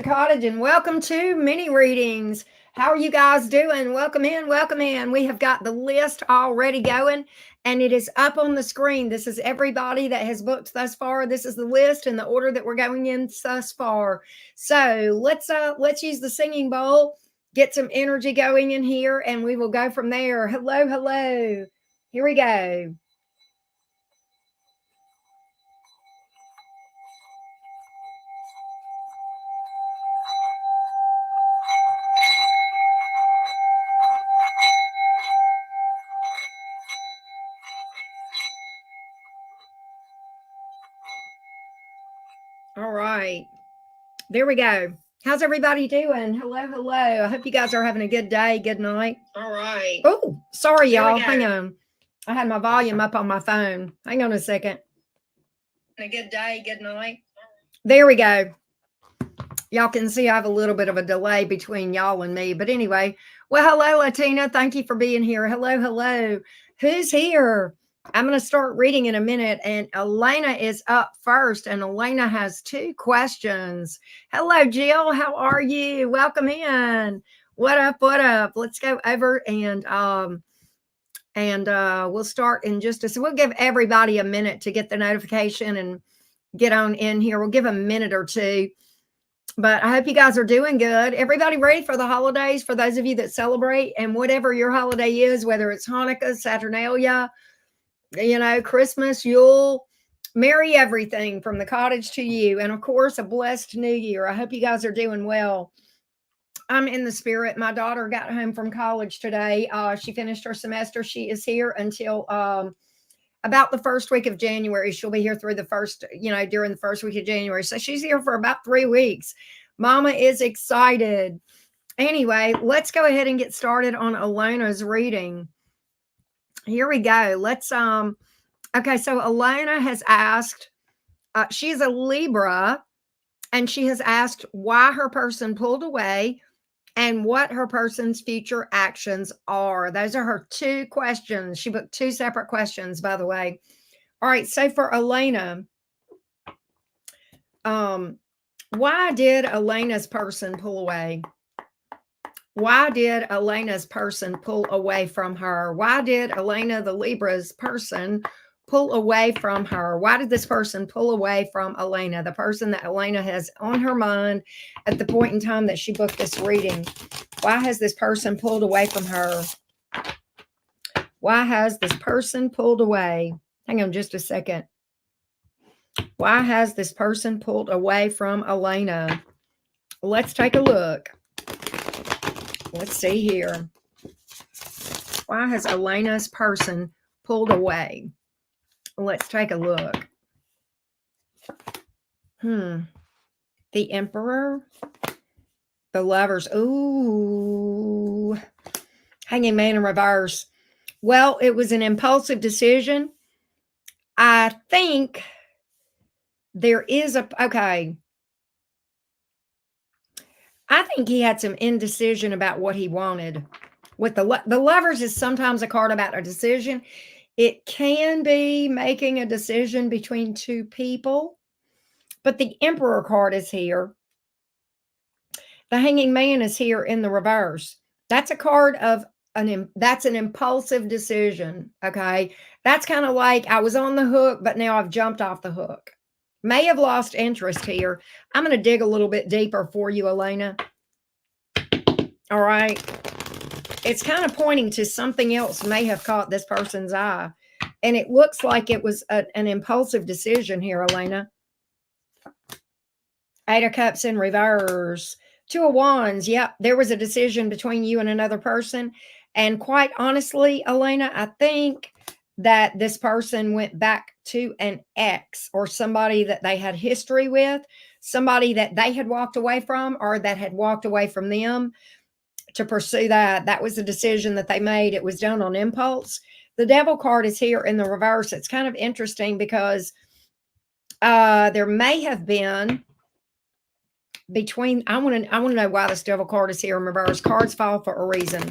Cottage, and welcome to mini readings. How are you guys doing? Welcome in, welcome in. We have got the list already going, and it is up on the screen. This is everybody that has booked thus far. This is the list and the order that we're going in thus far. So let's use the singing bowl, get some energy going in here, and we will go from there. Hello, hello. Here we go. All right. There we go. How's everybody doing? Hello, hello. I hope you guys are having a good day, good night. All right. Oh, sorry, y'all. Hang on. I had my volume up on my phone. Hang on a second. A good day, good night. There we go. Y'all can see I have a little bit of a delay between y'all and me. But anyway, well, hello, Latina. Thank you for being here. Hello, hello. Who's here? I'm going to start reading in a minute, and Elena is up first, and Elena has 2 questions. Hello, Jill. How are you? Welcome in. What up? What up? Let's go over and we'll start in just a second. We'll give everybody a minute to get the notification and get on in here. We'll give a minute or two. But I hope you guys are doing good. Everybody ready for the holidays? For those of you that celebrate, and whatever your holiday is, whether it's Hanukkah, Saturnalia, Christmas, Yule, merry everything from the cottage to you. And of course, a blessed new year. I hope you guys are doing well. I'm in the spirit. My daughter got home from college today. She finished her semester. She is here until about the first week of January. She'll be here through the first, during the first week of January. So she's here for about 3 weeks. Mama is excited. Anyway, let's go ahead and get started on Elena's reading. Here we go. Let's okay, so Elena has asked, she's a Libra, and she has asked why her person pulled away and what her person's future actions are. Those are her 2 questions. She booked 2 separate questions, by the way. All right, so for Elena, why did Elena's person pull away? Why did Elena's person pull away from her? Why did Elena, the Libra's person, pull away from her? Why did this person pull away from Elena, the person that Elena has on her mind at the point in time that she booked this reading? Why has this person pulled away from her? Why has this person pulled away? Hang on just a second. Why has this person pulled away from Elena? Let's take a look. Let's see here. Why has Elena's person pulled away? Let's take a look. The Emperor, the Lovers. Ooh, Hanging Man in reverse. Well, it was an impulsive decision. I think there is okay. I think he had some indecision about what he wanted. With the Lovers is sometimes a card about a decision. It can be making a decision between 2 people, but the Emperor card is here. The Hanging Man is here in the reverse. That's a card of that's an impulsive decision. Okay, that's kind of like I was on the hook, but now I've jumped off the hook. May have lost interest here. I'm going to dig a little bit deeper for you, Elena. All right. It's kind of pointing to something else may have caught this person's eye. And it looks like it was an impulsive decision here, Elena. 8 of Cups in reverse. 2 of Wands. Yep, there was a decision between you and another person. And quite honestly, Elena, I think that this person went back to an ex or somebody that they had history with, somebody that they had walked away from or that had walked away from them to pursue that. That was a decision that they made. It was done on impulse. The Devil card is here in the reverse. It's kind of interesting because there may have been between, I want to know why this Devil card is here in reverse. Cards fall for a reason.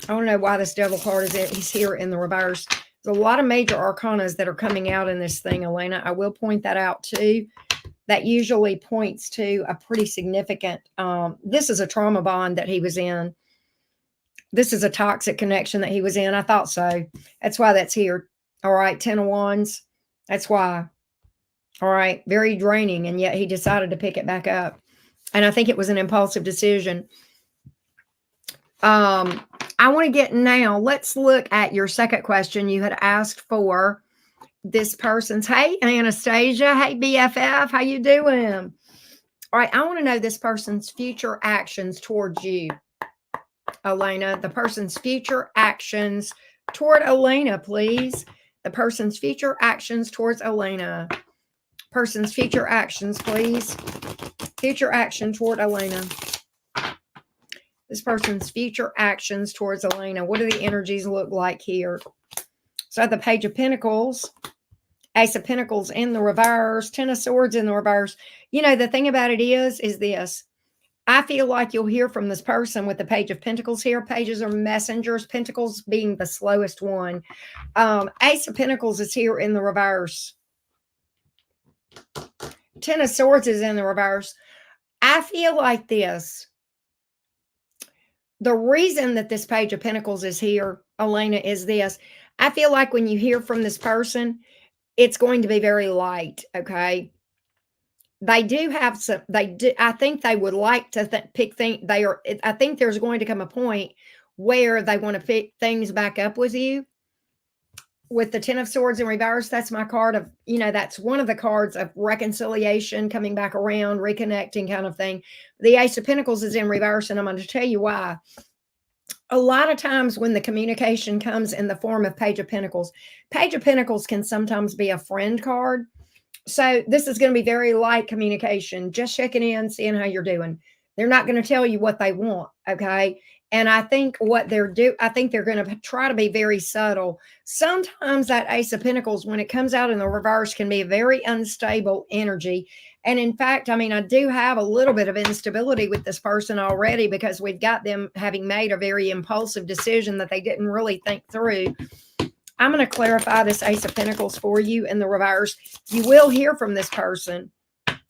I want to know why this Devil card is here in the reverse. There's a lot of major arcanas that are coming out in this thing, Elena. I will point that out too. that usually points to a pretty significant, this is a trauma bond that he was in. This is a toxic connection that he was in. I thought so. That's why that's here. All right, 10 of Wands. That's why. All right, very draining, and yet he decided to pick it back up. And I think it was an impulsive decision. I want to get now, let's look at your second question. You had asked for this person's, hey, Anastasia, hey, BFF, how you doing? All right, I want to know this person's future actions towards you, Elena. The person's future actions toward Elena, please. The person's future actions towards Elena. Person's future actions, please. Future action toward Elena. This person's future actions towards Elena. What do the energies look like here? So the Page of Pentacles, Ace of Pentacles in the reverse, Ten of Swords in the reverse. You know, the thing about it is this. I feel like you'll hear from this person with the Page of Pentacles here. Pages are messengers, Pentacles being the slowest one. Ace of Pentacles is here in the reverse. Ten of Swords is in the reverse. I feel like this. The reason that this Page of Pentacles is here, Elena, is this. I feel like when you hear from this person, it's going to be very light, okay? They do have some, I think they would like to pick things, I think there's going to come a point where they want to pick things back up with you. With the Ten of Swords in reverse, that's my card of, you know, that's one of the cards of reconciliation, coming back around, reconnecting kind of thing. The Ace of Pentacles is in reverse, and I'm going to tell you why. A lot of times when the communication comes in the form of Page of Pentacles can sometimes be a friend card. So this is going to be very light communication, just checking in, seeing how you're doing. They're not going to tell you what they want, okay? And I think I think they're going to try to be very subtle. Sometimes that Ace of Pentacles, when it comes out in the reverse, can be a very unstable energy. And in fact, I mean, I do have a little bit of instability with this person already, because we've got them having made a very impulsive decision that they didn't really think through. I'm going to clarify this Ace of Pentacles for you in the reverse. You will hear from this person.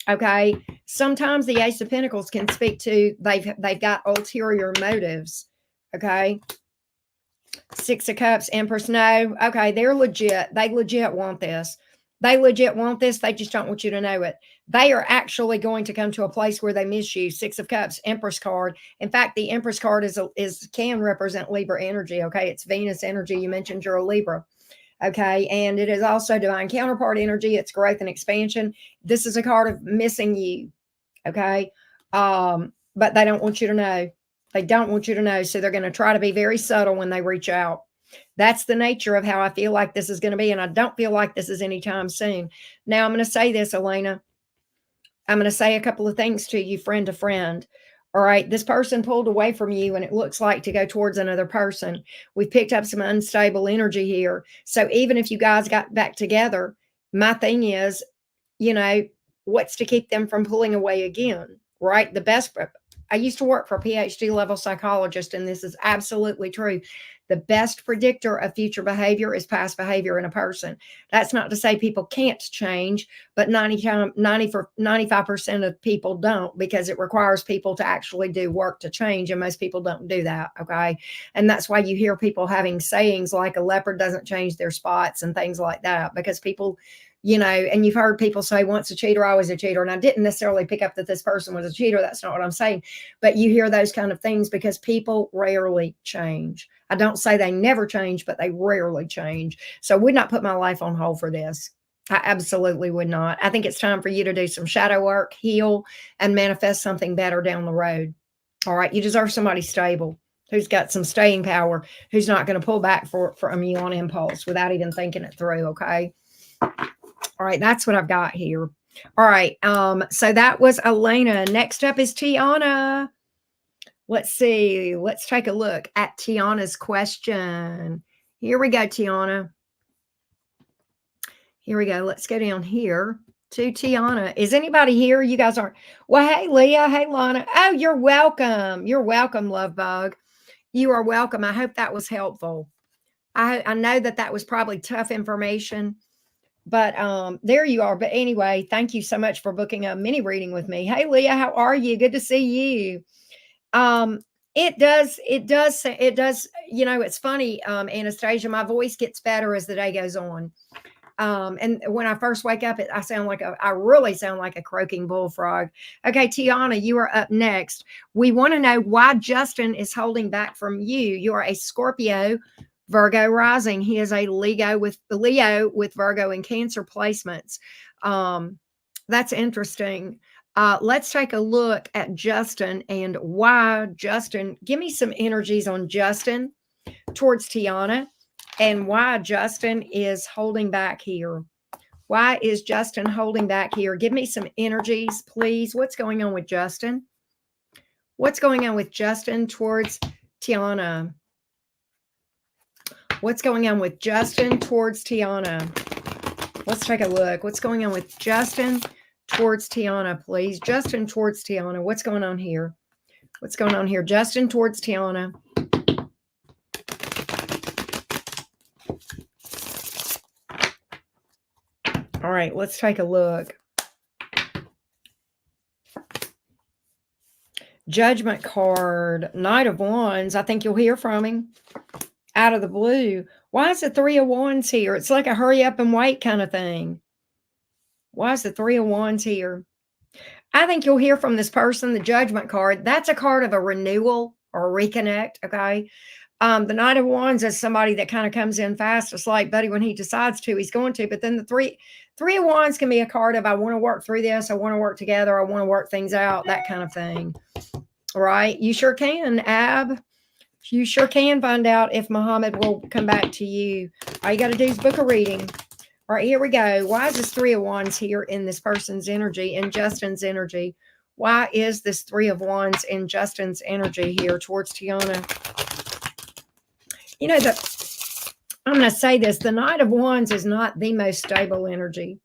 Okay. Sometimes the Ace of Pentacles can speak to, they've got ulterior motives. Okay. Six of Cups, Empress, no. Okay. They're legit. They legit want this. They legit want this. They just don't want you to know it. They are actually going to come to a place where they miss you. Six of Cups, Empress card. In fact, the Empress card can represent Libra energy. Okay. It's Venus energy. You mentioned you're a Libra. Okay. And it is also divine counterpart energy. It's growth and expansion. This is a card of missing you. Okay. But they don't want you to know. They don't want you to know. So they're going to try to be very subtle when they reach out. That's the nature of how I feel like this is going to be. And I don't feel like this is anytime soon. Now I'm going to say this, Elena. I'm going to say a couple of things to you, friend to friend. All right. This person pulled away from you, and it looks like to go towards another person. We've picked up some unstable energy here. So even if you guys got back together, my thing is, you know, what's to keep them from pulling away again, right? I used to work for a PhD level psychologist, and this is absolutely true. The best predictor of future behavior is past behavior in a person. That's not to say people can't change, but 95% of people don't, because it requires people to actually do work to change, and most people don't do that, okay? And that's why you hear people having sayings like a leopard doesn't change their spots and things like that, because people, you know, and you've heard people say once a cheater, always a cheater. And I didn't necessarily pick up that this person was a cheater. That's not what I'm saying. But you hear those kind of things because people rarely change. I don't say they never change, but they rarely change. So I would not put my life on hold for this. I absolutely would not. I think it's time for you to do some shadow work, heal, and manifest something better down the road. All right. You deserve somebody stable, who's got some staying power, who's not going to pull back from you on impulse without even thinking it through. Okay. All right, that's what I've got here. All right, so that was Elena. Next up is Tiana. Let's see. Let's take a look at Tiana's question. Here we go, Tiana. Here we go. Let's go down here to Tiana. Is anybody here? You guys aren't. Well, hey, Leah. Hey, Lana. Oh, you're welcome. You're welcome, Love Bug. You are welcome. I hope that was helpful. I know that was probably tough information. But there you are. But anyway, thank you so much for booking a mini reading with me. Hey Leah, how are you? Good to see you. Um, it does, it's funny, Anastasia, my voice gets better as the day goes on. And when I first wake up, I really sound like a croaking bullfrog. Okay, Tiana, you are up next. We want to know why Justin is holding back from you. You are a Scorpio, Virgo rising. He is a Leo with Virgo and Cancer placements. That's interesting. Let's take a look at Justin and why Justin. Give me some energies on Justin towards Tiana and why Justin is holding back here. Why is Justin holding back here? Give me some energies, please. What's going on with Justin? What's going on with Justin towards Tiana? What's going on with Justin towards Tiana? Let's take a look. What's going on with Justin towards Tiana, please? Justin towards Tiana. What's going on here? What's going on here? Justin towards Tiana. All right, let's take a look. Judgment card, Knight of Wands. I think you'll hear from him out of the blue. Why is the Three of Wands here? It's like a hurry up and wait kind of thing. Why is the Three of Wands here? I think you'll hear from this person, the Judgment card. That's a card of a renewal or a reconnect, okay? The Knight of Wands is somebody that kind of comes in fast. It's like, buddy, when he decides to, he's going to. But then the Three of Wands can be a card of I want to work through this. I want to work together. I want to work things out, that kind of thing. All right. You sure can, Ab. You sure can find out if Muhammad will come back to you. All you got to do is book a reading. All right, here we go. Why is this Three of Wands here in this person's energy, in Justin's energy? Why is this Three of Wands in Justin's energy here towards Tiana? You know, I'm going to say this. The Knight of Wands is not the most stable energy.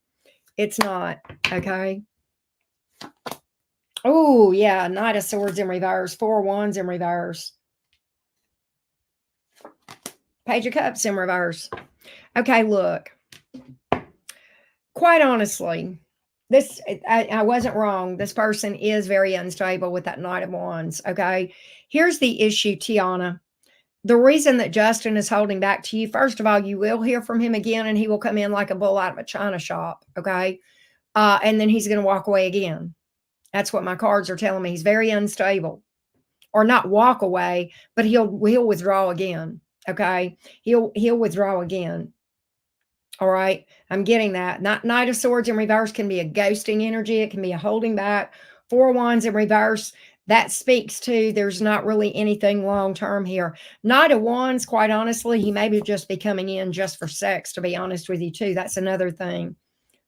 It's not, okay? Oh, yeah, Knight of Swords in reverse, Four of Wands in reverse. Page of Cups in reverse. Okay, look. Quite honestly, I wasn't wrong. This person is very unstable with that Knight of Wands, okay? Here's the issue, Tiana. The reason that Justin is holding back to you, first of all, you will hear from him again, and he will come in like a bull out of a china shop, okay? And then he's going to walk away again. That's what my cards are telling me. He's very unstable. Or not walk away, but he'll withdraw again, okay? He'll withdraw again. All right, I'm getting that. Not Knight of Swords in reverse can be a ghosting energy. It can be a holding back. Four of Wands in reverse, that speaks to there's not really anything long-term here. Knight of Wands, quite honestly, he may just be coming in just for sex, to be honest with you, too. That's another thing.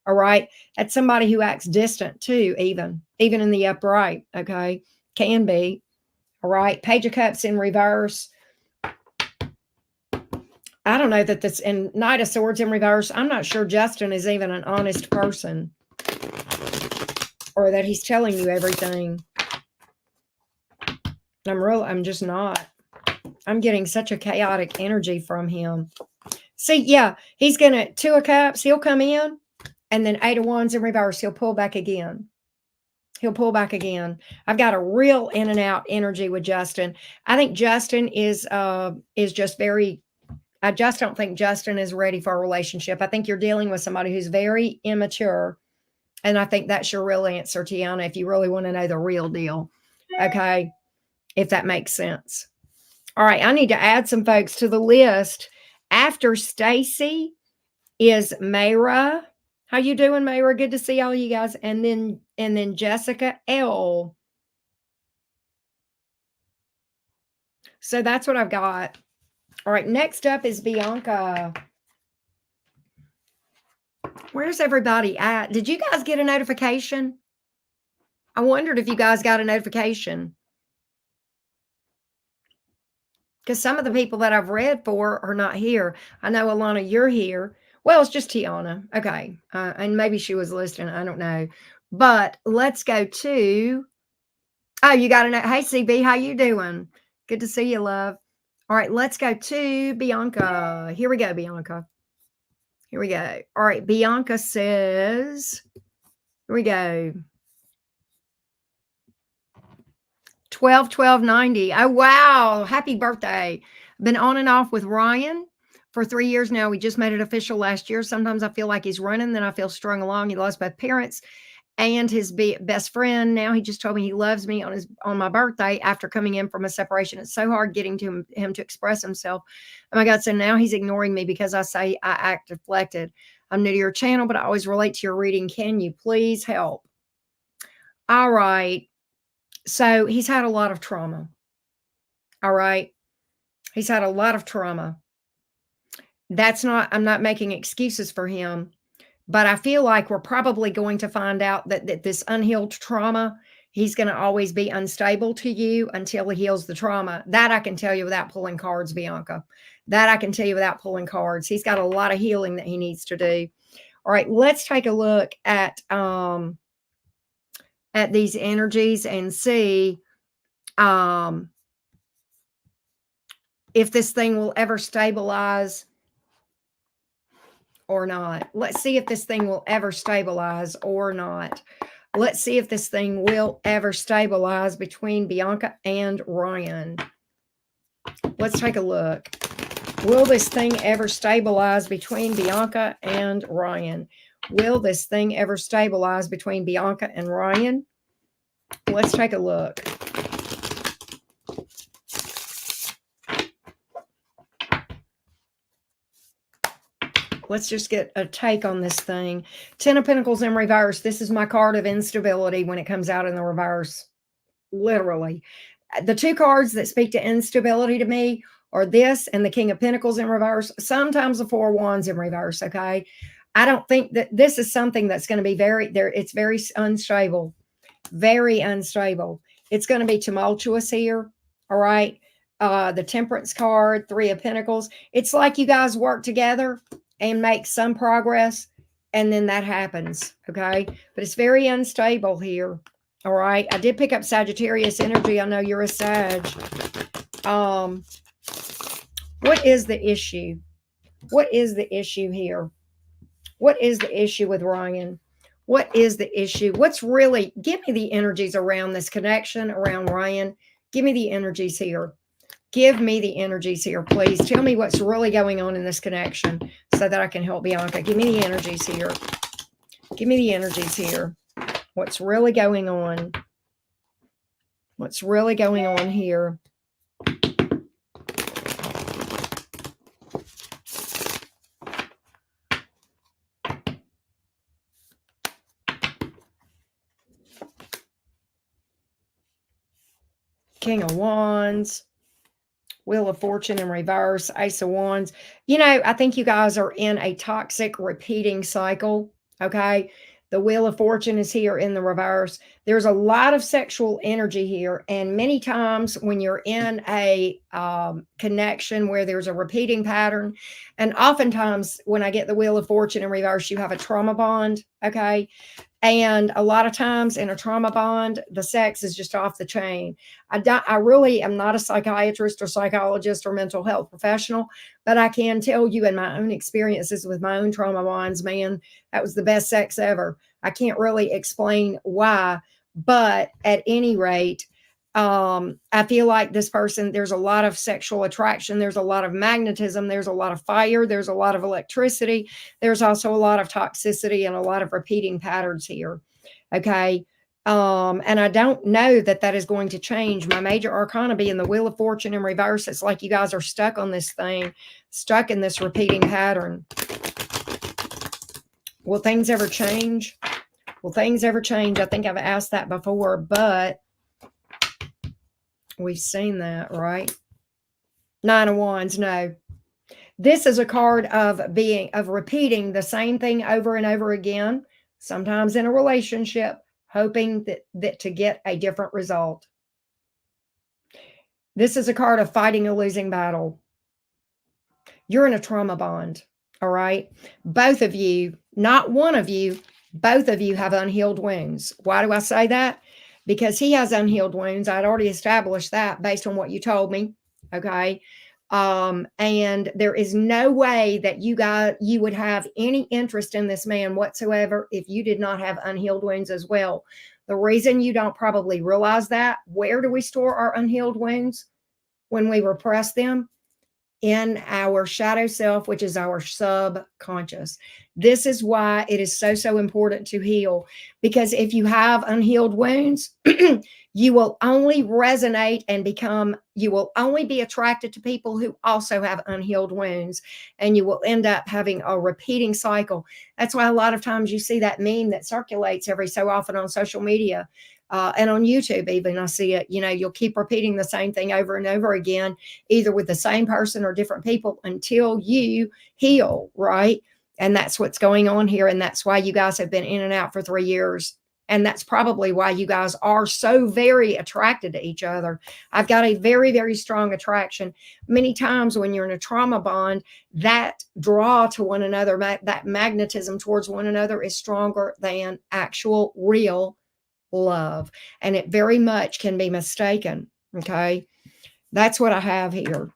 All right, that's somebody who acts distant, too, even in the upright, okay? Can be. All right, Page of Cups in reverse. I don't know that this, and Knight of Swords in reverse, I'm not sure Justin is even an honest person or that he's telling you everything. I'm just not. I'm getting such a chaotic energy from him. See, yeah, he's going to, Two of Cups, he'll come in, and then Eight of Wands in reverse, he'll pull back again. He'll pull back again. I've got a real in and out energy with Justin. I think Justin is just very, I just don't think Justin is ready for a relationship. I think you're dealing with somebody who's very immature. And I think that's your real answer, Tiana, if you really want to know the real deal. Okay. If that makes sense. All right. I need to add some folks to the list. After Stacy is Mayra. How you doing, Mayra? Good to see all you guys. And then Jessica L. So that's what I've got. All right, next up is Bianca. Where's everybody at? Did you guys get a notification? I wondered if you guys got a notification. Because some of the people that I've read for are not here. I know, Alana, you're here. Well, it's just Tiana. Okay. And maybe she was listening. I don't know. But let's go to, oh, you got a note. Hey, CB, how you doing? Good to see you, love. All right, let's go to Bianca. Here we go, Bianca. Here we go. All right. Bianca says, here we go. 12/12/90. Oh, wow. Happy birthday. Been on and off with Ryan for 3 years now. We just made it official last year. Sometimes I feel like he's running, then I feel strung along. He lost both parents and his best friend. Now he just told me he loves me on my birthday after coming in from a separation. It's so hard getting to him to express himself. Oh my God. So now he's ignoring me because I say I act deflected. I'm new to your channel, but I always relate to your reading. Can you please help? All right. So he's had a lot of trauma. All right. He's had a lot of trauma. I'm not making excuses for him, but I feel like we're probably going to find out that this unhealed trauma, he's going to always be unstable to you until he heals the trauma. That I can tell you without pulling cards, Bianca. That I can tell you without pulling cards. He's got a lot of healing that he needs to do. All right, let's take a look at these energies and see if this thing will ever stabilize or not. Let's see if this thing will ever stabilize or not. Let's see if this thing will ever stabilize between Bianca and Ryan. Let's take a look. Will this thing ever stabilize between Bianca and Ryan? Will this thing ever stabilize between Bianca and Ryan? Let's take a look. Let's just get a take on this thing. 10 of Pentacles in reverse. This is my card of instability when it comes out in the reverse. Literally. The two cards that speak to instability to me are this and the King of Pentacles in reverse. Sometimes the Four of Wands in reverse, okay? I don't think that this is something that's going to be it's very unstable. Very unstable. It's going to be tumultuous here, all right? The Temperance card, Three of Pentacles. It's like you guys work together and make some progress, and then that happens, okay? But it's very unstable here, all right? I did pick up Sagittarius energy. I know you're a Sag. What is the issue? What is the issue here? What is the issue with Ryan? What is the issue? What's really, give me the energies around this connection, around Ryan. Give me the energies here. Give me the energies here, please. Tell me what's really going on in this connection so that I can help Bianca. Give me the energies here. Give me the energies here. What's really going on? What's really going on here? King of Wands. Wheel of Fortune in reverse, Ace of Wands. You know, I think you guys are in a toxic repeating cycle, okay? The Wheel of Fortune is here in the reverse. There's a lot of sexual energy here, and many times when you're in a connection where there's a repeating pattern, and oftentimes when I get the Wheel of Fortune in reverse, you have a trauma bond, okay? And a lot of times in a trauma bond, the sex is just off the chain. I really am not a psychiatrist or psychologist or mental health professional, but I can tell you in my own experiences with my own trauma bonds, man, that was the best sex ever. I can't really explain why, but at any rate, I feel like this person, there's a lot of sexual attraction. There's a lot of magnetism. There's a lot of fire. There's a lot of electricity. There's also a lot of toxicity and a lot of repeating patterns here. Okay. And I don't know that that is going to change. My major arcana being the Wheel of Fortune in reverse. It's like you guys are stuck on this thing, stuck in this repeating pattern. Will things ever change? Will things ever change? I think I've asked that before, but we've seen that, right? Nine of Wands, no. This is a card of repeating the same thing over and over again, sometimes in a relationship, hoping that to get a different result. This is a card of fighting a losing battle. You're in a trauma bond, all right? Both of you, not one of you, both of you have unhealed wounds. Why do I say that? Because he has unhealed wounds. I'd already established that based on what you told me, okay? And there is no way that you would have any interest in this man whatsoever if you did not have unhealed wounds as well. The reason you don't probably realize that, where do we store our unhealed wounds when we repress them? In our shadow self, which is our subconscious. This is why it is so important to heal, because if you have unhealed wounds, you will only resonate and you will only be attracted to people who also have unhealed wounds, and you will end up having a repeating cycle. That's why a lot of times you see that meme that circulates every so often on social media. And on YouTube, even I see it, you'll keep repeating the same thing over and over again, either with the same person or different people until you heal, right? And that's what's going on here. And that's why you guys have been in and out for 3 years. And that's probably why you guys are so very attracted to each other. I've got a very strong attraction. Many times when you're in a trauma bond, that draw to one another, that magnetism towards one another is stronger than actual real love. And it very much can be mistaken. Okay. That's what I have here.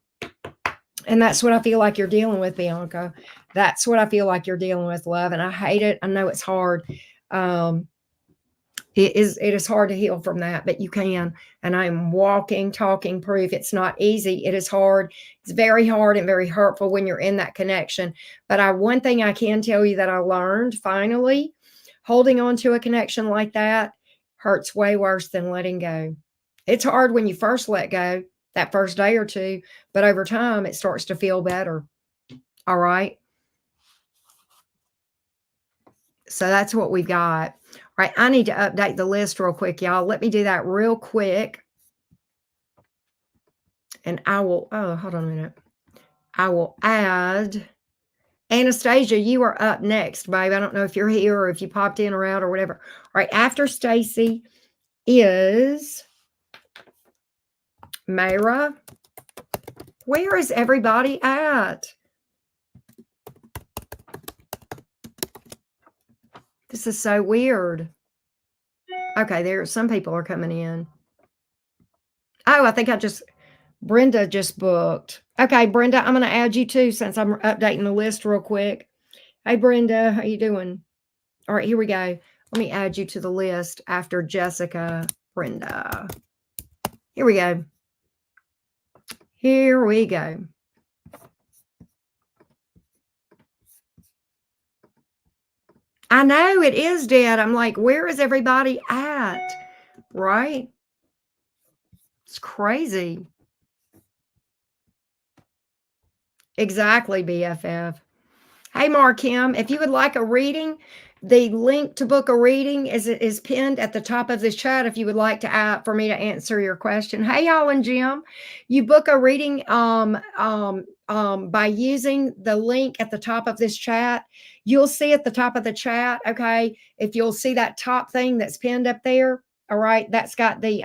And that's what I feel like you're dealing with, Bianca. That's what I feel like you're dealing with, love. And I hate it. I know it's hard. It is hard to heal from that, but you can. And I'm walking, talking proof. It's not easy. It is hard. It's very hard and very hurtful when you're in that connection. But one thing I can tell you that I learned finally, holding on to a connection like that hurts way worse than letting go. It's hard when you first let go, that first day or two, but over time it starts to feel better. All right. So that's what we've got. All right. I need to update the list real quick, y'all. Let me do that real quick. And hold on a minute. I will add Anastasia. You are up next, babe. I don't know if you're here or if you popped in or out or whatever. All right. After Stacy is Mayra. Where is everybody at? This is so weird. Okay, some people are coming in. Oh, I think Brenda just booked. Okay, Brenda, I'm going to add you too since I'm updating the list real quick. Hey, Brenda, how you doing? All right, here we go. Let me add you to the list after Jessica, Brenda. Here we go. Here we go. I know it is dead. I'm like, where is everybody at? Right? It's crazy. Exactly, BFF. Hey, Markim, if you would like a reading, the link to book a reading is pinned at the top of this chat if you would like to for me to answer your question. Hey, y'all and Jim, you book a reading by using the link at the top of this chat. You'll see at the top of the chat, okay, if you'll see that top thing that's pinned up there, all right, that's got the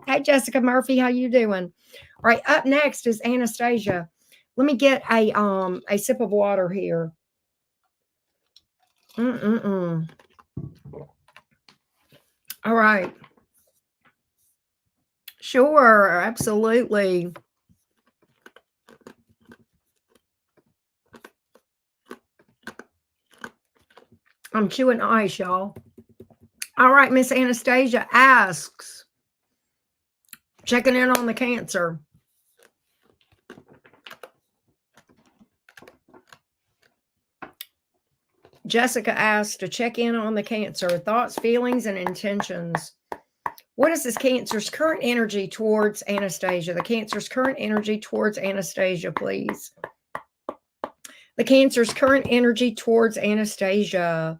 hey, Jessica Murphy, how you doing? All right, up next is Anastasia. Let me get a sip of water here. All right. Sure, absolutely. I'm chewing ice, y'all. All right, Miss Anastasia asks, checking in on the Cancer. Jessica asks to check in on the Cancer, thoughts, feelings, and intentions. What is this Cancer's current energy towards Anastasia? The Cancer's current energy towards Anastasia, please. The Cancer's current energy towards Anastasia.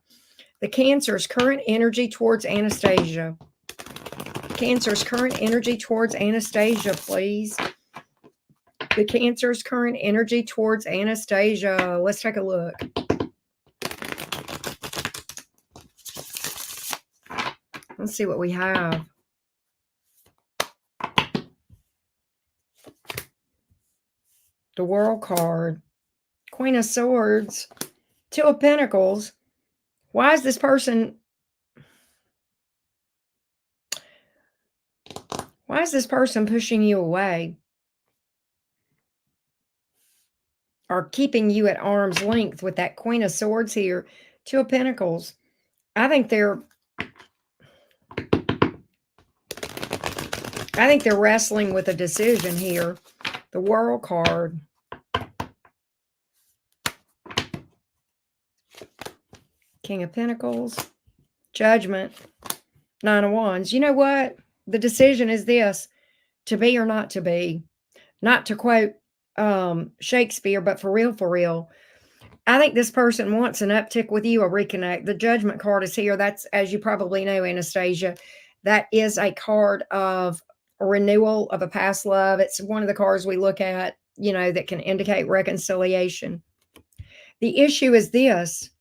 The Cancer's current energy towards Anastasia. Cancer's current energy towards Anastasia, please. The Cancer's current energy towards Anastasia. Let's take a look. Let's see what we have. The World card. Queen of Swords. Two of Pentacles. Why is this person pushing you away? are keeping you at arm's length with that Queen of Swords here, Two of Pentacles. I think they're wrestling with a decision here. The World card. King of Pentacles. Judgment. Nine of Wands. You know what? The decision is this: to be or not to be. Not to quote Shakespeare, but for real, for real. I think this person wants an uptick with you, a reconnect. The Judgment card is here. That's, as you probably know, Anastasia, that is a card of a renewal of a past love. It's one of the cards we look at, you know, that can indicate reconciliation. The issue is this: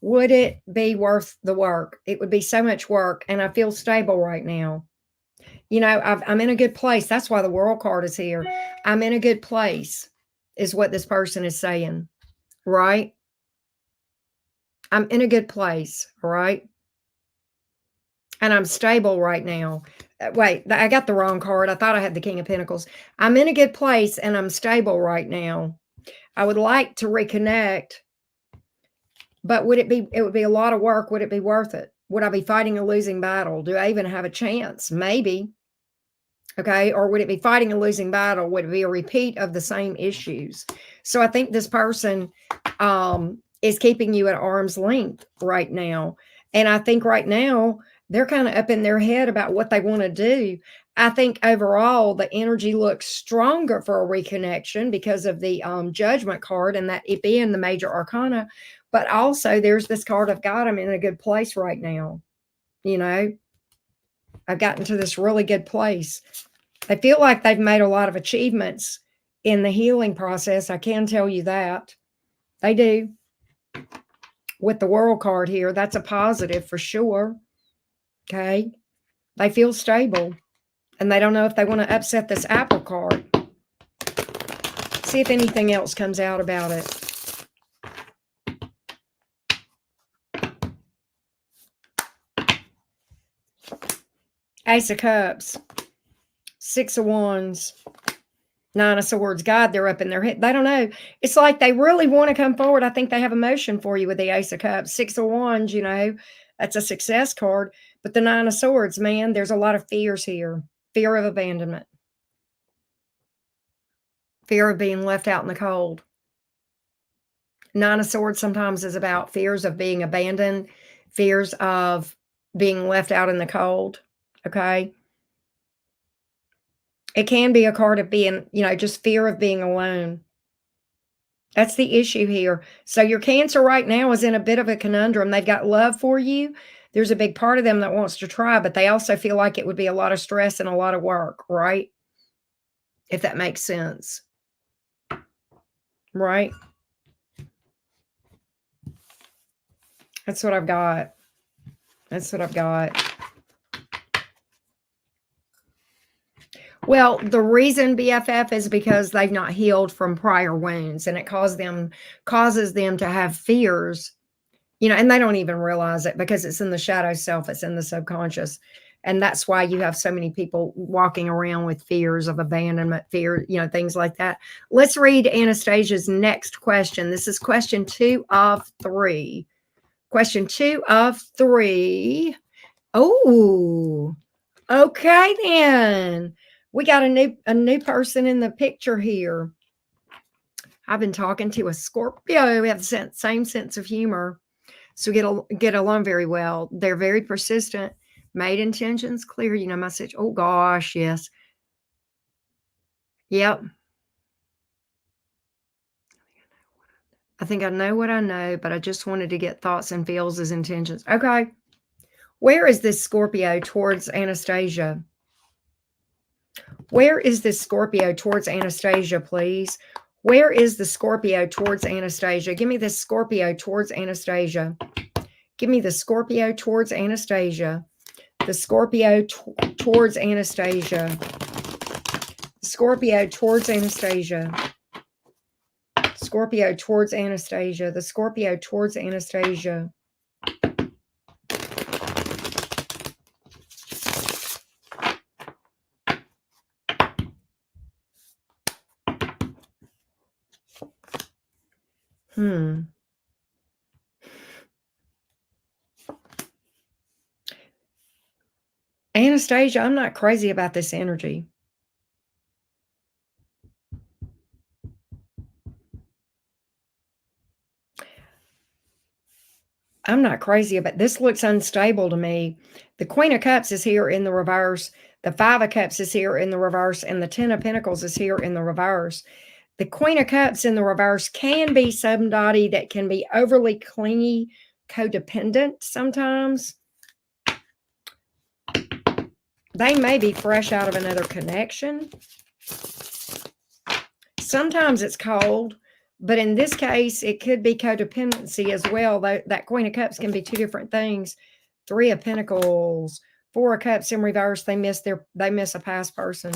would it be worth the work? It would be so much work, and I feel stable right now. You know, I'm in a good place. That's why the World card is here. I'm in a good place, is what this person is saying, right? I'm in a good place, all right? And I'm stable right now. Wait, I got the wrong card. I thought I had the King of Pentacles. I'm in a good place and I'm stable right now. I would like to reconnect, but it would be a lot of work. Would it be worth it? Would I be fighting a losing battle? Do I even have a chance? Maybe. Okay. Or would it be fighting a losing battle? Would it be a repeat of the same issues? So I think this person is keeping you at arm's length right now. And I think right now they're kind of up in their head about what they want to do. I think overall the energy looks stronger for a reconnection because of the Judgment card and that it being the major arcana. But also there's this card of God. I'm in a good place right now. You know, I've gotten to this really good place. I feel like they've made a lot of achievements in the healing process. I can tell you that. They do. With the World card here, that's a positive for sure. Okay. They feel stable. And they don't know if they want to upset this Apple card. See if anything else comes out about it. Ace of Cups. Six of Wands. Nine of Swords. God, they're up in their head. They don't know. It's like they really want to come forward. I think they have emotion for you with the Ace of Cups. Six of Wands, you know, that's a success card. But the Nine of Swords, man, there's a lot of fears here. Fear of abandonment. Fear of being left out in the cold. Nine of Swords sometimes is about fears of being abandoned, fears of being left out in the cold. Okay. It can be a card of being, you know, just fear of being alone. That's the issue here. So your Cancer right now is in a bit of a conundrum. They've got love for you. There's a big part of them that wants to try, but they also feel like it would be a lot of stress and a lot of work, right? If that makes sense. Right? That's what I've got. That's what I've got. Well, the reason BFF is because they've not healed from prior wounds, and it causes them to have fears, you know, and they don't even realize it because it's in the shadow self, it's in the subconscious. And that's why you have so many people walking around with fears of abandonment, fear, you know, things like that. Let's read Anastasia's next question. This is question 2 of 3. Question 2 of 3. Oh, okay then. We got a new person in the picture here. I've been talking to a Scorpio. We have the same sense of humor. So we get along very well. They're very persistent. Made intentions clear. You know, message. Oh gosh, yes. Yep. I think I know what I know, but I just wanted to get thoughts and feels as intentions. Okay. Where is this Scorpio towards Anastasia? Where is this Scorpio towards Anastasia, please? Where is the Scorpio towards Anastasia? Give me this Scorpio towards Anastasia. Give me the Scorpio towards Anastasia. The Scorpio towards Anastasia. Scorpio towards Anastasia. Scorpio towards Anastasia. The Scorpio towards Anastasia. Anastasia, I'm not crazy about this energy. I'm not crazy about this. Looks unstable to me. The Queen of Cups is here in the reverse. The Five of Cups is here in the reverse. And the Ten of Pentacles is here in the reverse. The Queen of Cups in the reverse can be somebody that can be overly clingy, codependent sometimes. They may be fresh out of another connection. Sometimes it's cold, but in this case, it could be codependency as well. That Queen of Cups can be two different things. Three of Pentacles, Four of Cups in reverse. They miss a past person.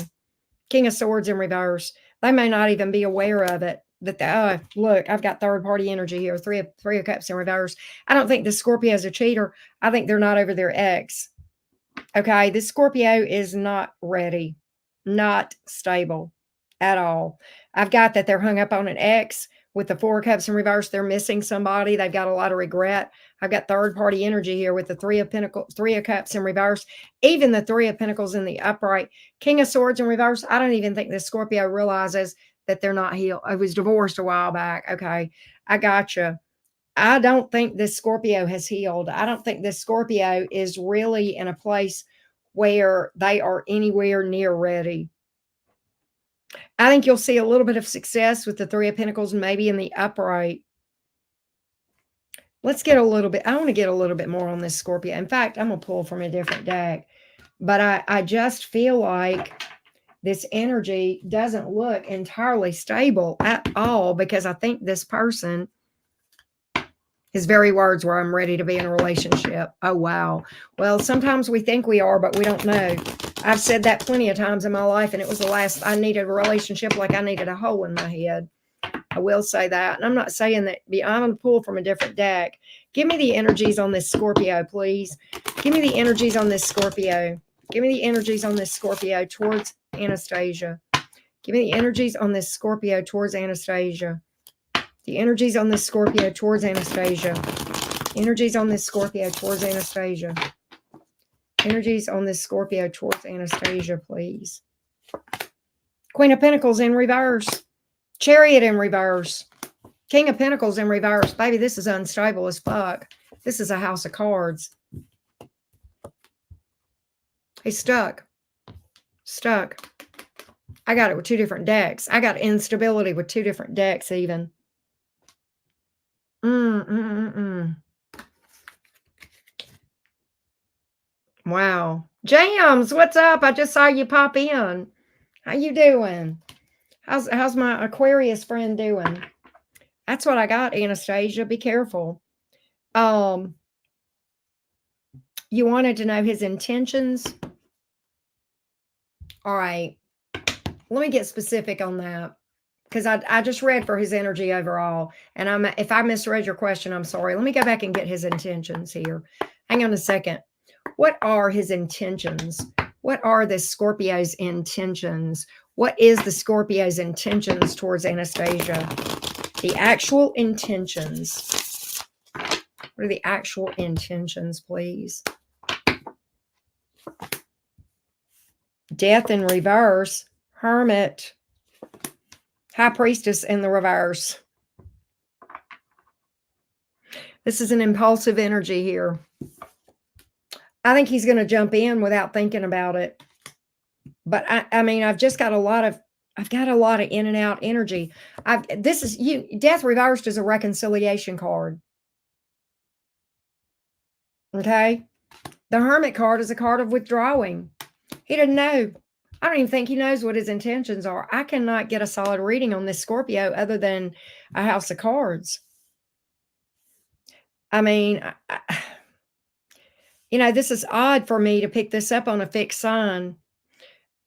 King of Swords in reverse. They may not even be aware of it. That look, I've got third party energy here. Three of Cups in reverse. I don't think the Scorpio is a cheater. I think they're not over their ex. Okay, this Scorpio is not ready, not stable at all. I've got that they're hung up on an ex with the Four of Cups in reverse. They're missing somebody. They've got a lot of regret. I've got third party energy here with the Three of Cups in reverse, even the Three of Pentacles in the upright. King of Swords in reverse. I don't even think this Scorpio realizes that they're not healed. I was divorced a while back. Okay, I gotcha. I don't think this Scorpio has healed. I don't think this Scorpio is really in a place where they are anywhere near ready. I think you'll see a little bit of success with the Three of Pentacles, maybe in the upright. Let's get a little bit. I want to get a little bit more on this Scorpio. In fact, I'm going to pull from a different deck. But I just feel like this energy doesn't look entirely stable at all, because I think this person, his very words were, I'm ready to be in a relationship. Oh, wow. Well, sometimes we think we are, but we don't know. I've said that plenty of times in my life, and it was the last. I needed a relationship like I needed a hole in my head. I will say that. And I'm not saying that. I'm going to pull from a different deck. Give me the energies on this Scorpio, please. Give me the energies on this Scorpio. Give me the energies on this Scorpio towards Anastasia. Give me the energies on this Scorpio towards Anastasia. The energies on this Scorpio towards Anastasia. Energies on this Scorpio towards Anastasia. Energies on this Scorpio towards Anastasia, please. Queen of Pentacles in reverse. Chariot in reverse. King of Pentacles in reverse. Baby, this is unstable as fuck. This is a house of cards. He's stuck. Stuck. I got it with two different decks. I got instability with two different decks even. Wow. Jams, what's up? I just saw you pop in. How you doing? How's my Aquarius friend doing? That's what I got, Anastasia. Be careful. You wanted to know his intentions? All right. Let me get specific on that, because I just read for his energy overall. And if I misread your question, I'm sorry. Let me go back and get his intentions here. Hang on a second. What are his intentions? What are the Scorpio's intentions? What is the Scorpio's intentions towards Anastasia? The actual intentions. What are the actual intentions, please? Death in reverse. Hermit. High Priestess in the reverse. This is an impulsive energy here. I think he's going to jump in without thinking about it. But I mean, I've got a lot of in and out energy. Death reversed is a reconciliation card. Okay. The Hermit card is a card of withdrawing. He didn't know. I don't even think he knows what his intentions are. I cannot get a solid reading on this Scorpio other than a house of cards. I mean, this is odd for me to pick this up on a fixed sign.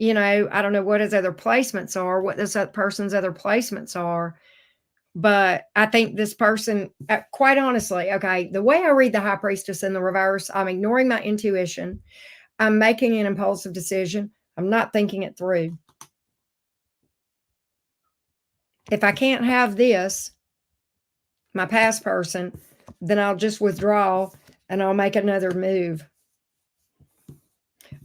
I don't know what his other placements are, what this person's other placements are. But I think this person, quite honestly, okay, the way I read the High Priestess in the reverse, I'm ignoring my intuition. I'm making an impulsive decision. I'm not thinking it through. If I can't have this, my past person, then I'll just withdraw and I'll make another move.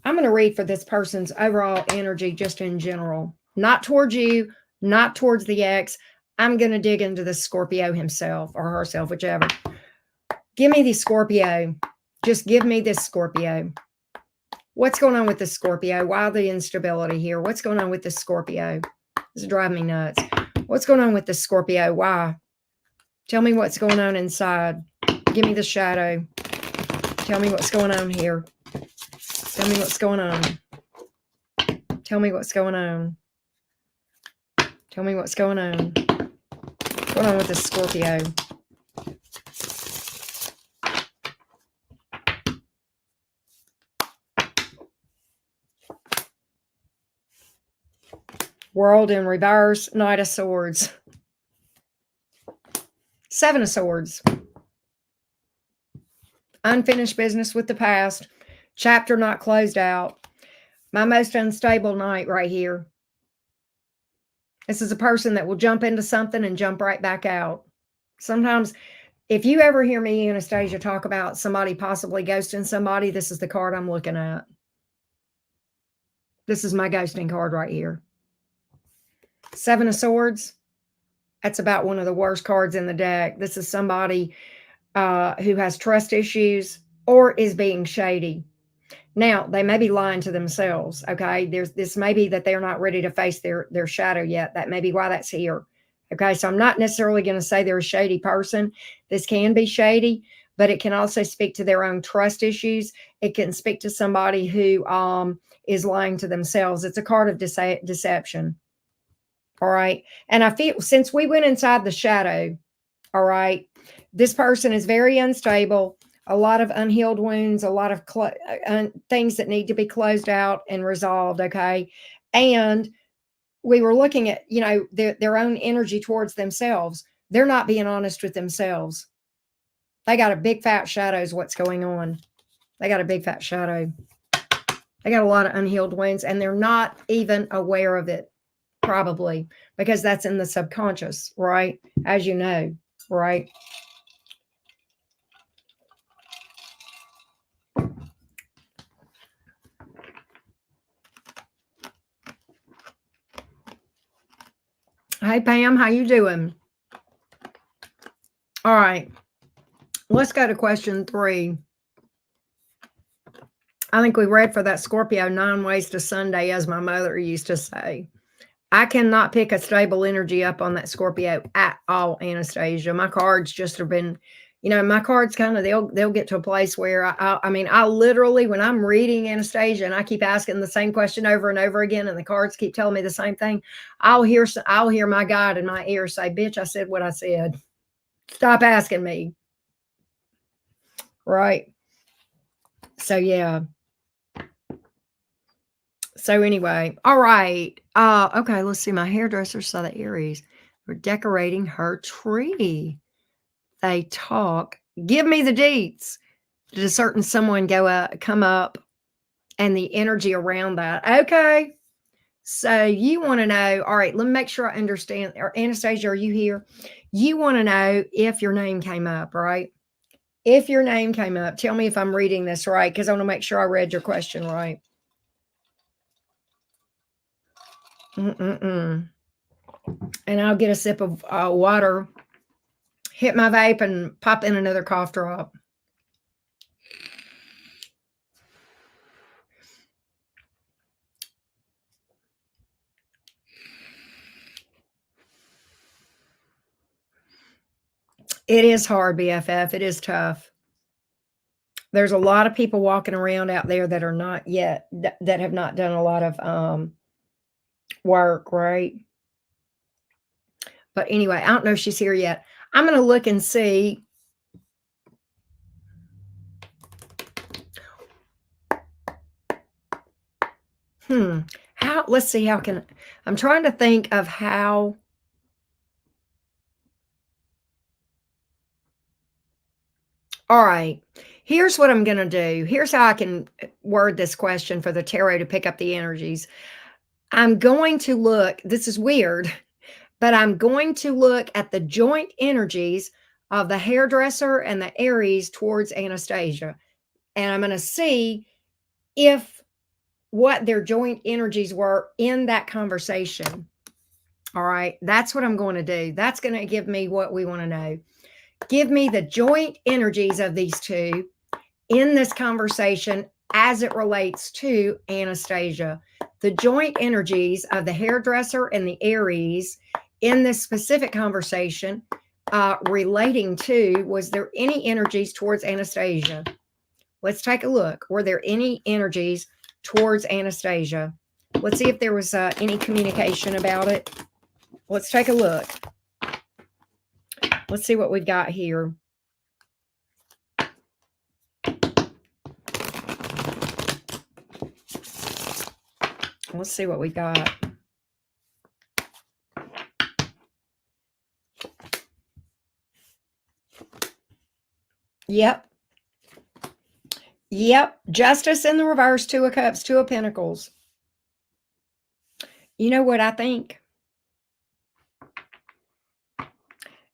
I'm going to read for this person's overall energy just in general, not towards you, not towards the ex. I'm going to dig into the Scorpio himself or herself, whichever. Give me the Scorpio. Just give me this Scorpio. What's going on with the Scorpio? Why the instability here? What's going on with the Scorpio? This is driving me nuts. What's going on with the Scorpio? Why? Tell me what's going on inside. Give me the shadow. Tell me what's going on here. Tell me what's going on. Tell me what's going on. Tell me what's going on. What's going on with the Scorpio? World in reverse, Knight of Swords. Seven of Swords. Unfinished business with the past. Chapter not closed out. My most unstable night right here. This is a person that will jump into something and jump right back out. Sometimes, if you ever hear me, Anastasia, talk about somebody possibly ghosting somebody, this is the card I'm looking at. This is my ghosting card right here. Seven of Swords. That's about one of the worst cards in the deck. This is somebody who has trust issues or is being shady. Now, they may be lying to themselves, okay? This may be that they're not ready to face their shadow yet. That may be why that's here, okay? So I'm not necessarily going to say they're a shady person. This can be shady, but it can also speak to their own trust issues. It can speak to somebody who is lying to themselves. It's a card of deception, all right? And I feel since we went inside the shadow, all right, this person is very unstable. A lot of unhealed wounds, a lot of things that need to be closed out and resolved, okay? And we were looking at, you know, their own energy towards themselves. They're not being honest with themselves. They got a big fat shadow is what's going on. They got a big fat shadow. They got a lot of unhealed wounds, and they're not even aware of it, probably, because that's in the subconscious, right? As you know, right? Hey, Pam, how you doing? All right. Let's go to question 3. I think we read for that Scorpio 9 ways to Sunday, as my mother used to say. I cannot pick a stable energy up on that Scorpio at all, Anastasia. My cards just have been, you know, my cards kind of, they'll get to a place where I mean, I literally, when I'm reading Anastasia and I keep asking the same question over and over again, and the cards keep telling me the same thing, I'll hear my guide in my ear say, bitch, I said what I said. Stop asking me. Right. So, yeah. So anyway, all right. Okay, let's see. My hairdresser saw the Aries. We're decorating her tree. They talk. Give me the deets. Did a certain someone come up, and the energy around that? Okay. So you want to know, all right, let me make sure I understand. Or Anastasia, are you here? You want to know if your name came up, right? If your name came up, tell me if I'm reading this right, because I want to make sure I read your question right. And I'll get a sip of water, hit my vape, and pop in another cough drop. It is hard, BFF. It is tough. There's a lot of people walking around out there that are not yet, that have not done a lot of work, right? But anyway, I don't know if she's here yet. I'm going to look and see. Let's see, I'm trying to think of how. All right. Here's what I'm going to do. Here's how I can word this question for the tarot to pick up the energies. I'm going to look, this is weird, but I'm going to look at the joint energies of the hairdresser and the Aries towards Anastasia. And I'm going to see if what their joint energies were in that conversation. All right. That's what I'm going to do. That's going to give me what we want to know. Give me the joint energies of these two in this conversation as it relates to Anastasia. The joint energies of the hairdresser and the Aries in this specific conversation relating to, was there any energies towards Anastasia? Let's take a look. Were there any energies towards Anastasia? Let's see if there was any communication about it. Let's take a look. Let's see what we've got here. Let's see what we got. Yep. Yep. Justice in the reverse, Two of Cups, Two of Pentacles. You know what I think?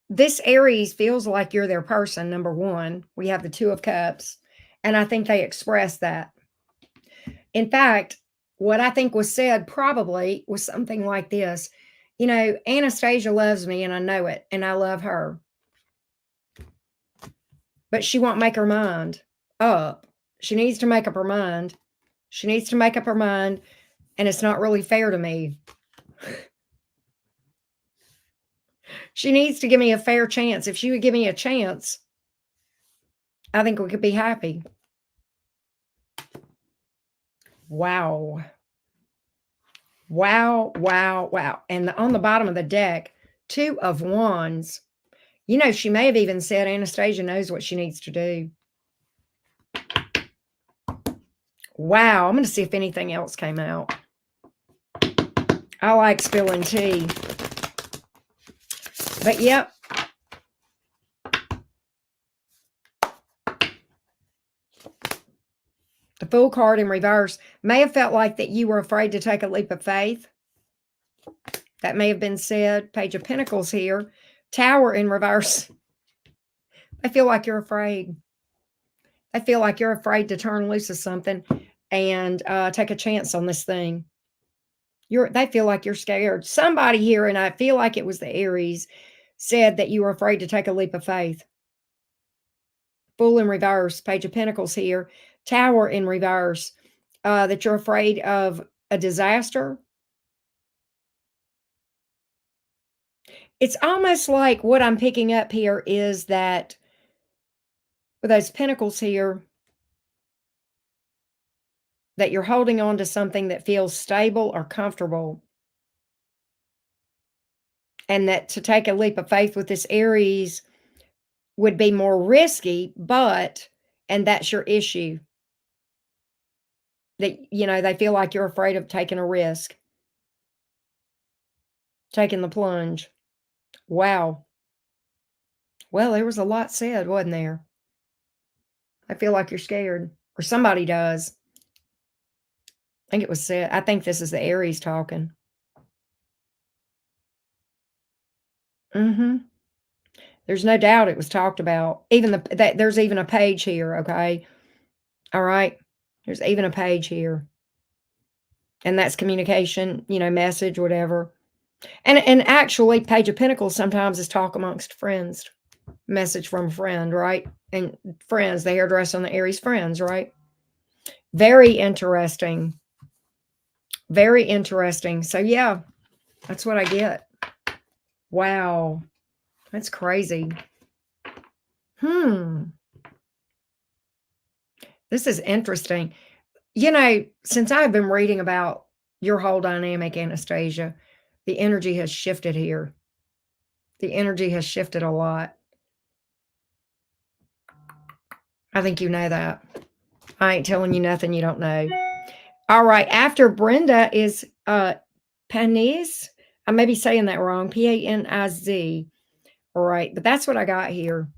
This Aries feels like you're their person, number one. We have the Two of Cups, and I think they express that. In fact, what I think was said probably was something like this. You know, Anastasia loves me, and I know it, and I love her. But she won't make her mind up. She needs to make up her mind. She needs to make up her mind, and it's not really fair to me. She needs to give me a fair chance. If she would give me a chance, I think we could be happy. Wow. Wow, wow, wow. And on the bottom of the deck, Two of Wands. You know, she may have even said Anastasia knows what she needs to do. Wow. I'm going to see if anything else came out. I like spilling tea. But yep. The Fool card in reverse may have felt like that you were afraid to take a leap of faith. That may have been said. Page of Pentacles here. Tower in reverse. I feel like you're afraid. I feel like you're afraid to turn loose of something and take a chance on this thing. They feel like you're scared. Somebody here, and I feel like it was the Aries, said that you were afraid to take a leap of faith. Fool in reverse. Page of Pentacles here. Tower in reverse. That you're afraid of a disaster. It's almost like what I'm picking up here is that with those pentacles here, that you're holding on to something that feels stable or comfortable. And that to take a leap of faith with this Aries would be more risky, and that's your issue. That, you know, they feel like you're afraid of taking a risk. Taking the plunge. Wow. Well, there was a lot said, wasn't there? I feel like you're scared. Or somebody does. I think it was said. I think this is the Aries talking. Mm-hmm. There's no doubt it was talked about. Even there's even a page here, okay? All right. There's even a page here. And that's communication, you know, message, whatever. And actually, Page of Pentacles sometimes is talk amongst friends. Message from a friend, right? And friends, the hairdresser and the Aries friends, right? Very interesting. Very interesting. So yeah, that's what I get. Wow. That's crazy. This is interesting. You know, since I've been reading about your whole dynamic, Anastasia, the energy has shifted here. The energy has shifted a lot. I think you know that. I ain't telling you nothing you don't know. All right. After Brenda is Paniz. I may be saying that wrong. Paniz. All right. But that's what I got here.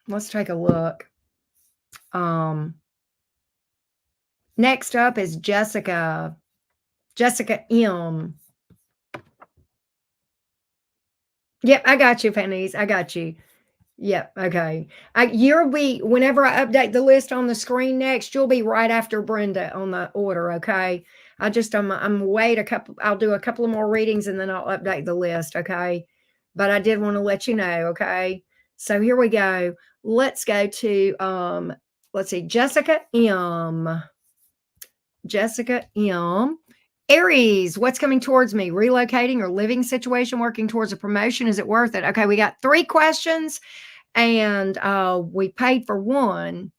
Let's take a look. Next up is Jessica. Jessica M. Yep, I got you, Pennies. I got you. Yep, okay. You'll be whenever I update the list on the screen next, you'll be right after Brenda on the order, okay? I'm wait a couple I'll do a couple of more readings and then I'll update the list, okay? But I did want to let you know, okay? So here we go. Let's go to let's see, Jessica M. Jessica M. Aries, what's coming towards me? Relocating or living situation, working towards a promotion. Is it worth it? Okay, we got 3 questions and we paid for one.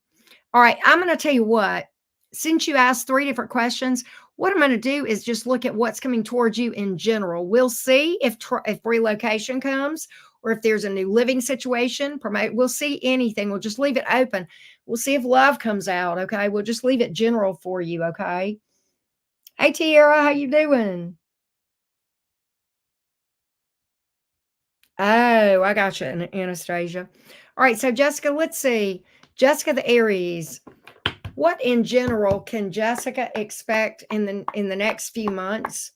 All right, I'm going to tell you what, since you asked 3 different questions, what I'm going to do is just look at what's coming towards you in general. We'll see if relocation comes or if there's a new living situation. We'll see anything. We'll just leave it open. We'll see if love comes out. Okay, we'll just leave it general for you. Okay. Hey Tiara, how you doing? Oh, I got you, Anastasia. All right, so Jessica, let's see. Jessica the Aries. What in general can Jessica expect in the next few months?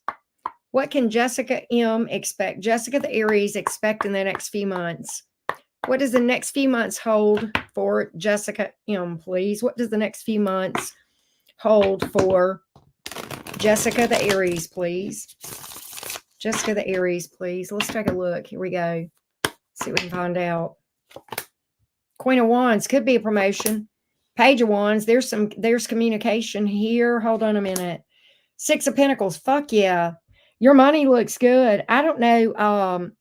What can Jessica M expect? Jessica the Aries expect in the next few months? What does the next few months hold for Jessica M, please? What does the next few months hold for Jessica the Aries, please? Jessica the Aries, please. Let's take a look. Here we go. See what we can find out. Queen of Wands could be a promotion. Page of Wands, there's communication here. Hold on a minute. 6 of Pentacles, fuck yeah. Your money looks good. I don't know.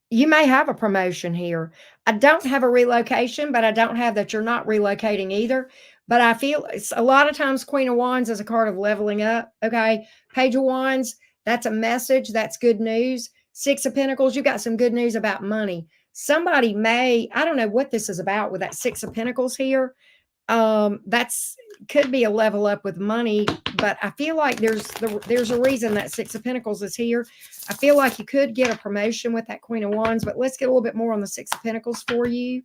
You may have a promotion here. I don't have a relocation, but I don't have that you're not relocating either. But I feel it's a lot of times Queen of Wands is a card of leveling up. Okay. Page of Wands, that's a message. That's good news. 6 of Pentacles, you got some good news about money. Somebody I don't know what this is about with that 6 of Pentacles here. That's could be a level up with money, but I feel like there's a reason that 6 of Pentacles is here. I feel like you could get a promotion with that Queen of Wands, but let's get a little bit more on the 6 of Pentacles for you.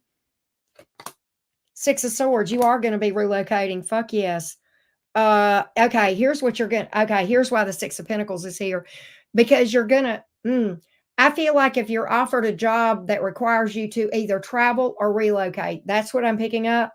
6 of Swords, you are going to be relocating. Fuck yes. Okay, here's what you're going to, okay, here's why the 6 of Pentacles is here. Because you're going to, I feel like if you're offered a job that requires you to either travel or relocate, that's what I'm picking up.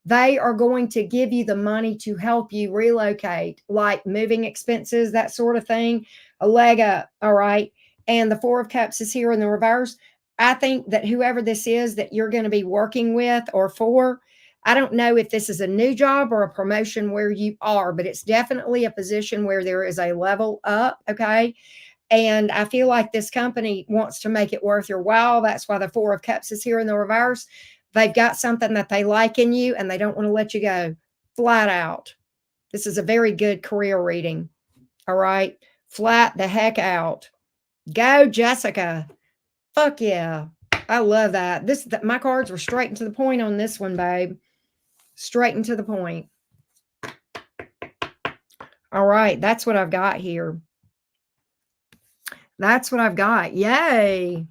They are going to give you the money to help you relocate, like moving expenses, that sort of thing, a leg up. All right. And the 4 of Cups is here in the reverse. I think that whoever this is that you're going to be working with or for, I don't know if this is a new job or a promotion where you are, but it's definitely a position where there is a level up. Okay. And I feel like this company wants to make it worth your while. That's why the 4 of Cups is here in the reverse. They've got something that they like in you and they don't want to let you go flat out. This is a very good career reading. All right. Flat the heck out. Go, Jessica. Fuck yeah. I love that. My cards were straight and to the point on this one, babe. Straight and to the point. All right. That's what I've got here. That's what I've got. Yay.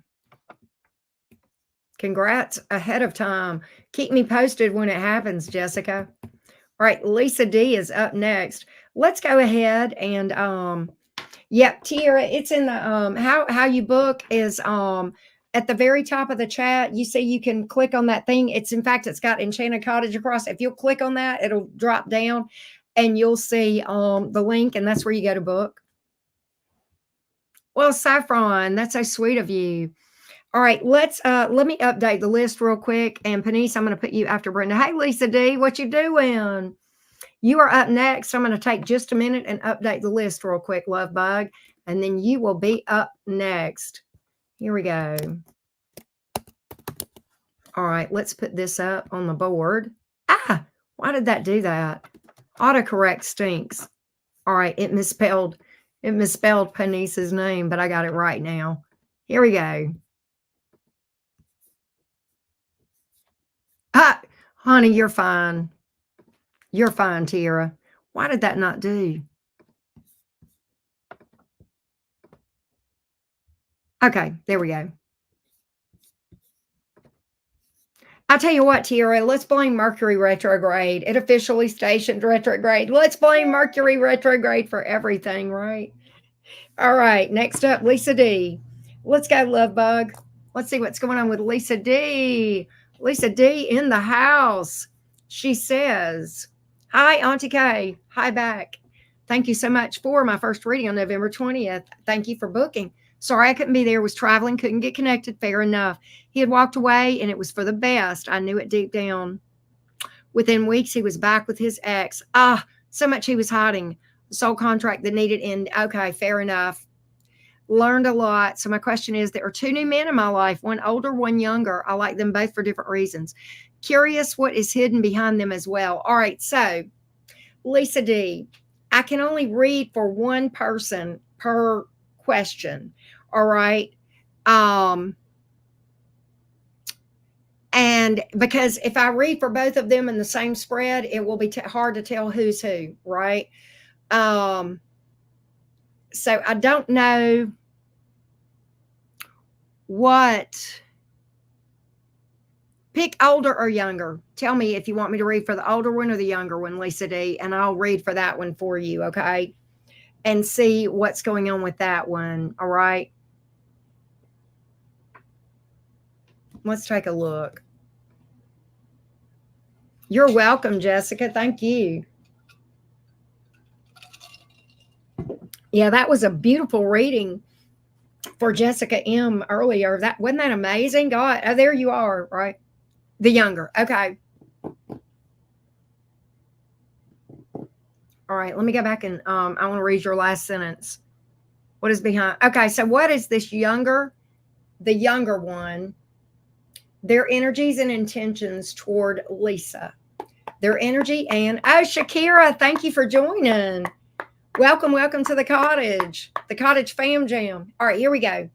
Congrats ahead of time. Keep me posted when it happens, Jessica. All right, Lisa D is up next. Let's go ahead and yep, Tiara, it's in the how you book is at the very top of the chat. You see you can click on that thing. It's in fact it's got Enchanted Cottage across. If you'll click on that, it'll drop down and you'll see the link and that's where you go to book. Well, Saffron, that's so sweet of you. All right, let me update the list real quick. And Panisse, I'm going to put you after Brenda. Hey, Lisa D, what you doing? You are up next. I'm going to take just a minute and update the list real quick, love bug. And then you will be up next. Here we go. All right, let's put this up on the board. Ah, why did that do that? Autocorrect stinks. All right, it misspelled Panisse's name, but I got it right now. Here we go. Ah, honey, you're fine. You're fine, Tiara. Why did that not do? Okay, there we go. I'll tell you what, Tiara, let's blame Mercury retrograde. It officially stationed retrograde. Let's blame Mercury retrograde for everything, right? All right, next up, Lisa D. Let's go, love bug. Let's see what's going on with Lisa D. Lisa D in the house. She says, hi, Auntie K. Hi back. Thank you so much for my first reading on November 20th. Thank you for booking. Sorry I couldn't be there. Was traveling, couldn't get connected. Fair enough. He had walked away and it was for the best. I knew it deep down. Within weeks, he was back with his ex. So much he was hiding. Soul contract that needed end. Okay, fair enough. Learned a lot. So my question is, there are two new men in my life, one older, one younger. I like them both for different reasons. Curious what is hidden behind them as well. All right, so Lisa D, I can only read for one person per question. All right. And because if I read for both of them in the same spread, it will be hard to tell who's who, right? So I don't know what. Pick older or younger. Tell me if you want me to read for the older one or the younger one, Lisa D, and I'll read for that one for you, okay? And see what's going on with that one, all right? Let's take a look. You're welcome, Jessica. Thank you. Yeah, that was a beautiful reading for Jessica M earlier. That wasn't that amazing? God, oh, there you are, right? The younger. Okay. All right, let me go back and I want to read your last sentence. What is behind? Okay, so what is this younger, the younger one, their energies and intentions toward Lisa? Their energy and, oh, Shakira, thank you for joining. Welcome to the cottage fam jam. All right, here we go.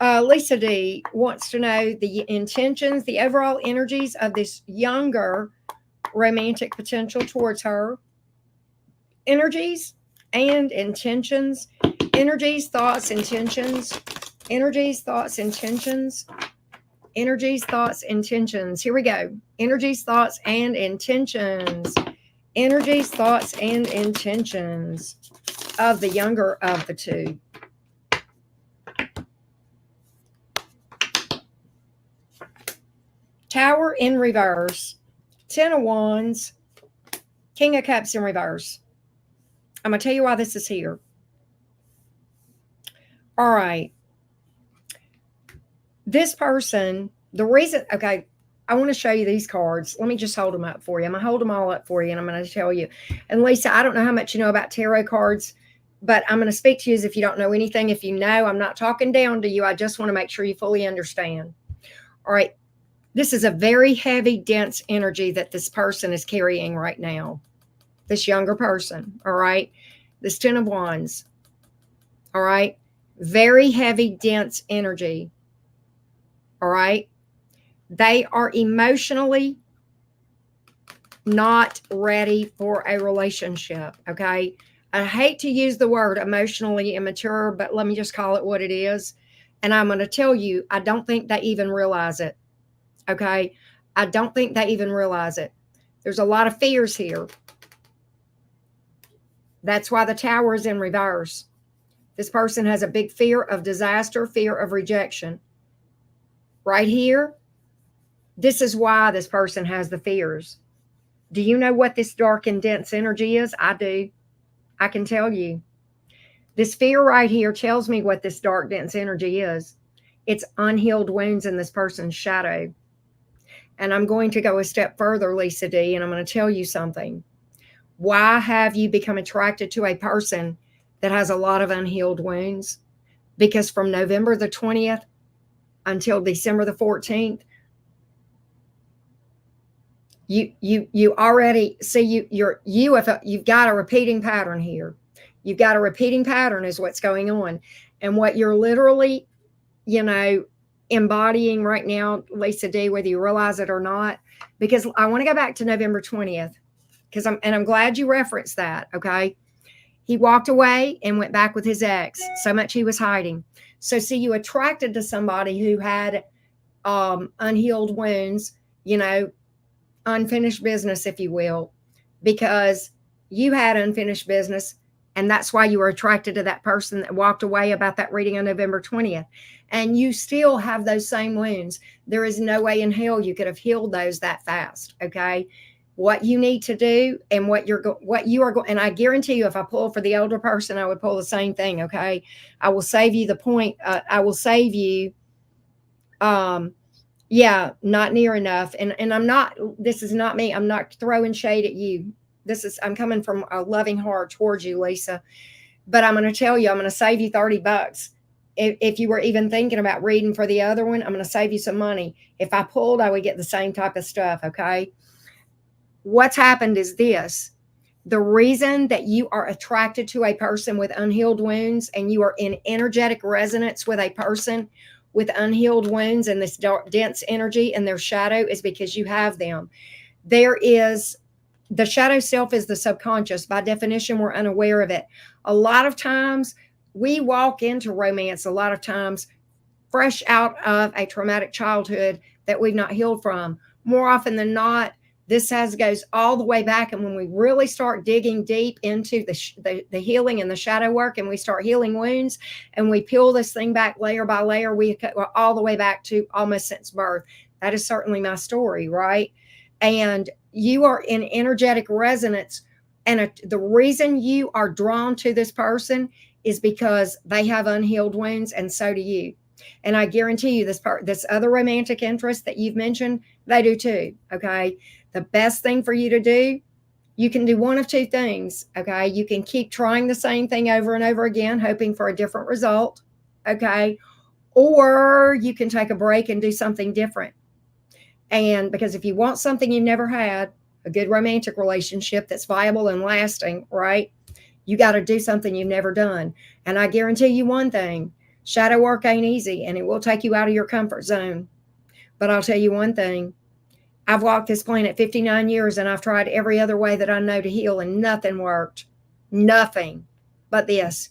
Lisa D wants to know the intentions, the overall energies of this younger romantic potential towards her. Energies and intentions. Energies, thoughts, intentions. Energies, thoughts, intentions. Energies, thoughts, intentions. Here we go. Energies, thoughts, and intentions. Energies, thoughts, and intentions of the younger of the two. Tower in reverse. 10 of Wands. King of Cups in reverse. I'm going to tell you why this is here. All right. This person, the reason, okay, I want to show you these cards. Let me just hold them up for you. I'm going to hold them all up for you, and I'm going to tell you. And Lisa, I don't know how much you know about tarot cards, but I'm going to speak to you as if you don't know anything. If you know, I'm not talking down to you. I just want to make sure you fully understand. All right. This is a very heavy, dense energy that this person is carrying right now. This younger person. All right. This 10 of Wands. All right. Very heavy, dense energy. All right. They are emotionally not ready for a relationship. Okay. I hate to use the word emotionally immature, but let me just call it what it is. And I'm going to tell you, I don't think they even realize it. Okay. I don't think they even realize it. There's a lot of fears here. That's why the Tower is in reverse. This person has a big fear of disaster, fear of rejection. Right here, this is why this person has the fears. Do you know what this dark and dense energy is? I do. I can tell you. This fear right here tells me what this dark, dense energy is. It's unhealed wounds in this person's shadow. And I'm going to go a step further, Lisa D, and I'm going to tell you something. Why have you become attracted to a person that has a lot of unhealed wounds? Because from November the 20th until December the 14th, you already see you've got a repeating pattern here. You've got a repeating pattern is what's going on. And what you're literally, embodying right now, Lisa D, whether you realize it or not, because I want to go back to November 20th, because I'm glad you referenced that. Okay. He walked away and went back with his ex. So much he was hiding. So see, you attracted to somebody who had unhealed wounds, unfinished business, if you will, because you had unfinished business And that's why you were attracted to that person that walked away about that reading on November 20th. And you still have those same wounds. There is no way in hell you could have healed those that fast. Okay. What you need to do and what you are going, and I guarantee you, if I pull for the older person, I would pull the same thing. Okay. I will save you the point. I will save you. Um, yeah, not near enough. And I'm not, this is not me. I'm not throwing shade at you. I'm coming from a loving heart towards you, Lisa. But I'm going to tell you, I'm going to save you $30. If you were even thinking about reading for the other one, I'm going to save you some money. If I pulled, I would get the same type of stuff. Okay. What's happened is this: the reason that you are attracted to a person with unhealed wounds and you are in energetic resonance with a person with unhealed wounds and this dark, dense energy and their shadow is because you have them. There is the shadow self is the subconscious. By definition, we're unaware of it. A lot of times we walk into romance, a lot of times fresh out of a traumatic childhood that we've not healed from. More often than not, this goes all the way back. And when we really start digging deep into the healing and the shadow work, and we start healing wounds, and we peel this thing back layer by layer, we go all the way back to almost since birth. That is certainly my story, right? And you are in energetic resonance. And the reason you are drawn to this person is because they have unhealed wounds, and so do you. And I guarantee you, this other romantic interest that you've mentioned, they do too. Okay. The best thing for you to do, you can do one of two things. Okay. You can keep trying the same thing over and over again, hoping for a different result. Okay. Or you can take a break and do something different. And because if you want something you've never had, a good romantic relationship that's viable and lasting, right? You got to do something you've never done. And I guarantee you one thing: shadow work ain't easy, and it will take you out of your comfort zone. But I'll tell you one thing: I've walked this planet 59 years, and I've tried every other way that I know to heal, and nothing worked. Nothing but this.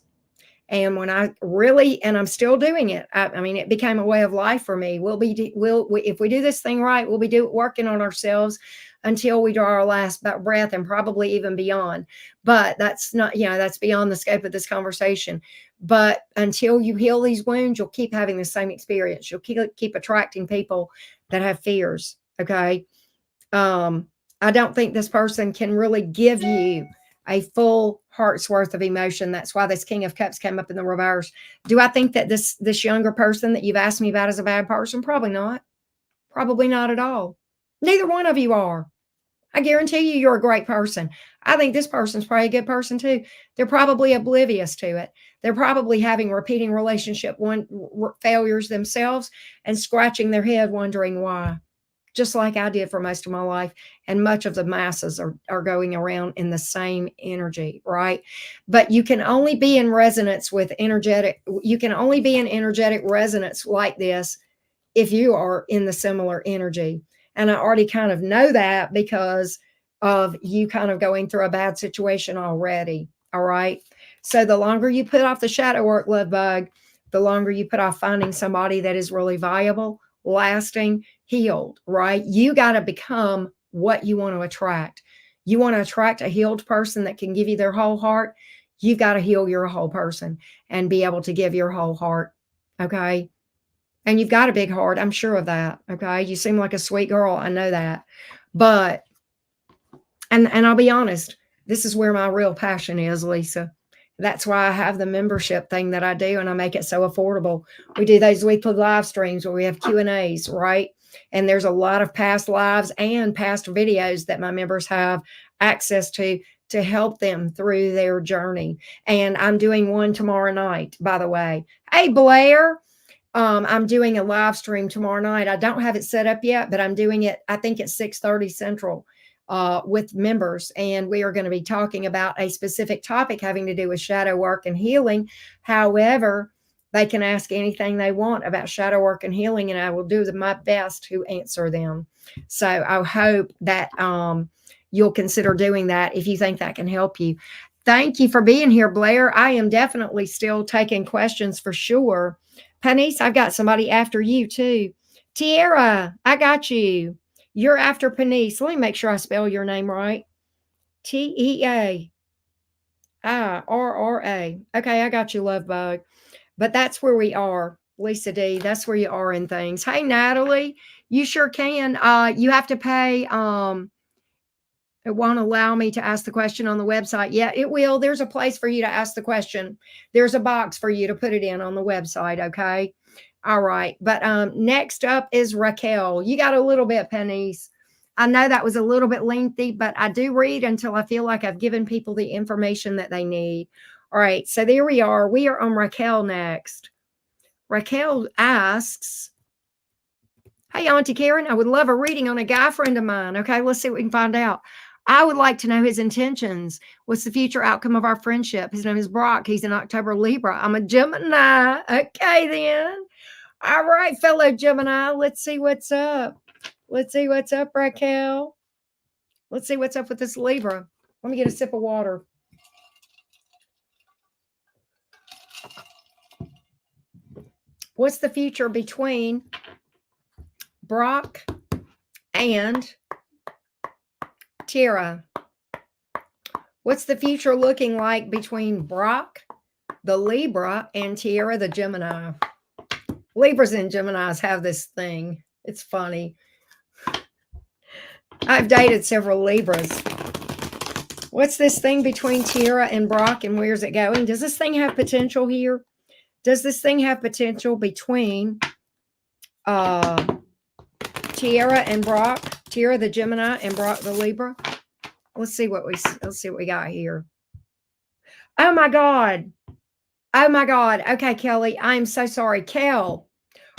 And when I really, and I'm still doing it. I mean, it became a way of life for me. If we do this thing right, we'll be working on ourselves until we draw our last breath, and probably even beyond. But that's not, that's beyond the scope of this conversation. But until you heal these wounds, you'll keep having the same experience. You'll keep attracting people that have fears. Okay. I don't think this person can really give you a full heart's worth of emotion. That's why this King of Cups came up in the reverse. Do I think that this younger person that you've asked me about is a bad person? Probably not. Probably not at all. Neither one of you are. I guarantee you're a great person. I think this person's probably a good person too. They're probably oblivious to it. They're probably having repeating relationship failures themselves and scratching their head wondering why, just like I did for most of my life. And much of the masses are going around in the same energy, right? But you can only be in resonance with you can only be in energetic resonance like this if you are in the similar energy. And I already kind of know that because of you kind of going through a bad situation already. All right. So the longer you put off the shadow work, love bug, the longer you put off finding somebody that is really viable, lasting, healed, right? You got to become what you want to attract. You want to attract a healed person that can give you their whole heart. You've got to heal your whole person and be able to give your whole heart. Okay. And you've got a big heart. I'm sure of that. Okay. You seem like a sweet girl. I know that. But, and I'll be honest, this is where my real passion is, Lisa. That's why I have the membership thing that I do, and I make it so affordable. We do those weekly live streams where we have Q&As, right? And there's a lot of past lives and past videos that my members have access to help them through their journey. And I'm doing one tomorrow night, by the way. Hey, Blair. I'm doing a live stream tomorrow night. I don't have it set up yet, but I'm doing it, I think, at 6:30 Central with members. And we are going to be talking about a specific topic having to do with shadow work and healing. However, they can ask anything they want about shadow work and healing, and I will do my best to answer them. So I hope that you'll consider doing that if you think that can help you. Thank you for being here, Blair. I am definitely still taking questions for sure. Panice, I've got somebody after you too. Tiara, I got you. You're after Panice. Let me make sure I spell your name right. Tea. Ah, RRA. Okay, I got you, love bug. But that's where we are, Lisa D. That's where you are in things. Hey, Natalie, you sure can. You have to pay. It won't allow me to ask the question on the website. Yeah, it will. There's a place for you to ask the question. There's a box for you to put it in on the website. Okay. All right. But next up is Raquel. You got a little bit, Pennies. I know that was a little bit lengthy, but I do read until I feel like I've given people the information that they need. All right. So there we are. We are on Raquel next. Raquel asks, hey, Auntie Karen, I would love a reading on a guy friend of mine. Okay, let's see what we can find out. I would like to know his intentions. What's the future outcome of our friendship? His name is Brock. He's an October Libra. I'm a Gemini. Okay, then. All right, fellow Gemini. Let's see what's up. Let's see what's up, Raquel. Let's see what's up with this Libra. Let me get a sip of water. What's the future between Brock and Tara? What's the future looking like between Brock, the Libra, and Tierra, the Gemini? Libras and Geminis have this thing. It's funny. I've dated several Libras. What's this thing between Tierra and Brock, and where's it going? Does this thing have potential here? Does this thing have potential between Tierra and Brock? Tierra, the Gemini, and Brock, the Libra? Let's see what we got here. Oh my God. Oh my God. Okay, Kelly. I'm so sorry. Kel.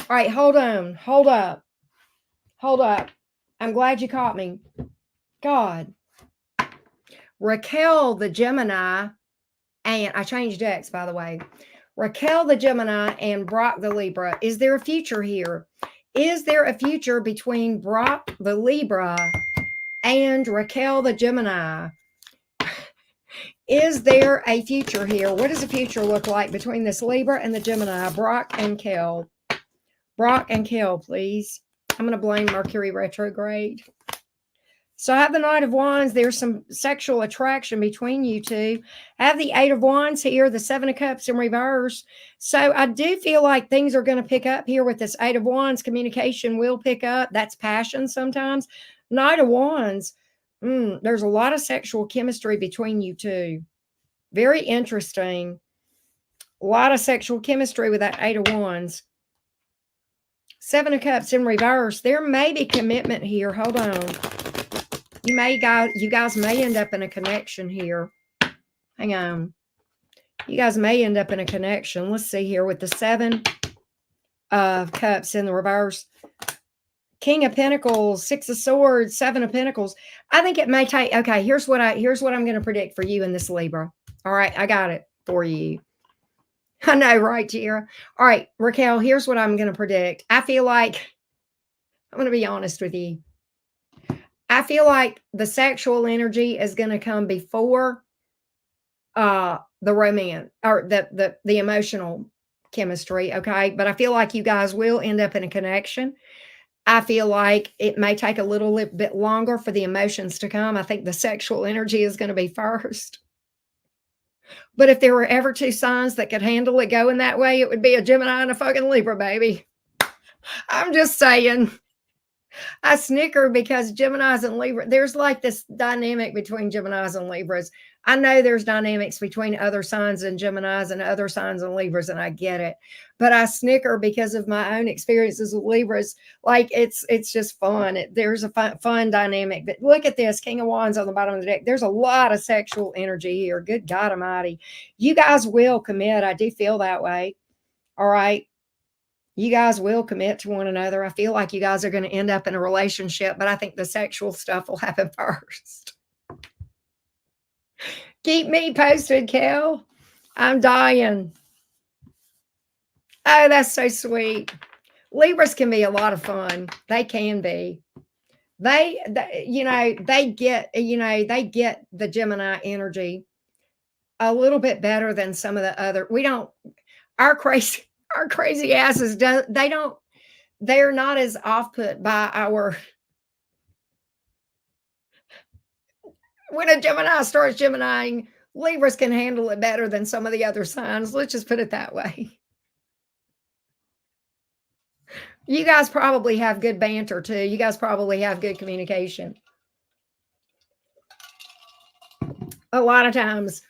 All right, hold on. Hold up. Hold up. I'm glad you caught me. God. Raquel, the Gemini, and I changed decks, by the way. Raquel, the Gemini, and Brock, the Libra. Is there a future here? Is there a future between Brock, the Libra, and Raquel, the Gemini? Is there a future here? What does the future look like between this Libra and the Gemini? Brock and Kel. Brock and Kel, please. I'm going to blame Mercury retrograde. So I have the Knight of Wands. There's some sexual attraction between you two. I have the Eight of Wands here, the Seven of Cups in reverse. So I do feel like things are going to pick up here with this Eight of Wands. Communication will pick up. That's passion sometimes. Knight of Wands. There's a lot of sexual chemistry between you two. Very interesting. A lot of sexual chemistry with that Eight of Wands. Seven of Cups in reverse. There may be commitment here. Hold on. You guys may end up in a connection here. Hang on. You guys may end up in a connection. Let's see here with the Seven of Cups in the reverse. King of Pentacles, Six of Swords, Seven of Pentacles. I think it may take, okay, here's what I'm going to predict for you in this Libra. All right, I got it for you. I know, right, Tierra? All right, Raquel, here's what I'm going to predict. I feel like, I'm going to be honest with you. I feel like the sexual energy is going to come before the romance or the emotional chemistry, okay? But I feel like you guys will end up in a connection. I feel like it may take a little bit longer for the emotions to come. I think the sexual energy is going to be first. But if there were ever two signs that could handle it going that way, it would be a Gemini and a fucking Libra, baby. I'm just saying. I snicker because Geminis and Libra, there's like this dynamic between Geminis and Libras. I know there's dynamics between other signs and Geminis and other signs and Libras, and I get it. But I snicker because of my own experiences with Libras. Like it's just fun. There's a fun dynamic. But look at this, King of Wands on the bottom of the deck. There's a lot of sexual energy here. Good God Almighty. You guys will commit. I do feel that way. All right. You guys will commit to one another. I feel like you guys are going to end up in a relationship, but I think the sexual stuff will happen first. Keep me posted, Kel. I'm dying. Oh, that's so sweet. Libras can be a lot of fun. They can be. They get the Gemini energy a little bit better than some of the other. Our crazy asses they're not as off put by when a Gemini starts Geminiing, Libras can handle it better than some of the other signs. Let's just put it that way. You guys probably have good banter too. You guys probably have good communication. A lot of times,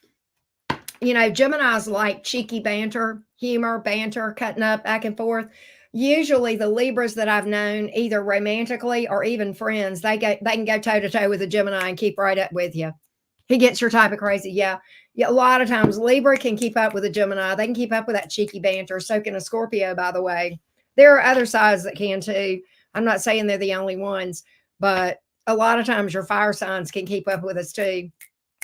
Geminis like cheeky banter, humor, banter, cutting up back and forth. Usually, the Libras that I've known, either romantically or even friends, they can go toe to toe with a Gemini and keep right up with you. He gets your type of crazy. Yeah. Yeah. A lot of times, Libra can keep up with a Gemini. They can keep up with that cheeky banter. So can a Scorpio, by the way. There are other sides that can too. I'm not saying they're the only ones, but a lot of times your fire signs can keep up with us too.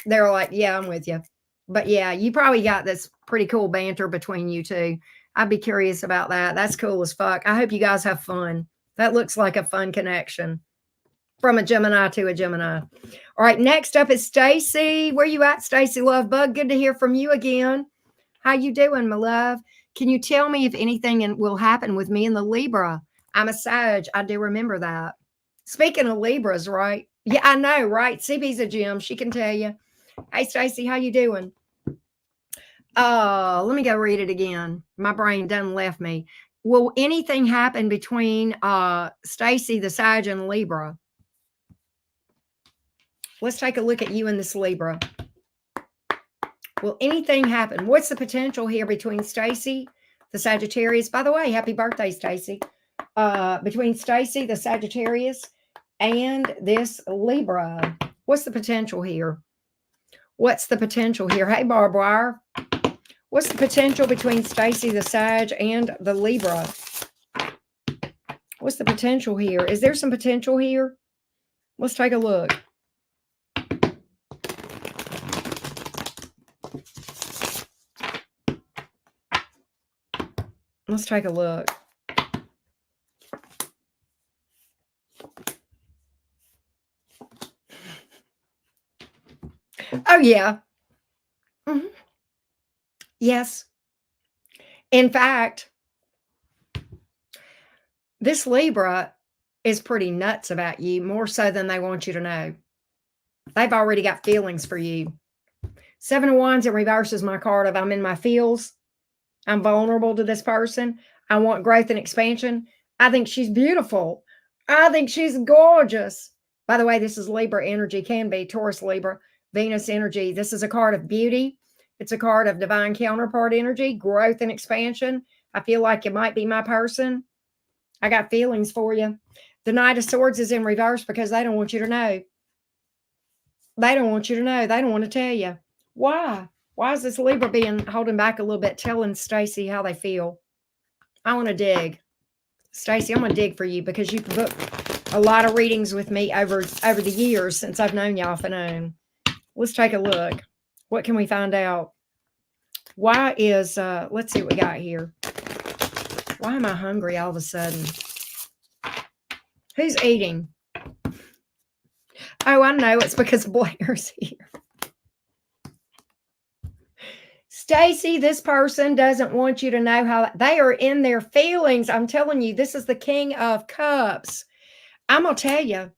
They're like, yeah, I'm with you. But yeah, you probably got this pretty cool banter between you two. I'd be curious about that. That's cool as fuck. I hope you guys have fun. That looks like a fun connection from a Gemini to a Gemini. All right, next up is Stacy. Where you at, Stacy Love Bug? Good to hear from you again. How you doing, my love? Can you tell me if anything will happen with me in the Libra? I'm a Sag. I do remember that. Speaking of Libras, right? Yeah, I know, right? CB's a gem. She can tell you. Hey, Stacy, how you doing? Let me go read it again. My brain done left me. Will anything happen between Stacy, the Sag, and Libra? Let's take a look at you and this Libra. Will anything happen? What's the potential here between Stacy, the Sagittarius? By the way, happy birthday, Stacy. Between Stacy, the Sagittarius, and this Libra. What's the potential here? What's the potential here? Hey, Barbed Wire. What's the potential between Stacy, the Sag, and the Libra? What's the potential here? Is there some potential here? Let's take a look. Let's take a look. Oh, yeah. Mm-hmm. Yes. In fact, this Libra is pretty nuts about you, more so than they want you to know. They've already got feelings for you. 7 of Wands in reverse is my card of I'm in my feels. I'm vulnerable to this person. I want growth and expansion. I think she's beautiful. I think she's gorgeous. By the way, this is Libra energy, can be Taurus, Libra, Venus energy. This is a card of beauty. It's a card of divine counterpart energy, growth and expansion. I feel like you might be my person. I got feelings for you. The Knight of Swords is in reverse because they don't want you to know. They don't want you to know. They don't want to tell you. Why? Why is this Libra being holding back a little bit, telling Stacy how they feel? I want to dig. Stacy, I'm going to dig for you because you've booked a lot of readings with me over the years since I've known you off and on. Let's take a look. What can we find out? Why is, let's see what we got here. Why am I hungry all of a sudden? Who's eating? Oh, I know. It's because Blair's here. Stacy, this person doesn't want you to know how they are in their feelings. I'm telling you, this is the King of Cups. I'm going to tell you,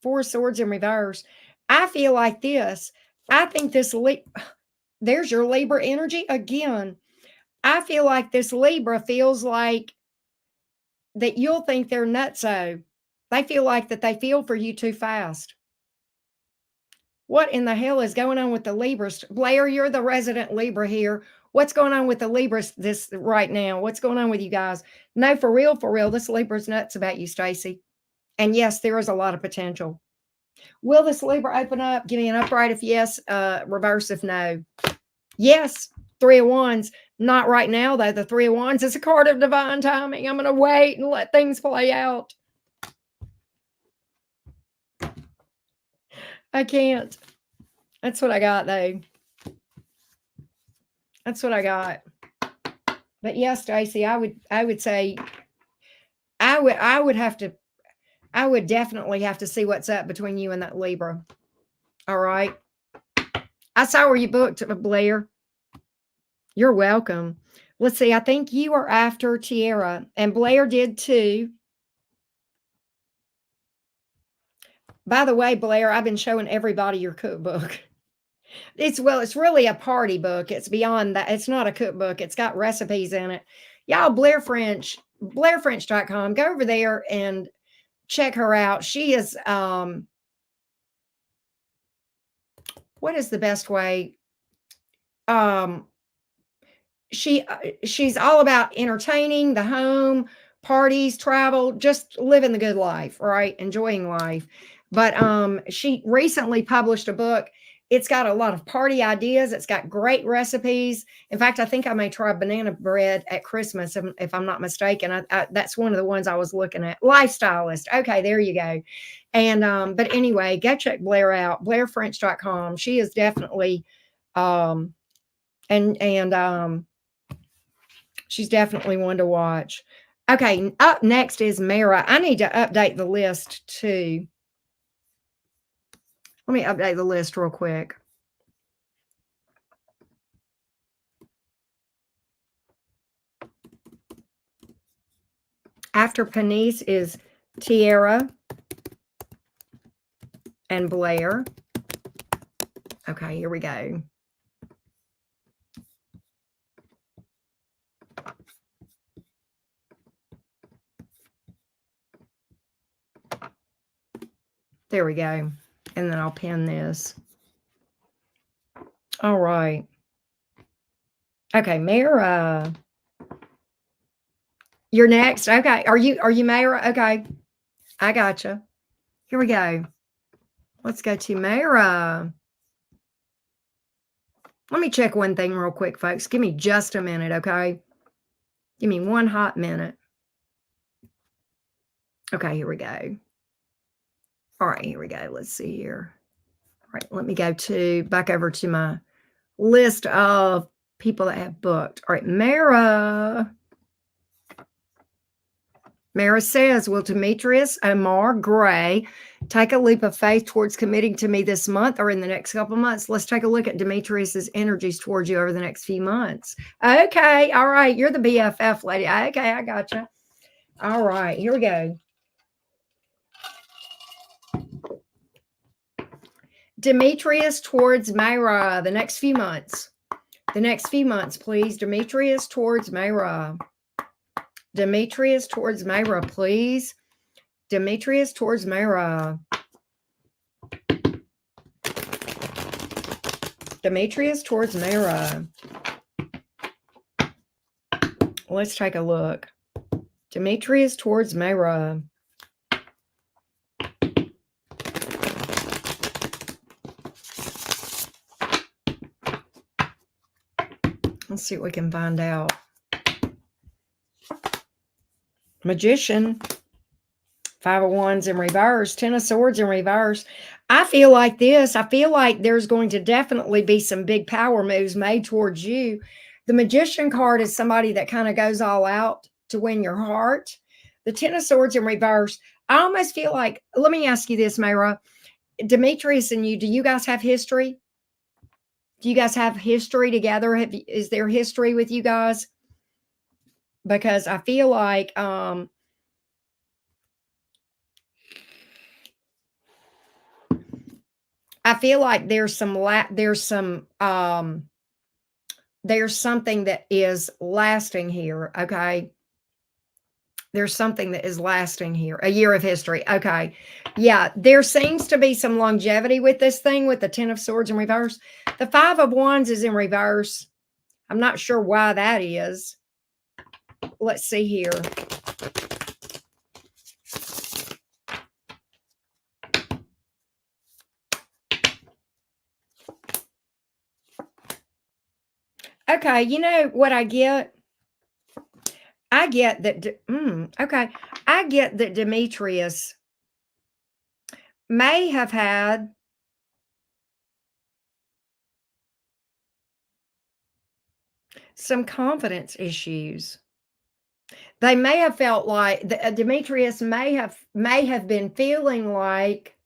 4 Swords in reverse. I feel like this. I think this, there's your Libra energy again. I feel like this Libra feels like that you'll think they're nutso. They feel like that they feel for you too fast. What in the hell is going on with the Libras? Blair, you're the resident Libra here. What's going on with the Libras this right now? What's going on with you guys? No, for real, this Libra's nuts about you, Stacy. And yes, there is a lot of potential. Will this Libra open up? Give me an upright if yes, reverse if no. Yes, 3 of Wands. Not right now, though. The 3 of Wands is a card of divine timing. I'm going to wait and let things play out. I can't. That's what I got, though. That's what I got. But yes, Stacy, I would say I would definitely have to see what's up between you and that Libra. All right. I saw where you booked, Blair. You're welcome. Let's see. I think you are after Tiara, and Blair did too. By the way, Blair, I've been showing everybody your cookbook. It's really a party book. It's beyond that. It's not a cookbook. It's got recipes in it. Y'all, blairfrench.com. Go over there and check her out. She is what is the best way? Um she's all about entertaining the home, parties, travel, just living the good life, right? Enjoying life. But she recently published a book. It's got a lot of party ideas. It's got great recipes. In fact, I think I may try banana bread at Christmas if I'm not mistaken. That's one of the ones I was looking at. Lifestylist. Okay, there you go. And but anyway, go check Blair out, blairfrench.com. She is definitely um and she's definitely one to watch. Okay, up next is Mara. I need to update the list too. Let me update the list real quick. After Penise is Tiara and Blair. Okay, here we go. There we go. And then I'll pin this. All right. Okay, Mara. You're next. Okay. Are you Mara? Okay. I gotcha. Here we go. Let's go to Mara. Let me check one thing real quick, folks. Give me just a minute, okay? Give me one hot minute. Okay, here we go. All right, here we go. Let's see here. All right, let me go back over to my list of people that have booked. All right, Mara. Mara says, will Demetrius Omar Gray take a leap of faith towards committing to me this month or in the next couple of months? Let's take a look at Demetrius's energies towards you over the next few months. Okay. All right. You're the BFF lady. Okay. I gotcha. All right. Here we go. Demetrius towards Mara the next few months. The next few months, please. Demetrius towards Mara. Demetrius towards Mara, please. Demetrius towards Mara. Demetrius towards Mara. Let's take a look. Demetrius towards Mara. Let's see what we can find out. Magician, 5 of Wands in reverse, 10 of Swords in reverse. I feel like this. I feel like there's going to definitely be some big power moves made towards you. The Magician card is somebody that kind of goes all out to win your heart. The 10 of Swords in reverse. I almost feel like, let me ask you this, Mayra. Demetrius and you, do you guys have history? Do you guys have history together? Is there history with you guys? Because I feel like I feel like there's something that is lasting here, okay? There's something that is lasting here. A year of history. Okay. Yeah, there seems to be some longevity with this thing with the 10 of Swords in reverse. The 5 of Wands is in reverse. I'm not sure why that is. Let's see here. Okay, you know what I get? I get that, okay. I get that Demetrius may have had some confidence issues. They may have felt like Demetrius may have been feeling like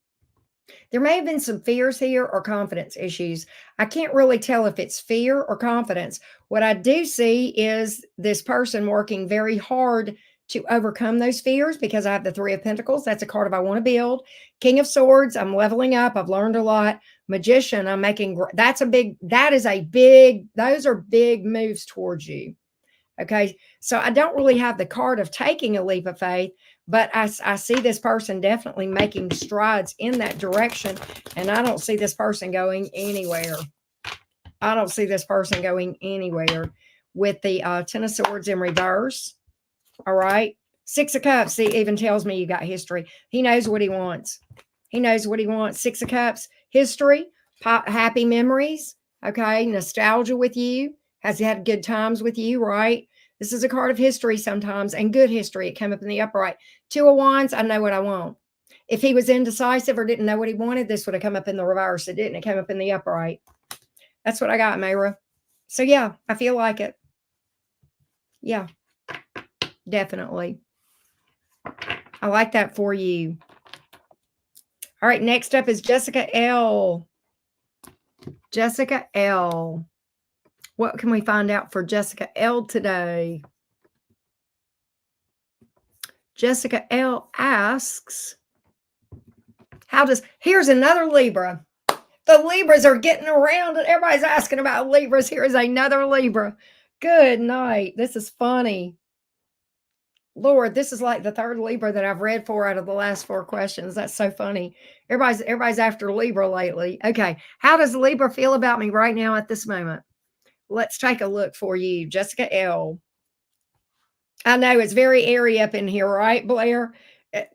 there may have been some fears here or confidence issues. I can't really tell if it's fear or confidence. What I do see is this person working very hard to overcome those fears because I have the 3 of Pentacles. That's a card if I want to build. King of Swords, I'm leveling up. I've learned a lot. Magician, I'm making, that is those are big moves towards you. Okay. So I don't really have the card of taking a leap of faith, but I see this person definitely making strides in that direction. And I don't see this person going anywhere. I don't see this person going anywhere with the Ten of Swords in reverse. All right. Six of Cups. See, even tells me you got history. He knows what he wants. He knows what he wants. Six of Cups, history, happy memories. Okay. Nostalgia with you. Has had good times with you, right? This is a card of history sometimes, and good history. It came up in the upright. Two of Wands, I know what I want. If he was indecisive or didn't know what he wanted, this would have come up in the reverse. It didn't. It came up in the upright. That's what I got, Mayra. So, yeah, I feel like it. Yeah, definitely. I like that for you. All right, next up is Jessica L. Jessica L. What can we find out for Jessica L today? Jessica L asks, here's another Libra. The Libras are getting around and everybody's asking about Libras. Here is another Libra. Good night. This is funny. Lord, this is like the third Libra that I've read for out of the last 4 questions. That's so funny. Everybody's after Libra lately. Okay. How does Libra feel about me right now at this moment? Let's take a look for you. Jessica L. I know it's very airy up in here, right, Blair?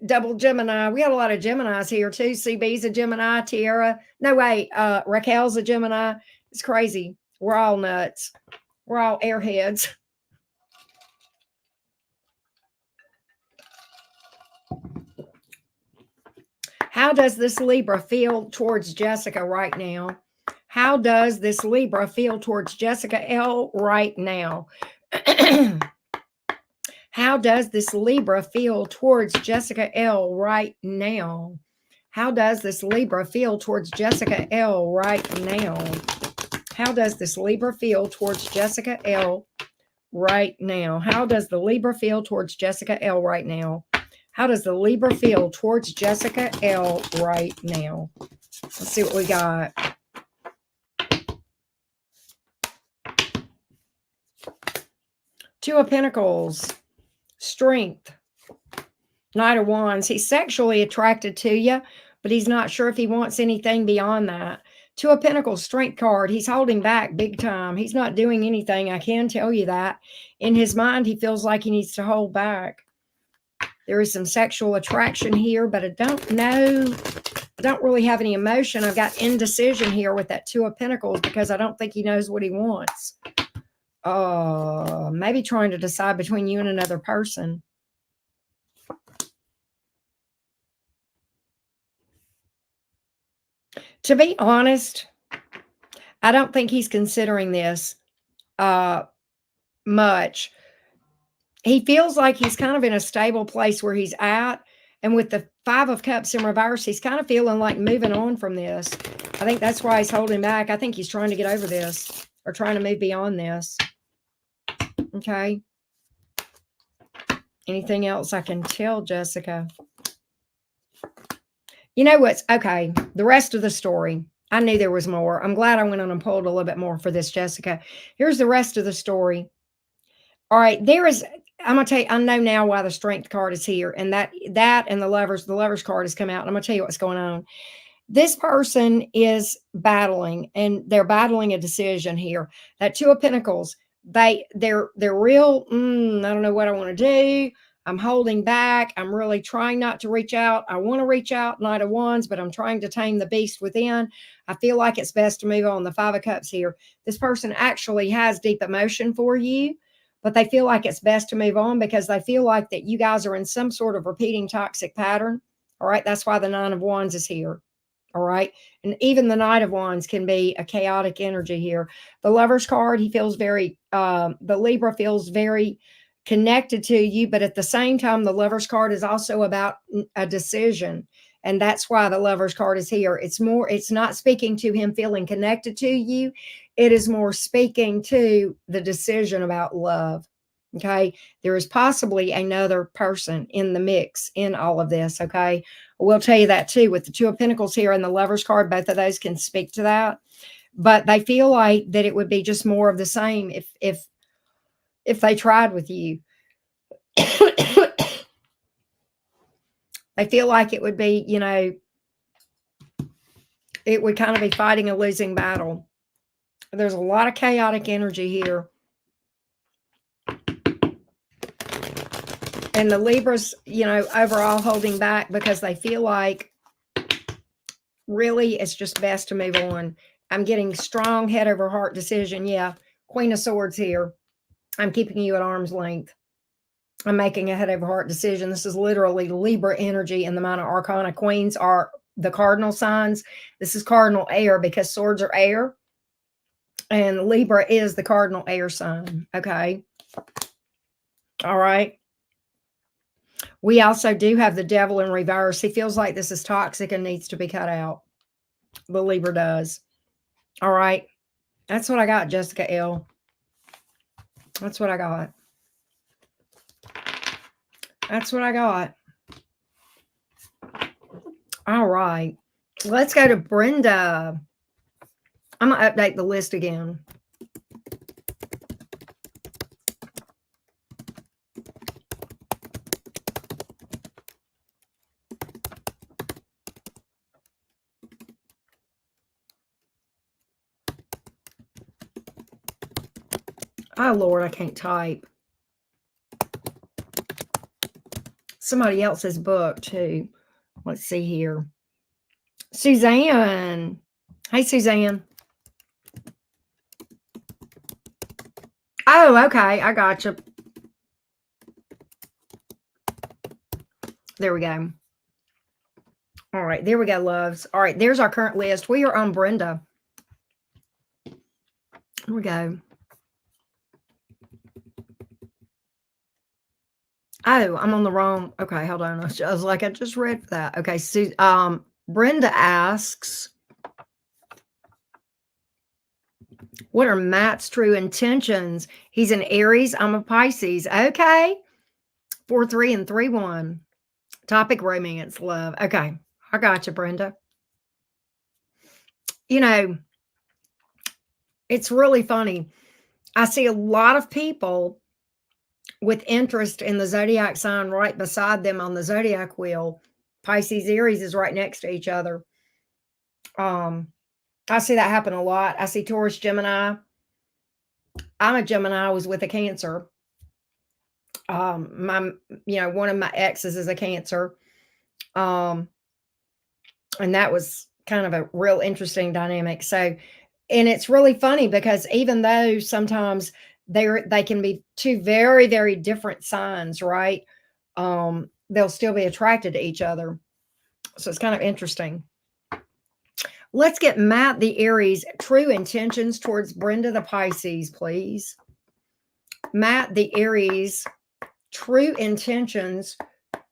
Double Gemini. We got a lot of Geminis here too. CB's a Gemini. Tiara. No, wait. Raquel's a Gemini. It's crazy. We're all nuts. We're all airheads. How does this Libra feel towards Jessica right now? How does this Libra feel towards Jessica L right now? How does this Libra feel towards Jessica L right now? How does this Libra feel towards Jessica L right now? How does this Libra feel towards Jessica L right now? How does the Libra feel towards Jessica L right now? How does the Libra feel towards Jessica L right now? Let's see what we got. Two of Pentacles. Strength. Knight of Wands. He's sexually attracted to you, but he's not sure if he wants anything beyond that. Two of Pentacles, Strength card. He's holding back big time. He's not doing anything. I can tell you that. In his mind, he feels like he needs to hold back. There is some sexual attraction here, but I don't know. I don't really have any emotion. I've got indecision here with that Two of Pentacles because I don't think he knows what he wants. Maybe trying to decide between you and another person. To be honest, I don't think he's considering this much. He feels like he's kind of in a stable place where he's at. And with the Five of Cups in reverse, he's kind of feeling like moving on from this. I think that's why he's holding back. I think he's trying to get over this or trying to move beyond this. Okay. Anything else I can tell Jessica? You know what's okay? The rest of the story. I knew there was more. I'm glad I went on and pulled a little bit more for this, Jessica. Here's the rest of the story. All right. I'm going to tell you, I know now why the Strength card is here. And that and the Lovers card has come out. And I'm going to tell you what's going on. This person is battling, and they're battling a decision here. That Two of Pentacles, they're real, I don't know what I want to do. I'm holding back. I'm really trying not to reach out. I want to reach out, Knight of Wands, but I'm trying to tame the beast within. I feel like it's best to move on. The Five of Cups here. This person actually has deep emotion for you, but they feel like it's best to move on because they feel like that you guys are in some sort of repeating toxic pattern. All right. That's why the Nine of Wands is here. All right. And even the Knight of Wands can be a chaotic energy here. The Lovers card, he feels very, the Libra feels very connected to you, but at the same time, the Lovers card is also about a decision. And that's why the Lovers card is here. It's not speaking to him feeling connected to you. It is more speaking to the decision about love. Okay. There is possibly another person in the mix in all of this. Okay. We'll tell you that too with the Two of Pentacles here and the Lover's card. Both of those can speak to that. But they feel like that it would be just more of the same if they tried with you. They feel like it would be, it would kind of be fighting a losing battle. There's a lot of chaotic energy here. And the Libras, overall holding back because they feel like really it's just best to move on. I'm getting strong head over heart decision. Yeah. Queen of Swords here. I'm keeping you at arm's length. I'm making a head over heart decision. This is literally Libra energy, and the Minor Arcana Queens are the cardinal signs. This is cardinal air because swords are air, and Libra is the cardinal air sign. Okay. All right. We also do have the Devil in reverse. He feels like this is toxic and needs to be cut out. The Libra does. All right. That's what I got, Jessica L. That's what I got. That's what I got. All right. Let's go to Brenda. I'm going to update the list again. Oh, Lord, I can't type. Somebody else's book, too. Let's see here. Suzanne. Hey, Suzanne. Oh, okay. I got you. There we go. All right. There we go, loves. All right. There's our current list. We are on Brenda. Here we go. Oh, I'm on the wrong. Okay, hold on. I was like, I just read that. Okay, so Brenda asks, what are Matt's true intentions? He's an Aries. I'm a Pisces. Okay. 4-3 and 3-1. Topic romance, love. Okay. I got you, Brenda. It's really funny. I see a lot of people with interest in the zodiac sign right beside them on the zodiac wheel. Pisces, Aries is right next to each other. I see that happen a lot. I see Taurus, Gemini. I'm a Gemini. I was with a Cancer. One of my exes is a Cancer. And that was kind of a real interesting dynamic. So, and it's really funny because even though sometimes they can be two very, very different signs, right? They'll still be attracted to each other. So it's kind of interesting. Let's get Matt the Aries true intentions towards Brenda the Pisces, please. Matt the Aries true intentions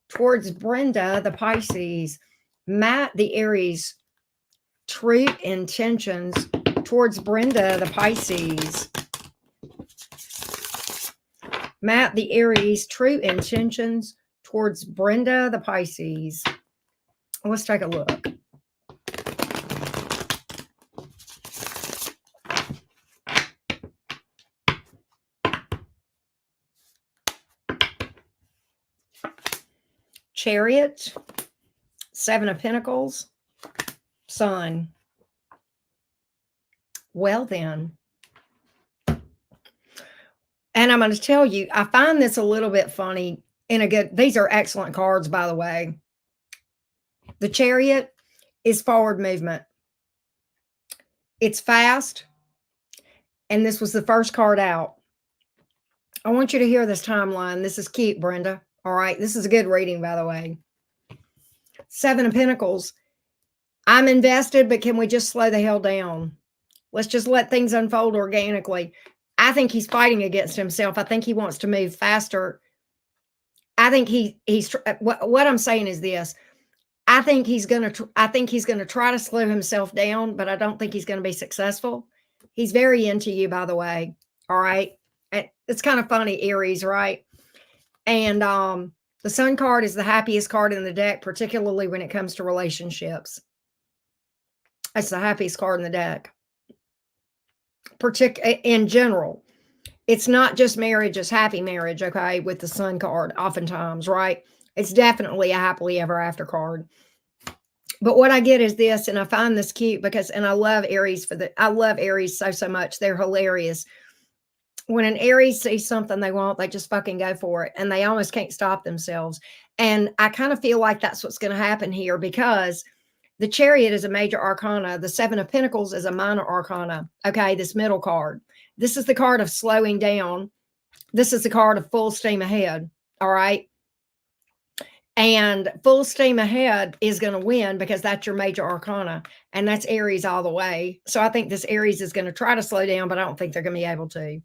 towards Brenda the Pisces. Matt the Aries true intentions towards Brenda the Pisces. Matt the Aries true intentions towards Brenda the Pisces. Let's take a look. Chariot, 7 of Pentacles, Sun. Well then. And I'm going to tell you, I find this a little bit funny in a good, these are excellent cards, by the way. The Chariot is forward movement. It's fast. And this was the first card out. I want you to hear this timeline. This is cute, Brenda. All right. This is a good reading, by the way. 7 of Pentacles. I'm invested, but can we just slow the hell down? Let's just let things unfold organically. I think he's fighting against himself. I think he wants to move faster. I think he's what I'm saying is this. I think he's going to try to slow himself down, but I don't think he's going to be successful. He's very into you, by the way. All right. It's kind of funny, Aries, right? And the Sun card is the happiest card in the deck, particularly when it comes to relationships. It's the happiest card in the deck, in general. It's not just marriage, it's happy marriage, okay, with the Sun card, oftentimes, right? It's definitely a happily ever after card. But what I get is this, and I find this cute because, and I love Aries I love Aries so much. They're hilarious. When an Aries sees something they want, they just fucking go for it, and they almost can't stop themselves. And I kind of feel like that's what's going to happen here, because the Chariot is a major arcana. The Seven of Pentacles is a minor arcana. Okay, this middle card. This is the card of slowing down. This is the card of full steam ahead. All right. And full steam ahead is going to win because that's your major arcana. And that's Aries all the way. So I think this Aries is going to try to slow down, but I don't think they're going to be able to.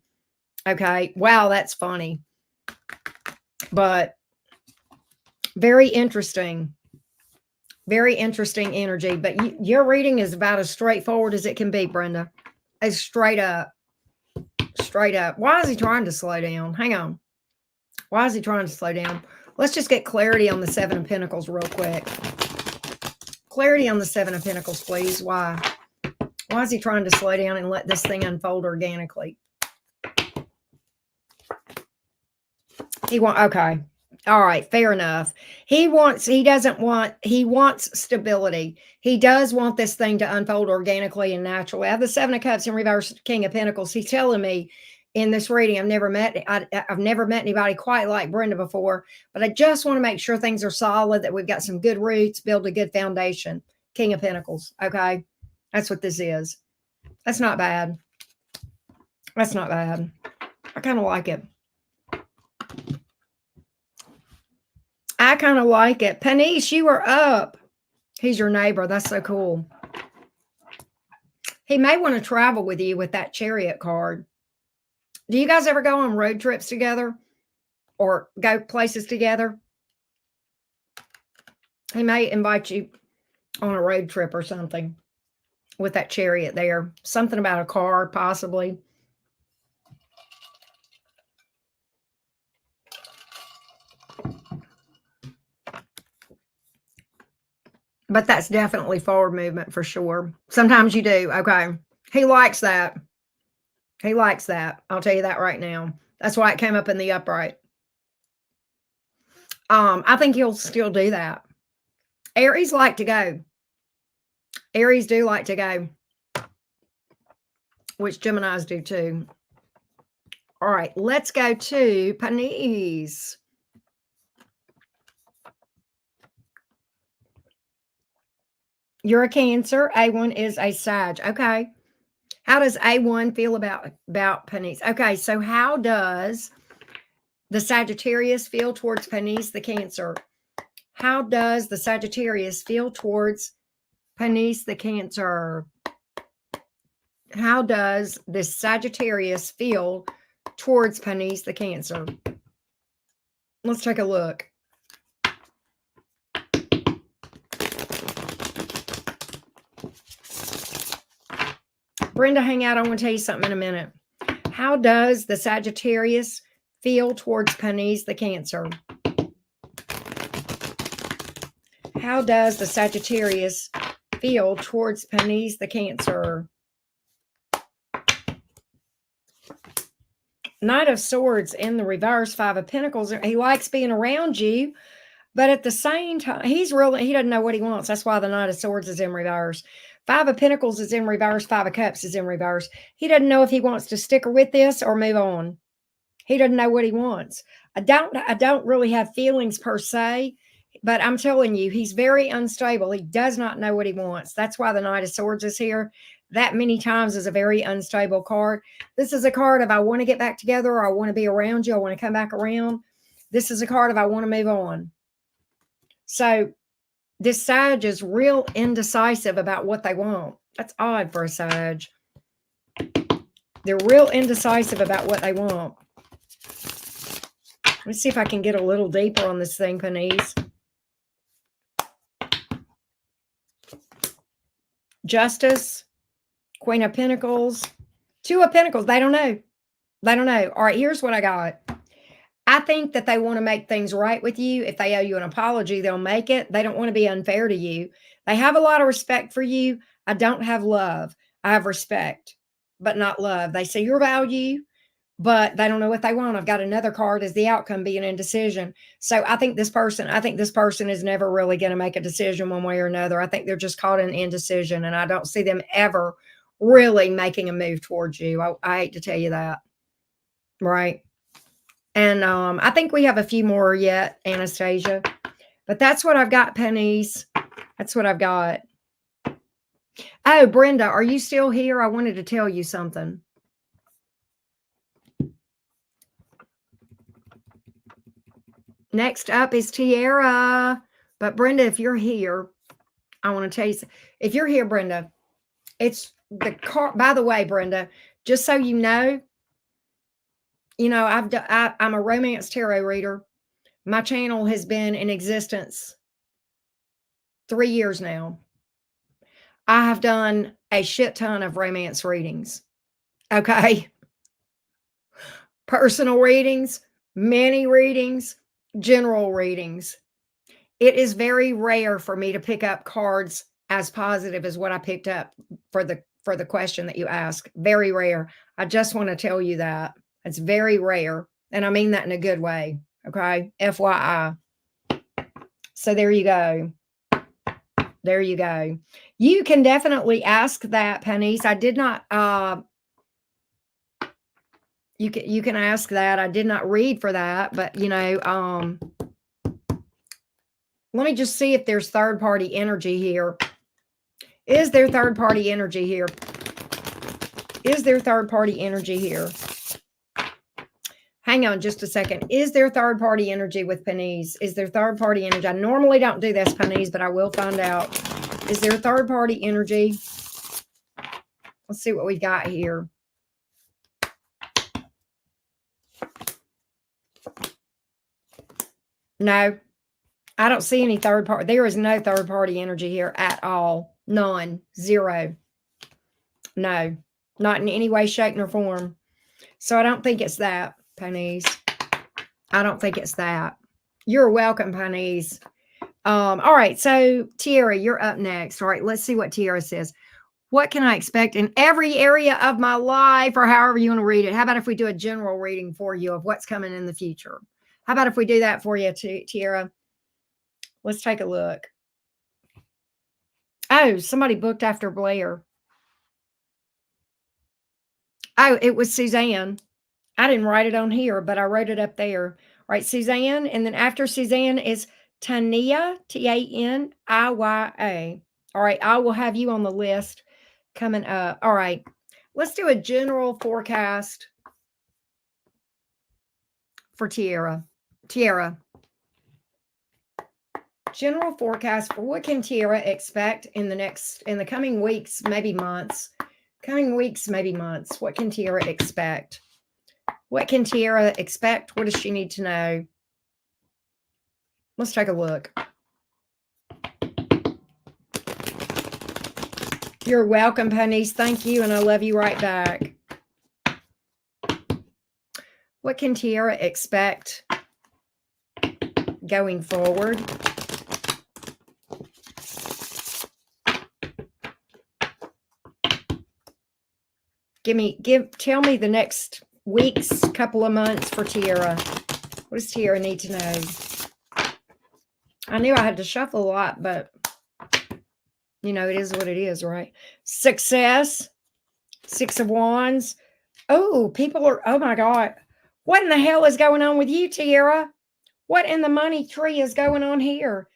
Okay. Wow, that's funny. But very interesting. Very interesting energy. But your reading is about as straightforward as it can be, Brenda. As straight up. Straight up. Why is he trying to slow down? Hang on. Why is he trying to slow down? Let's just get clarity on the Seven of Pentacles real quick. Clarity on the Seven of Pentacles, please. Why? Why is he trying to slow down and let this thing unfold organically? Okay. All right, fair enough. He wants stability. He does want this thing to unfold organically and naturally. I have the Seven of Cups in reverse, King of Pentacles. He's telling me in this reading, I've never met anybody quite like Brenda before, but I just want to make sure things are solid, that we've got some good roots, build a good foundation. King of Pentacles. Okay. That's what this is. That's not bad. That's not bad. I kind of like it. I kind of like it. Panice, you are up. He's your neighbor. That's so cool. He may want to travel with you with that Chariot card. Do you guys ever go on road trips together or go places together? He may invite you on a road trip or something with that Chariot there. Something about a car, possibly. But that's definitely forward movement for sure. Sometimes you do. Okay. He likes that. He likes that. I'll tell you that right now. That's why it came up in the upright. I think he'll still do that. Aries like to go. Aries do like to go, which Geminis do too. All right, let's go to Panice. You're a Cancer. A1 is a Sag. Okay. How does A1 feel about Panice? Okay, so how does the Sagittarius feel towards Panice, the Cancer? How does the Sagittarius feel towards Panice, the Cancer? How does the Sagittarius feel towards Panice, the Cancer? Let's take a look. Brenda, hang out. I want to tell you something in a minute. How does the Sagittarius feel towards Panice, the Cancer? How does the Sagittarius feel towards Panice, the Cancer? Knight of Swords in the reverse, Five of Pentacles. He likes being around you, but at the same time, he doesn't know what he wants. That's why the Knight of Swords is in reverse. Five of Pentacles is in reverse. Five of Cups is in reverse. He doesn't know if he wants to stick with this or move on. He doesn't know what he wants. I don't really have feelings per se, but I'm telling you, he's very unstable. He does not know what he wants. That's why the Knight of Swords is here. That many times is a very unstable card. This is a card of I want to get back together, or I want to be around you. I want to come back around. This is a card of I want to move on. So this Sag is real indecisive about what they want. That's odd for a Sag. They're real indecisive about what they want. Let's see if I can get a little deeper on this thing, Panice. Justice, Queen of Pentacles, Two of Pentacles. They don't know. They don't know. All right, here's what I got. I think that they want to make things right with you. If they owe you an apology, they'll make it. They don't want to be unfair to you. They have a lot of respect for you. I don't have love. I have respect, but not love. They see your value, but they don't know what they want. I've got another card as the outcome being indecision. So I think this person is never really going to make a decision one way or another. I think they're just caught in indecision, and I don't see them ever really making a move towards you. I hate to tell you that. Right. And I think we have a few more yet, Anastasia. But that's what I've got, pennies. That's what I've got. Oh, Brenda, are you still here? I wanted to tell you something. Next up is Tiara. But Brenda, if you're here, I want to tell you, if you're here, Brenda, it's the car. By the way, Brenda, just so you know, I'm a romance tarot reader. My channel has been in existence 3 years now. I have done a shit ton of romance readings. Okay. Personal readings, mini readings, general readings. It is very rare for me to pick up cards as positive as what I picked up for the question that you asked. Very rare. I just want to tell you that. It's very rare. And I mean that in a good way. Okay. FYI. So there you go. There you go. You can definitely ask that, Pennies. I did not you can ask that. I did not read for that, but let me just see if there's third party energy here. Is there third party energy here? Is there third party energy here? Hang on just a second. Is there third party energy with Pennies? Is there third party energy? I normally don't do this, Pennies, but I will find out. Is there third party energy? Let's see what we've got here. No, I don't see any third party. There is no third party energy here at all. None. Zero. No, not in any way, shape, nor form. So I don't think it's that, Pennies. I don't think it's that. You're welcome, Pennies. All right. So Tiara, you're up next. All right. Let's see what Tiara says. What can I expect in every area of my life, or however you want to read it? How about if we do a general reading for you of what's coming in the future? How about if we do that for you, Tiara? Let's take a look. Oh, somebody booked after Blair. Oh, it was Suzanne. I didn't write it on here, but I wrote it up there. All right, Suzanne. And then after Suzanne is Tania, Taniya. All right, I will have you on the list coming up. All right, let's do a general forecast for Tiara. Tiara. General forecast for what can Tiara expect in the coming weeks, maybe months. Coming weeks, maybe months. What can Tiara expect? What can Tiara expect? What does she need to know? Let's take a look. You're welcome, Pennies. Thank you, and I love you right back. What can Tiara expect going forward? Tell me the next weeks, couple of months for Tiara. What does Tiara need to know? I knew I had to shuffle a lot, but it is what it is, right? Success, 6 of Wands. Oh, oh my God. What in the hell is going on with you, Tiara? What in the money tree is going on here?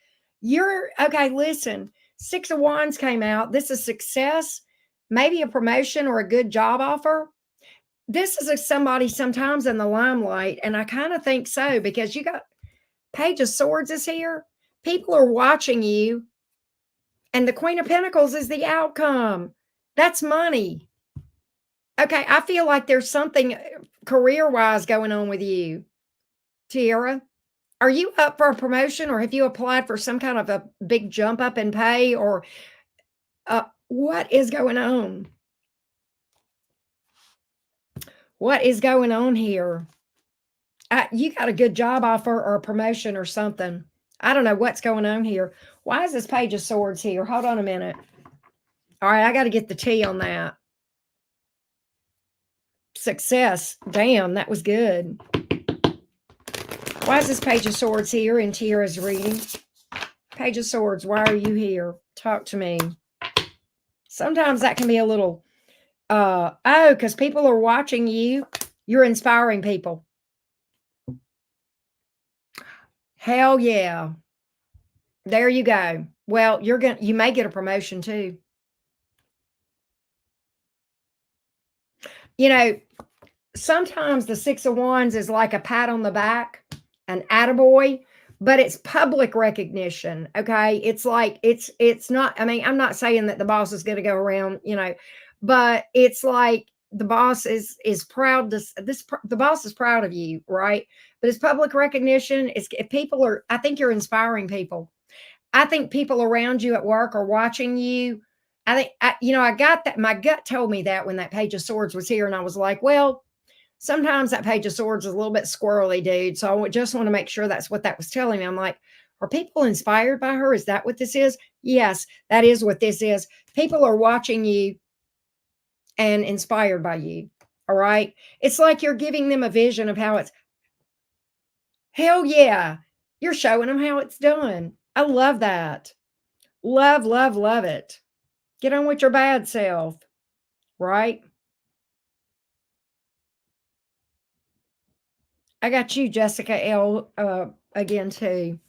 Okay, listen. 6 of Wands came out. This is success, maybe a promotion or a good job offer. This is somebody sometimes in the limelight, and I kind of think so because you got Page of Swords is here. People are watching you, and the Queen of Pentacles is the outcome. That's money. Okay, I feel like there's something career-wise going on with you, Tiara. Are you up for a promotion, or have you applied for some kind of a big jump up in pay, or what is going on? What is going on here? You got a good job offer or a promotion or something. I don't know what's going on here. Why is this Page of Swords here? Hold on a minute. All right, I got to get the tea on that. Success. Damn, that was good. Why is this Page of Swords here in Tiara's reading? Page of Swords, why are you here? Talk to me. Sometimes that can be a little, because people are watching you. You're inspiring people. Hell yeah. There you go. Well, you may get a promotion too. You know, sometimes the Six of Wands is like a pat on the back, an attaboy, but it's public recognition. Okay. It's like, it's not, I mean, I'm not saying that the boss is going to go around, but it's like the boss is proud to the boss is proud of you, right? But it's public recognition. It's if people are, I think you're inspiring people. I think people around you at work are watching you. I think, I got that. My gut told me that when that Page of Swords was here, and I was like, well, sometimes that Page of Swords is a little bit squirrely, dude. So I just want to make sure that's what that was telling me. I'm like, are people inspired by her? Is that what this is? Yes, that is what this is. People are watching you and inspired by you. All right. It's like you're giving them a vision of how it's, hell yeah. You're showing them how it's done. I love that. Love, love, love it. Get on with your bad self, right? I got you, Jessica L. Again too.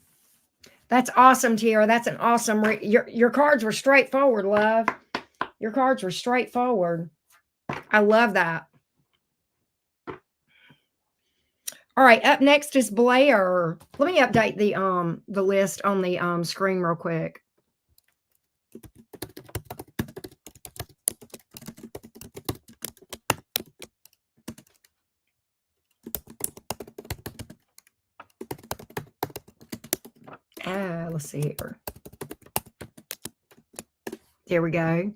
That's awesome, Tiara. That's an awesome. Your cards were straightforward, love. Your cards were straightforward. I love that. All right, up next is Blair. Let me update the list on the screen real quick. Let's see here. There we go.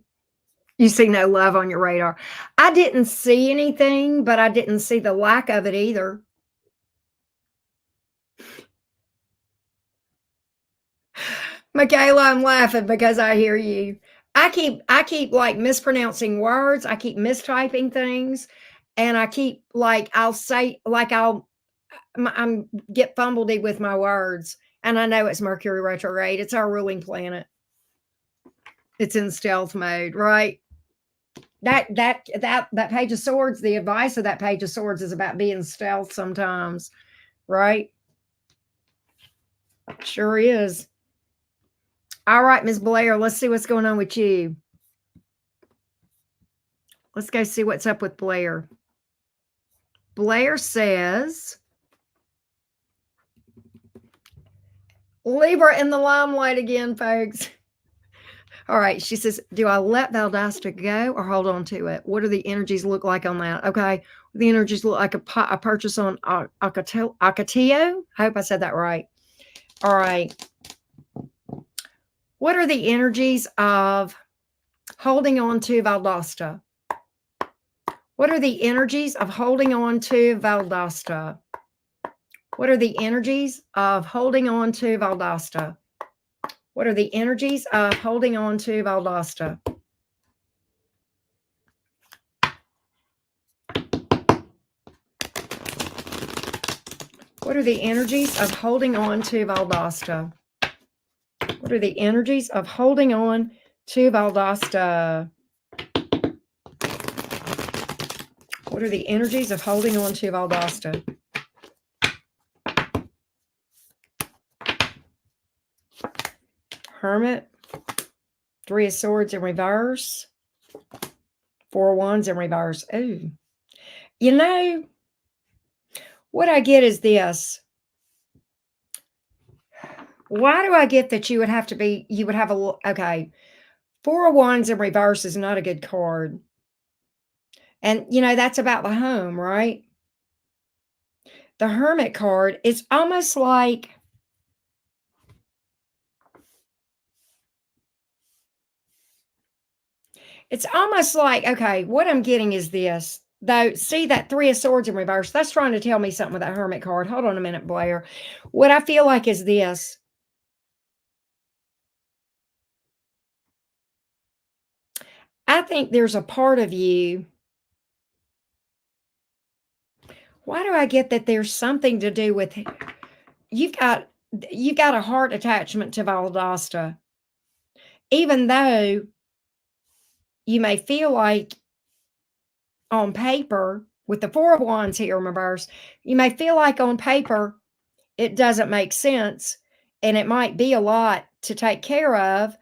You see no love on your radar. I didn't see anything, but I didn't see the lack of it either. Michaela, I'm laughing because I hear you. I keep like mispronouncing words. I keep mistyping things, and I keep like I'll say like I'm get fumbledy with my words, and I know it's Mercury retrograde. It's our ruling planet. It's in stealth mode, right? That Page of Swords. The advice of that Page of Swords is about being stealth sometimes, right? Sure is. All right, Ms. Blair, let's see what's going on with you. Let's go see what's up with Blair. Blair says, Libra in the limelight again, folks. All right, she says, do I let Valdosta go or hold on to it? What do the energies look like on that? Okay, the energies look like a purchase on Akatillo. I hope I said that right. All right. What are the energies of holding on to Valdosta? What are the energies of holding on to Valdosta? What are the energies of holding on to Valdosta? What are the energies of holding on to Valdosta? What are the energies of holding on to Valdosta? What are the energies of holding on to Valdosta? What are the energies of holding on to Valdosta? Hermit, Three of Swords in reverse, Four of Wands in reverse. Ooh. You know, what I get is this. Why do I get that you would have okay, Four of Wands in reverse is not a good card. And, that's about the home, right? The Hermit card, it's almost like, okay, what I'm getting is this. though, see that Three of Swords in reverse? That's trying to tell me something with that Hermit card. Hold on a minute, Blair. What I feel like is this. I think there's a part of you. Why do I get that there's something to do with you've got a heart attachment to Valdosta, even though you may feel like on paper with the Four of Wands here in reverse, you may feel like on paper it doesn't make sense and it might be a lot to take care of.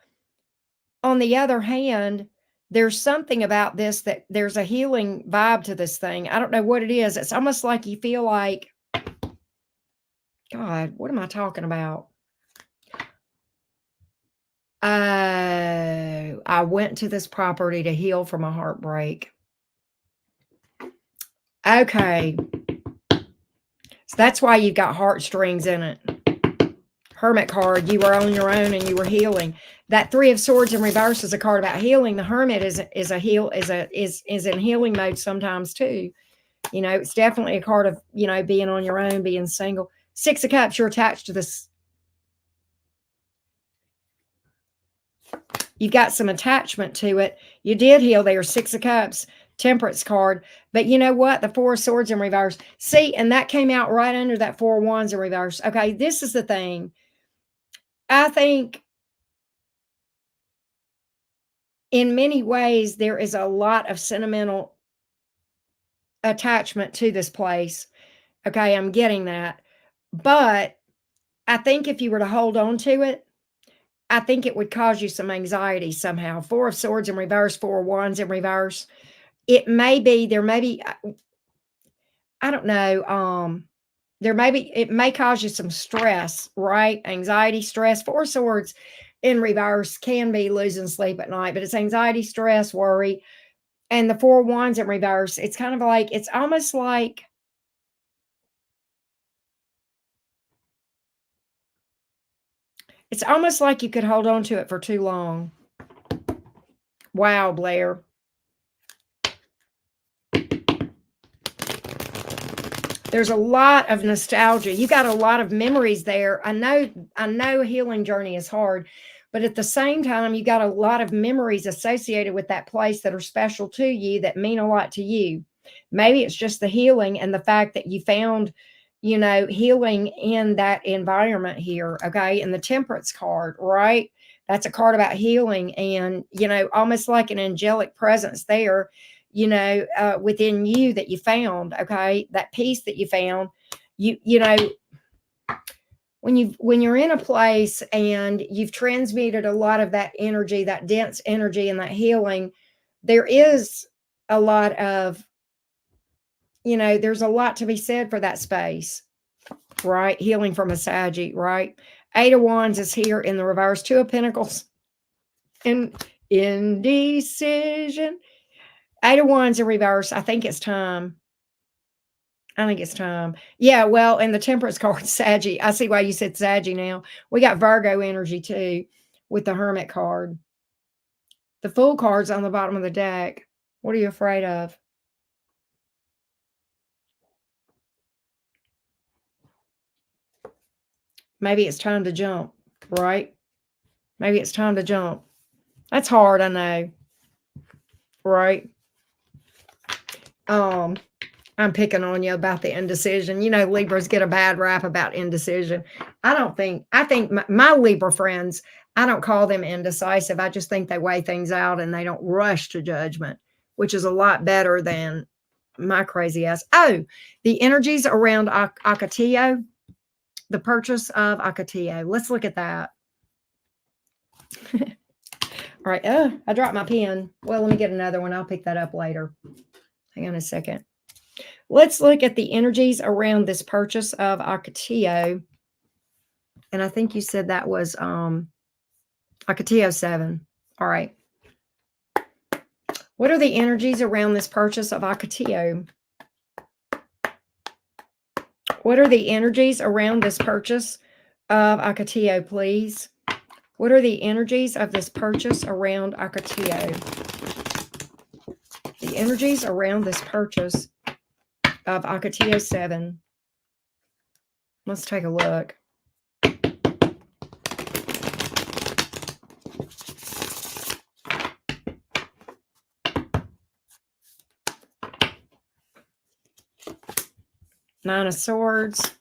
On the other hand, there's something about this that there's a healing vibe to this thing. I don't know what it is. It's almost like you feel like, God, what am I talking about? I went to this property to heal from a heartbreak. Okay. So that's why you've got heartstrings in it. Hermit card, you were on your own and you were healing. That Three of Swords in reverse is a card about healing. The Hermit is in healing mode sometimes too. You know, it's definitely a card of, you know, being on your own, being single. Six of Cups, you're attached to this. You've got some attachment to it. You did heal there. Six of Cups, Temperance card. But you know what? The Four of Swords in reverse. See, and that came out right under that Four of Wands in reverse. Okay, this is the thing. I think in many ways there is a lot of sentimental attachment to this place. Okay, I'm getting that. But I think if you were to hold on to it, I think it would cause you some anxiety somehow. Four of Swords in reverse, Four of Wands in reverse. It may be, there may be, I don't know, it may cause you some stress, right? Anxiety, stress. Four Swords in reverse can be losing sleep at night, but it's anxiety, stress, worry. And the Four of Wands in reverse, it's kind of like, it's almost like, you could hold on to it for too long. Wow, Blair. There's a lot of nostalgia. You got a lot of memories there. I know healing journey is hard, but at the same time, you got a lot of memories associated with that place that are special to you, that mean a lot to you. Maybe it's just the healing and the fact that you found, you know, healing in that environment here. Okay. And the Temperance card, right? That's a card about healing and, you know, almost like an angelic presence there, you know, within you that you found. Okay. That peace that you found, you know, when you're in a place and you've transmuted a lot of that energy, that dense energy and that healing, there is a lot of, you know, there's a lot to be said for that space, right? Healing from a Saggy, right? Eight of Wands is here in the reverse. Two of Pentacles and indecision. Eight of Wands in reverse. I think it's time. Yeah, well, and the Temperance card, Saggy. I see why you said Saggy now. We got Virgo energy too with the Hermit card. The Fool card's on the bottom of the deck. What are you afraid of? Maybe it's time to jump, right? Maybe it's time to jump. That's hard, I know. Right? I'm picking on you about the indecision. You know, Libras get a bad rap about indecision. I think my Libra friends, I don't call them indecisive. I just think they weigh things out and they don't rush to judgment, which is a lot better than my crazy ass. Oh, the energies around Ocotillo, the purchase of Ocotillo. Let's look at that. All right. I dropped my pen. Well, let me get another one. I'll pick that up later. Hang on a second. Let's look at the energies around this purchase of Ocotillo. And I think you said that was Ocotillo 7. All right. What are the energies around this purchase of Ocotillo? What are the energies around this purchase of Ocotillo, please? What are the energies of this purchase around Ocotillo? The energies around this purchase of Akatio 7? Let's take a look. Nine of Swords.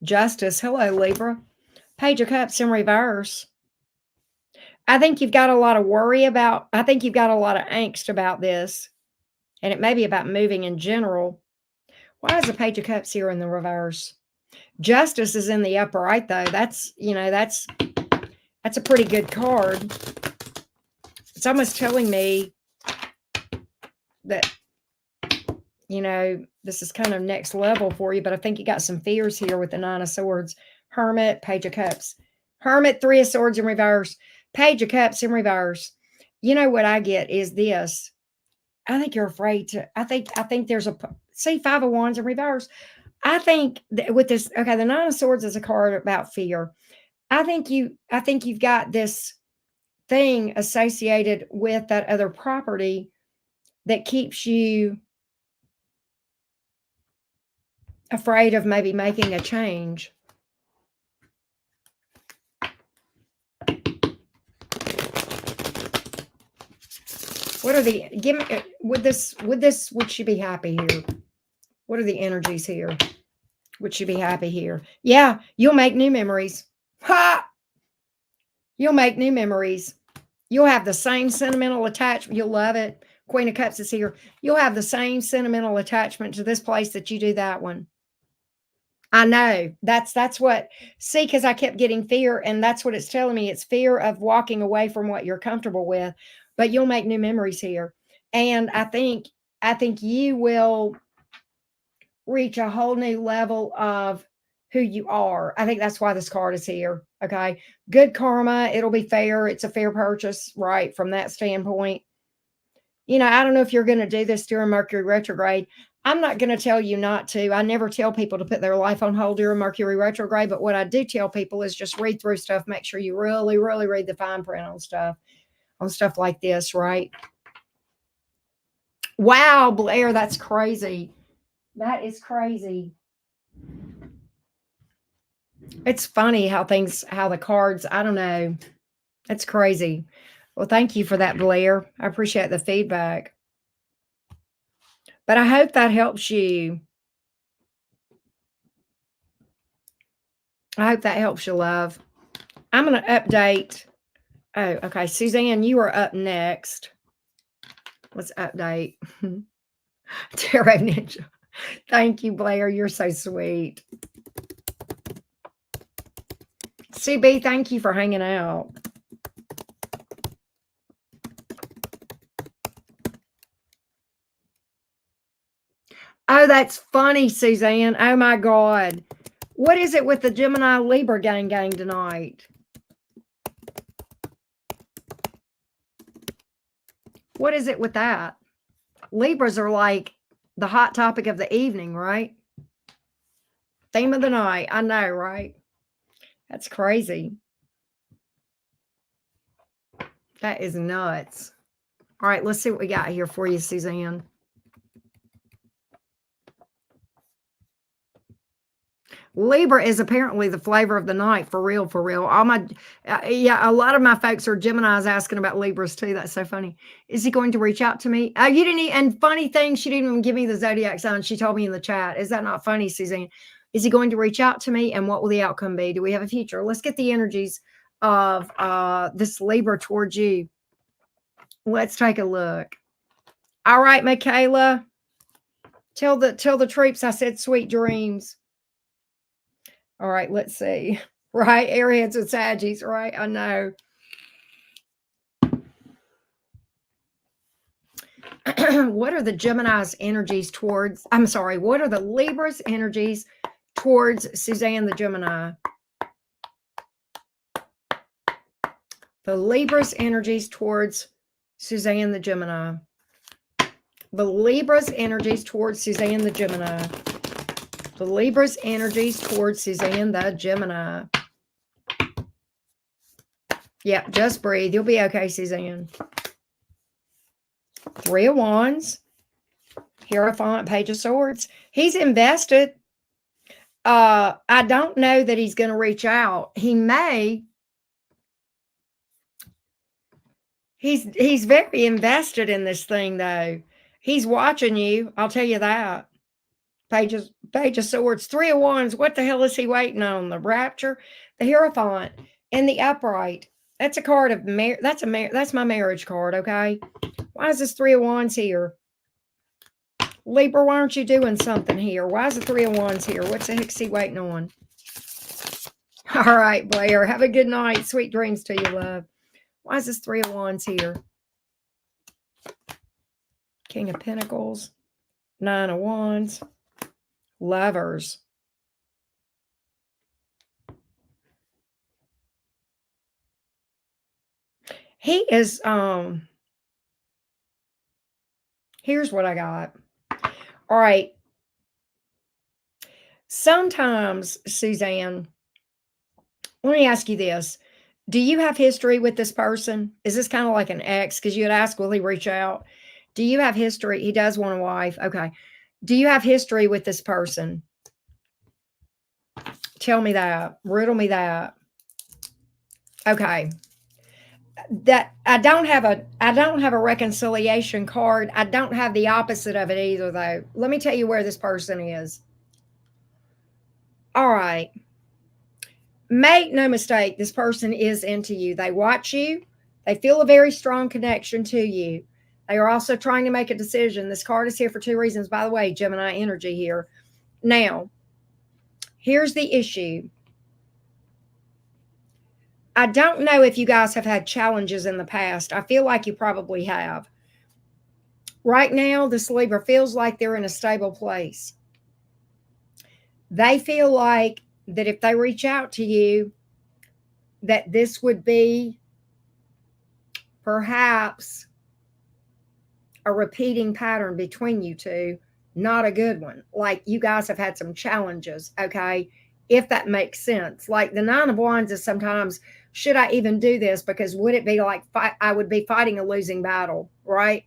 Justice. Hello, Libra. Page of Cups in reverse. I think you've got a lot of worry about, I think you've got a lot of angst about this. And it may be about moving in general. Why is the Page of Cups here in the reverse? Justice is in the upper right, though. That's, you know, that's a pretty good card. It's almost telling me that, you know, this is kind of next level for you, but I think you got some fears here with the Nine of Swords. Hermit, Page of Cups. Hermit, Three of Swords in reverse. Page of Cups in reverse. You know what I get is this. I think you're afraid to, I think there's a, see, Five of Wands in reverse. I think that with this, okay, the Nine of Swords is a card about fear. I think you've got this thing associated with that other property that keeps you afraid of maybe making a change. What are the, give me, would she be happy here? What are the energies here? Would she be happy here? Yeah, you'll make new memories. Ha! You'll make new memories. You'll have the same sentimental attachment. You'll love it. Queen of Cups is here. You'll have the same sentimental attachment to this place that you do that one. I know. That's what, see, because I kept getting fear, and that's what it's telling me. It's fear of walking away from what you're comfortable with. But you'll make new memories here. And I think you will reach a whole new level of who you are. I think that's why this card is here. Okay. Good karma. It'll be fair. It's a fair purchase, right? From that standpoint. You know, I don't know if you're going to do this during Mercury retrograde. I'm not going to tell you not to. I never tell people to put their life on hold during Mercury retrograde. But what I do tell people is just read through stuff. Make sure you really, really read the fine print on stuff like this, right? Wow, Blair, that's crazy. That is crazy. It's funny how the cards, I don't know. It's crazy. Well, thank you for that, Blair. I appreciate the feedback. But I hope that helps you. I hope that helps you, love. I'm going to update. Oh, okay. Suzanne, you are up next. Let's update. Tarot Ninja. Thank you, Blair. You're so sweet. CB, thank you for hanging out. Oh, that's funny, Suzanne. Oh, my God. What is it with the Gemini Libra gang tonight? What is it with that? Libras are like the hot topic of the evening, right? Theme of the night. I know, right? That's crazy. That is nuts. All right, let's see what we got here for you, Suzanne. Libra is apparently the flavor of the night, for real, for real. All my, yeah, a lot of my folks are Geminis asking about Libras too. That's so funny. Is he going to reach out to me? You didn't, and funny thing, she didn't even give me the zodiac sign. She told me in the chat. Is that not funny, Suzanne? Is he going to reach out to me, and what will the outcome be? Do we have a future? Let's get the energies of this Libra towards you. Let's take a look. All right, Michaela. Tell the troops I said sweet dreams. All right, let's see. Right, airheads and Saggies, right? I know. What are the Gemini's energies towards, I'm sorry, what are the Libra's energies towards Suzanne the Gemini? The Libra's energies towards Suzanne the Gemini. The Libra's energies towards Suzanne the Gemini. The Libra's energies towards Suzanne the Gemini. Yeah, just breathe. You'll be okay, Suzanne. Three of Wands. Hierophant, Page of Swords. He's invested. I don't know that he's going to reach out. He may. He's very invested in this thing, though. He's watching you. I'll tell you that. Page of Swords, Three of Wands. What the hell is he waiting on? The Rapture, the Hierophant, and the Upright. That's a card of that's my marriage card. Okay, why is this Three of Wands here? Libra, why aren't you doing something here? Why is the Three of Wands here? What's the heck's he waiting on? All right, Blair. Have a good night. Sweet dreams to you, love. Why is this Three of Wands here? King of Pentacles, Nine of Wands, Lovers. He is, here's what I got. All right. Sometimes, Suzanne, let me ask you this. Do you have history with this person? Is this kind of like an ex? Because you had asked, will he reach out? Do you have history? He does want a wife. Okay. Do you have history with this person? Tell me that. Riddle me that. Okay. That I don't have a reconciliation card. I don't have the opposite of it either, though. Let me tell you where this person is. All right. Make no mistake, this person is into you. They watch you. They feel a very strong connection to you. They are also trying to make a decision. This card is here for two reasons, by the way, Gemini energy here. Now, here's the issue. I don't know if you guys have had challenges in the past. I feel like you probably have. Right now, this Libra feels like they're in a stable place. They feel like that if they reach out to you, that this would be perhaps a repeating pattern between you two, not a good one. Like you guys have had some challenges, okay? If that makes sense. Like the Nine of Wands is sometimes, should I even do this? Because would it be like I would be fighting a losing battle, right?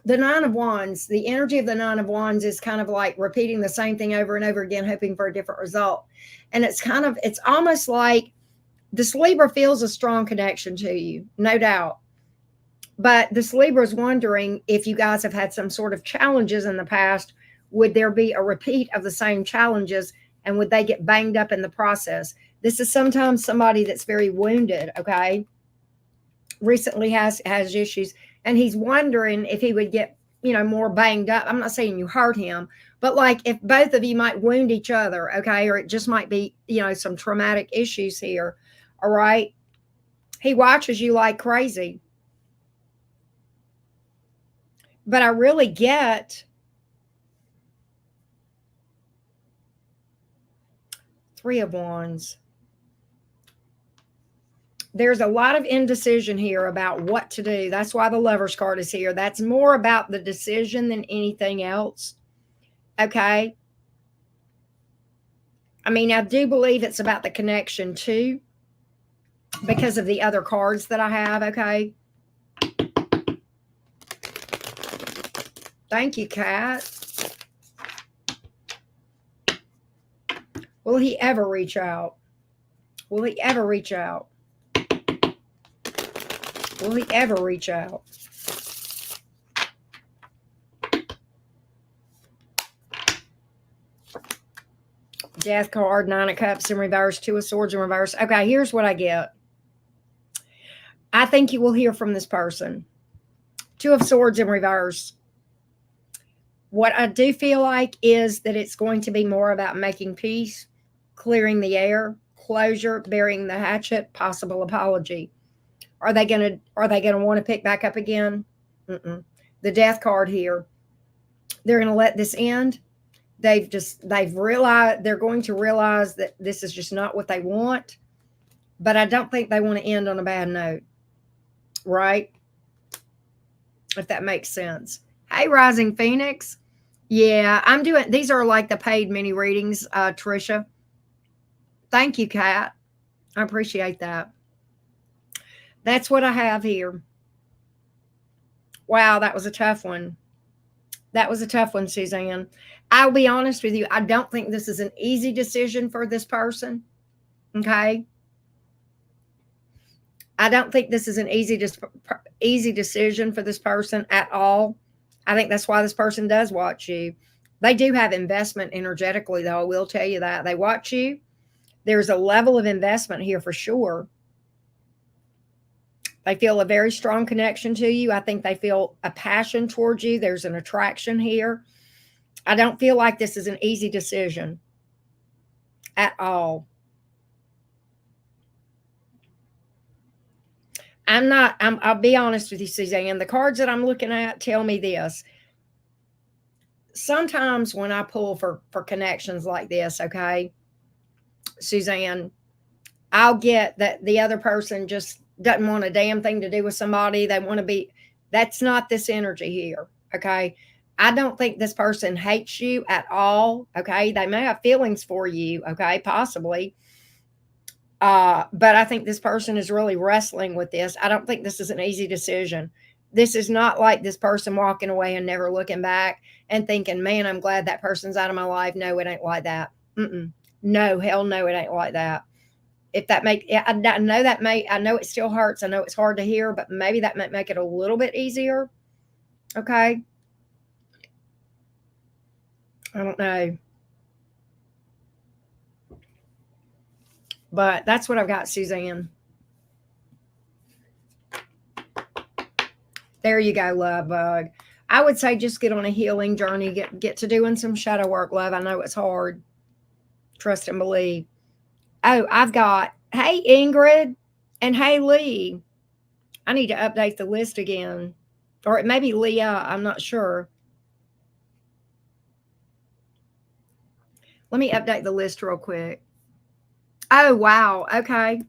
The Nine of Wands, the energy of the Nine of Wands is kind of like repeating the same thing over and over again, hoping for a different result. And it's almost like this Libra feels a strong connection to you, no doubt. But this Libra is wondering if you guys have had some sort of challenges in the past. Would there be a repeat of the same challenges and would they get banged up in the process? This is sometimes somebody that's very wounded, okay? Recently has issues and he's wondering if he would get, more banged up. I'm not saying you hurt him, but like if both of you might wound each other, okay? Or it just might be, some traumatic issues here, all right? He watches you like crazy. But I really get Three of Wands. There's a lot of indecision here about what to do. That's why the Lover's card is here. That's more about the decision than anything else. Okay. I mean, I do believe it's about the connection too, because of the other cards that I have. Okay. Thank you, Kat. Will he ever reach out? Will he ever reach out? Will he ever reach out? Death card, Nine of Cups in reverse, Two of Swords in reverse. Okay, here's what I get. I think you will hear from this person. Two of Swords in reverse. What I do feel like is that it's going to be more about making peace, clearing the air, closure, burying the hatchet, possible apology. Are they going to want to pick back up again? The Death card here. They're going to let this end. They've realized, they're going to realize that this is just not what they want, but I don't think they want to end on a bad note, right? If that makes sense. Hey, Rising Phoenix. Yeah, I'm doing, these are like the paid mini readings, Trisha. Thank you, Kat. I appreciate that. That's what I have here. Wow, that was a tough one. That was a tough one, Suzanne. I'll be honest with you. I don't think this is an easy decision for this person. Okay. I don't think this is an easy decision for this person at all. I think that's why this person does watch you. They do have investment energetically, though. I will tell you that. They watch you. There's a level of investment here for sure. They feel a very strong connection to you. I think they feel a passion towards you. There's an attraction here. I don't feel like this is an easy decision at all. I'll be honest with you, Suzanne. The cards that I'm looking at tell me this. Sometimes when I pull for connections like this, okay, Suzanne, I'll get that the other person just doesn't want a damn thing to do with somebody. They want to be, that's not this energy here, okay? I don't think this person hates you at all, okay? They may have feelings for you, okay, possibly. But I think this person is really wrestling with this. I don't think this is an easy decision. This is not like this person walking away and never looking back and thinking, man, I'm glad that person's out of my life. No, it ain't like that. No, hell no, it ain't like that. If that I know that I know it still hurts. I know it's hard to hear, but maybe that might make it a little bit easier. Okay. I don't know. But that's what I've got, Suzanne. There you go, love bug. I would say just get on a healing journey, get to doing some shadow work, love. I know it's hard. Trust and believe. Oh, I've got, hey, Ingrid and hey, Lee. I need to update the list again. Or it may be Leah. I'm not sure. Let me update the list real quick. Oh, wow. Okay.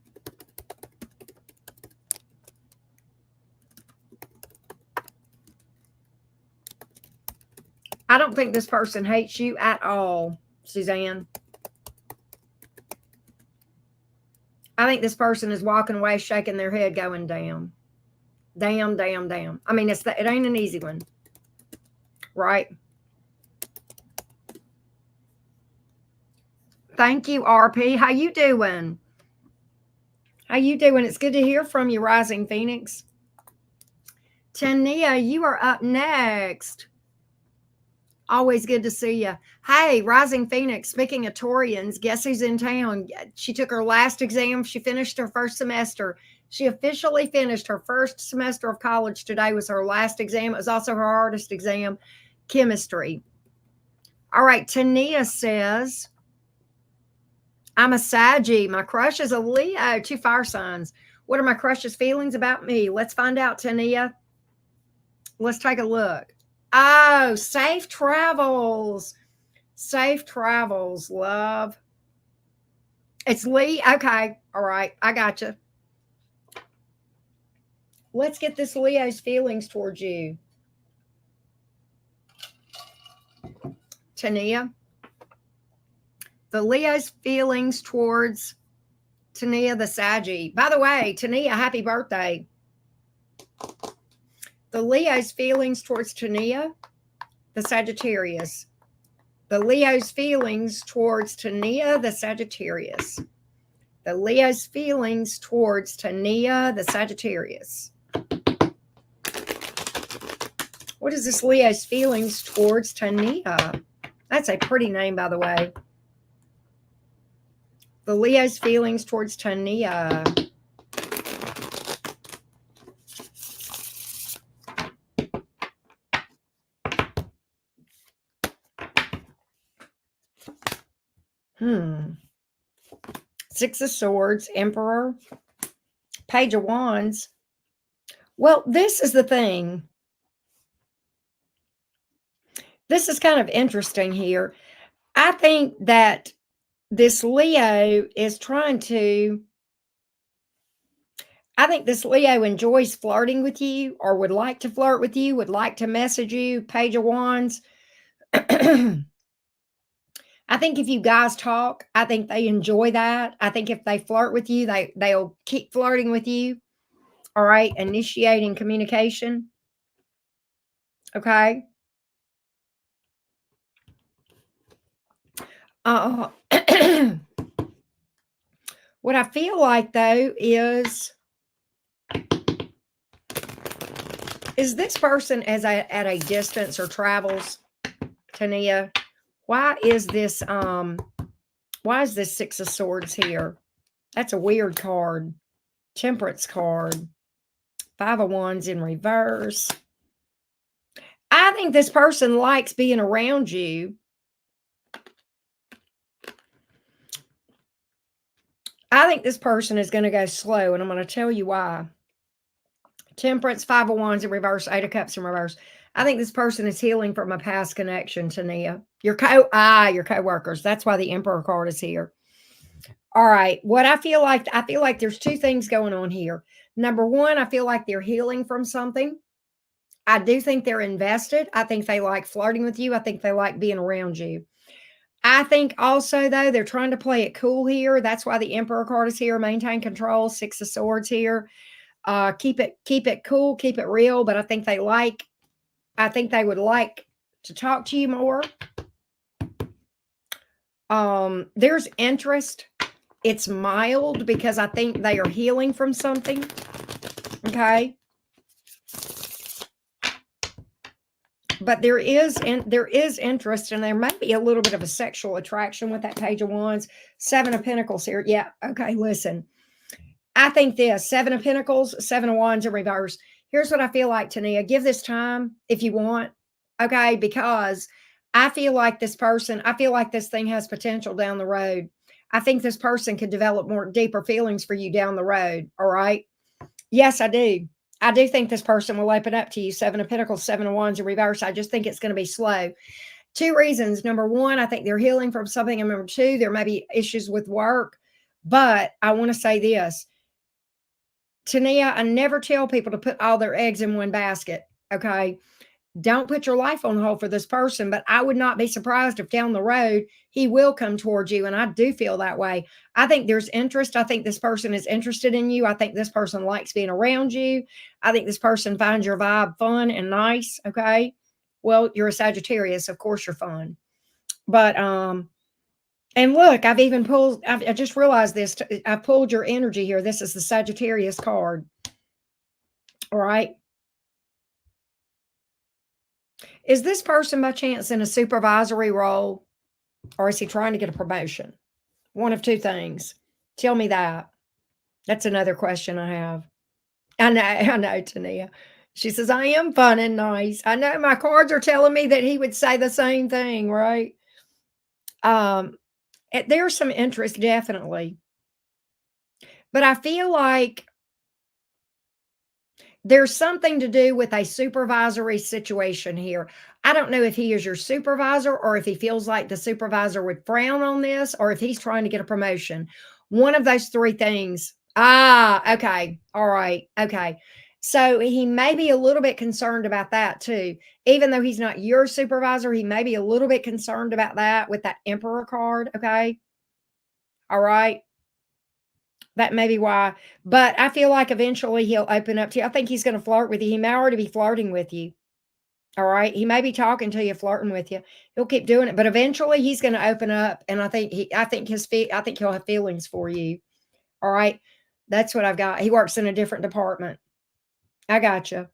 I don't think this person hates you at all, Suzanne. I think this person is walking away, shaking their head, going, damn. Damn, damn, damn. I mean, it ain't an easy one. Right? Thank you, RP. How you doing? How you doing? It's good to hear from you, Rising Phoenix. Tania, you are up next. Always good to see you. Hey, Rising Phoenix, speaking of Torians, guess who's in town? She took her last exam. She finished her first semester. She officially finished her first semester of college. Today was her last exam. It was also her hardest exam, chemistry. All right, Tania says, I'm a Saggy. My crush is a Leo, 2 fire signs. What are my crush's feelings about me? Let's find out, Tania. Let's take a look. Oh, safe travels. Safe travels, love. It's Lee. Okay. All right. I got you. Let's get this Leo's feelings towards you. Tania. The Leo's feelings towards Tania the Saggy. By the way, Tania, happy birthday. The Leo's feelings towards Tania the Sagittarius. The Leo's feelings towards Tania the Sagittarius. The Leo's feelings towards Tania the Sagittarius. What is this Leo's feelings towards Tania? That's a pretty name, by the way. The Leo's feelings towards Tania. Six of Swords, Emperor, Page of Wands. Well, this is the thing. This is kind of interesting here. I think that this Leo is trying to, I think this Leo enjoys flirting with you or would like to flirt with you, would like to message you, Page of Wands. I think if you guys talk, I think they enjoy that. I think if they flirt with you, they'll keep flirting with you. All right, initiating communication. Okay. Uh, what I feel like though is this person at a distance or travels, Tania? Why is this Six of Swords here? That's a weird card. Temperance card. Five of Wands in reverse. I think this person likes being around you. I think this person is going to go slow, and I'm going to tell you why. Temperance, Five of Wands in reverse, Eight of Cups in reverse. I think this person is healing from a past connection, Tania. Your co-workers. That's why the Emperor card is here. All right. What I feel like there's two things going on here. Number one, I feel like they're healing from something. I do think they're invested. I think they like flirting with you. I think they like being around you. I think also, though, they're trying to play it cool here. That's why the Emperor card is here. Maintain control. Six of Swords here. Keep it cool, keep it real. But I think they would like to talk to you more. There's interest. It's mild because I think they are healing from something. Okay. But there is interest, and there might be a little bit of a sexual attraction with that Page of Wands. Seven of Pentacles here. Yeah. Okay. Listen, I think this Seven of Pentacles, Seven of Wands in reverse. Here's what I feel like, Tania. Give this time if you want. Okay. Because I feel like this thing has potential down the road. I think this person could develop more deeper feelings for you down the road. All right. Yes, I do. I do think this person will open up to you. Seven of Pentacles, Seven of Wands in reverse. I just think it's going to be slow. Two reasons. Number one, I think they're healing from something. And number two, there may be issues with work. But I want to say this. Tania, I never tell people to put all their eggs in one basket. Okay. Don't put your life on hold for this person, but I would not be surprised if down the road he will come towards you. And I do feel that way. I think there's interest. I think this person is interested in you. I think this person likes being around you. I think this person finds your vibe fun and nice. Okay. Well, you're a Sagittarius. Of course you're fun. But, and look, I just realized this. I pulled your energy here. This is the Sagittarius card. All right. Is this person by chance in a supervisory role, or is he trying to get a promotion? One of two things. Tell me that. That's another question I have. I know, Tania. She says, I am fun and nice. I know my cards are telling me that he would say the same thing, right? There's some interest, definitely. But I feel like there's something to do with a supervisory situation here. I don't know if he is your supervisor or if he feels like the supervisor would frown on this or if he's trying to get a promotion. One of those three things. Okay. All right. Okay. So he may be a little bit concerned about that too. Even though he's not your supervisor, he may be a little bit concerned about that with that Emperor card. Okay. All right. That may be why. But I feel like eventually he'll open up to you. I think he's going to flirt with you. He may already be flirting with you. All right. He may be talking to you, flirting with you. He'll keep doing it, but eventually he's going to open up. And I think he'll have feelings for you. All right. That's what I've got. He works in a different department. I got you.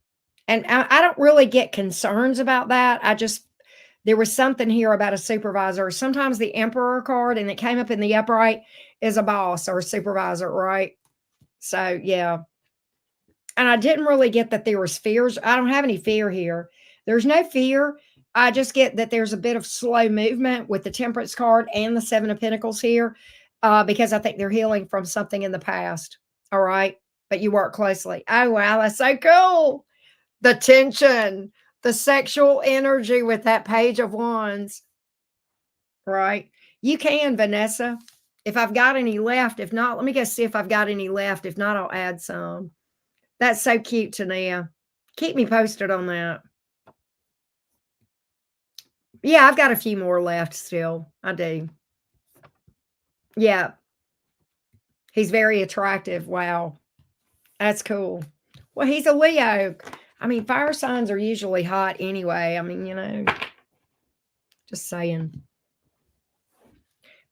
And I don't really get concerns about that. There was something here about a supervisor. Sometimes the Emperor card, and it came up in the upright, is a boss or a supervisor, right? So, yeah. And I didn't really get that there was fears. I don't have any fear here. There's no fear. I just get that there's a bit of slow movement with the Temperance card and the Seven of Pentacles here because I think they're healing from something in the past. All right. But you work closely. Oh, wow. That's so cool. The tension, the sexual energy with that Page of Wands. Right. You can, Vanessa. If I've got any left. If not, let me go see if I've got any left. If not, I'll add some. That's so cute, Tania. Keep me posted on that. Yeah, I've got a few more left still. I do. Yeah. He's very attractive. Wow. That's cool. Well, he's a Leo. I mean, fire signs are usually hot anyway. I mean, just saying.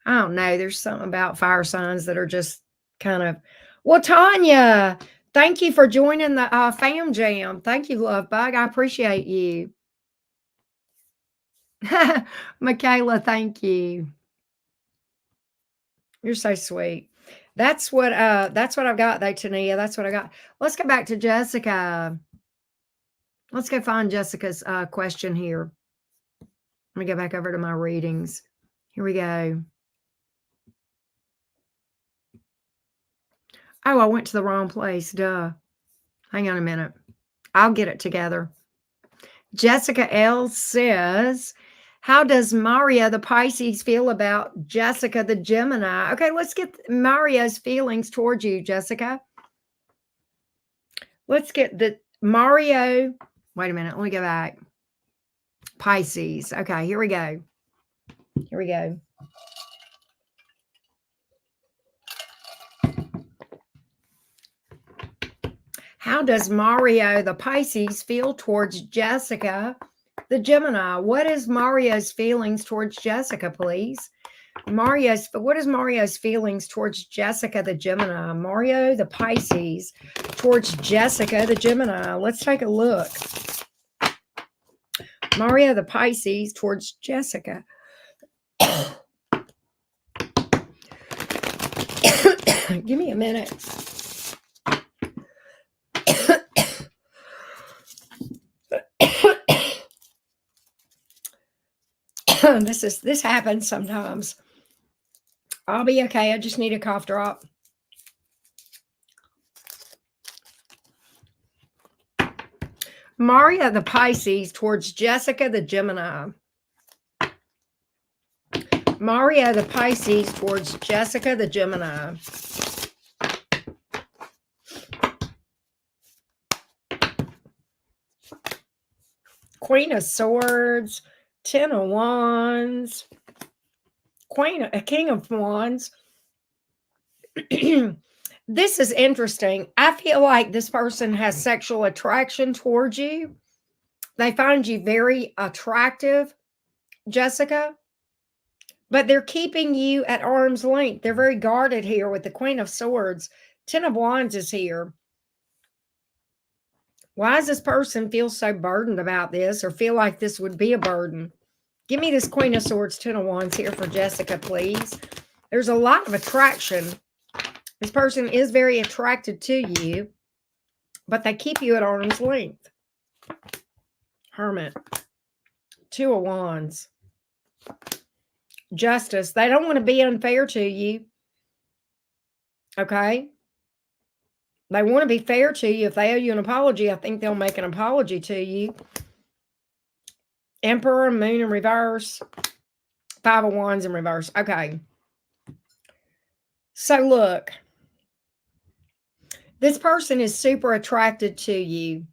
I don't know. There's something about fire signs that are just kind of. Well, Tanya, thank you for joining the fam jam. Thank you, love bug. I appreciate you. Michaela, thank you. You're so sweet. That's what I've got though, Tania. That's what I got. Let's go back to Jessica. Let's go find Jessica's question here. Let me go back over to my readings. Here we go. Oh, I went to the wrong place. Duh. Hang on a minute. I'll get it together. Jessica L says, how does Maria the Pisces feel about Jessica the Gemini? Okay, let's get Maria's feelings towards you, Jessica. Let's get the Mario. Wait a minute. Let me go back. Pisces. Okay, here we go. Here we go. How does Mario the Pisces feel towards Jessica the Gemini? What is Mario's feelings towards Jessica, please? What is Mario's feelings towards Jessica the Gemini? Mario the Pisces towards Jessica the Gemini. Let's take a look. Mario the Pisces towards Jessica. Give me a minute. This happens sometimes. I'll be okay. I just need a cough drop. Maria the Pisces towards Jessica the Gemini. Maria the Pisces towards Jessica the Gemini. Queen of Swords, Ten of Wands, King of Wands. This is interesting. I feel like this person has sexual attraction towards you. They find you very attractive, Jessica, but they're keeping you at arm's length. They're very guarded here with the Queen of Swords. Ten of Wands is here. Why does this person feel so burdened about this or feel like this would be a burden? Give me this Queen of Swords, Ten of Wands here for Jessica, please. There's a lot of attraction. This person is very attracted to you, but they keep you at arm's length. Hermit. Two of Wands. Justice. They don't want to be unfair to you. Okay? They want to be fair to you. If they owe you an apology, I think they'll make an apology to you. Emperor, Moon in reverse. Five of Wands in reverse. Okay. So look. This person is super attracted to you.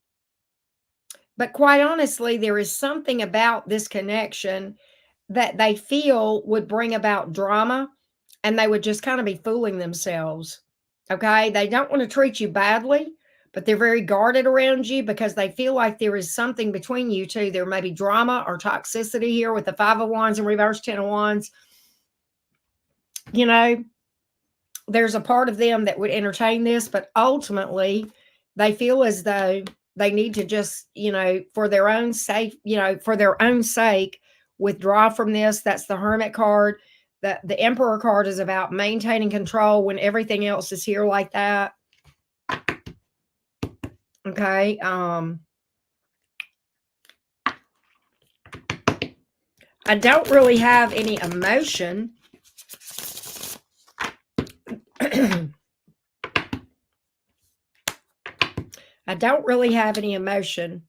But quite honestly, there is something about this connection that they feel would bring about drama, and they would just kind of be fooling themselves. Okay? They don't want to treat you badly, but they're very guarded around you because they feel like there is something between you two. There may be drama or toxicity here with the Five of Wands and reverse Ten of Wands. You know, there's a part of them that would entertain this, but ultimately they feel as though they need to just, for their own sake, withdraw from this. That's the Hermit card. The Emperor card is about maintaining control when everything else is here like that. Okay. I don't really have any emotion. I don't really have any emotion.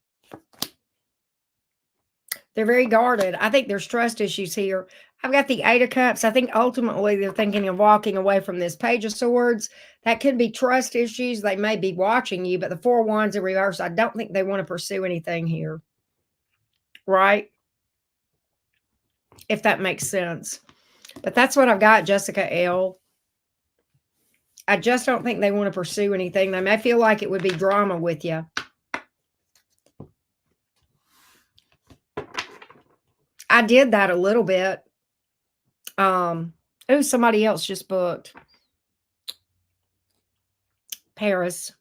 They're very guarded. I think there's trust issues here. I've got the Eight of Cups. I think ultimately they're thinking of walking away from this Page of Swords. That could be trust issues. They may be watching you, but the Four of Wands in reverse, I don't think they want to pursue anything here. Right? If that makes sense. But that's what I've got, Jessica L. I just don't think they want to pursue anything. They may feel like it would be drama with you. I did that a little bit. Oh, somebody else just booked. Paris.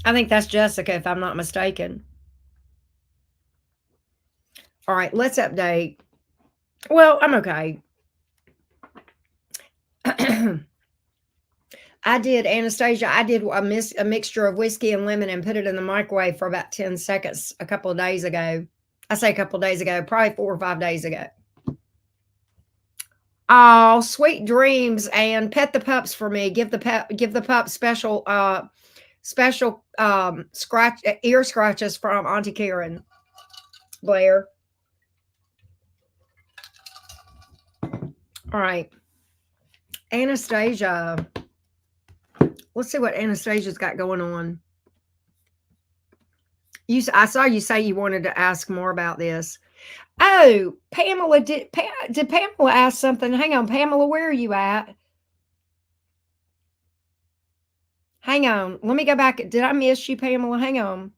I think that's Jessica, if I'm not mistaken. All right, let's update. Well, I'm okay. I did, Anastasia, I did a mixture of whiskey and lemon and put it in the microwave for about 10 seconds a couple of days ago. I say a couple of days ago, probably 4 or 5 days ago. Oh, sweet dreams, and pet the pups for me. Give the pup special scratch ear scratches from Auntie Karen. Blair. All right. Anastasia. Let's see what Anastasia's got going on. I saw you say you wanted to ask more about this. Oh, Pamela, did Pamela ask something? Hang on, Pamela, where are you at? Hang on. Let me go back. Did I miss you, Pamela? Hang on.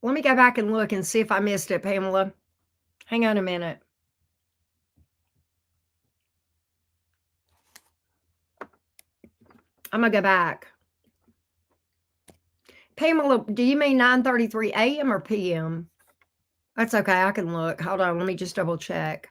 Let me go back and look and see if I missed it, Pamela. Hang on a minute. I'm going to go back. Pamela, do you mean 9:33 a.m. or p.m.? That's okay. I can look. Hold on. Let me just double check.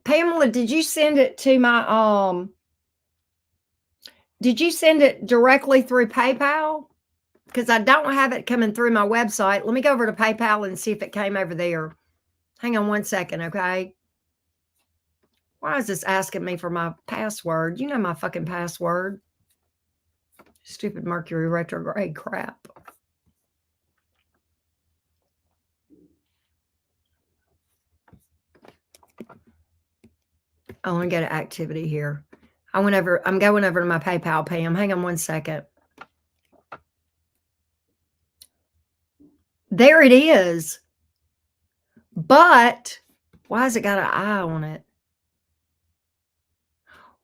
Pamela, did you send it to my did you send it directly through PayPal? Because I don't have it coming through my website. Let me go over to PayPal and see if it came over there. Hang on one second, okay? Why is this asking me for my password? You know my fucking password. Stupid Mercury retrograde crap. I want to go to activity here. I'm going over to my PayPal, Pam. Hang on one second. There it is. But why has it got an eye on it?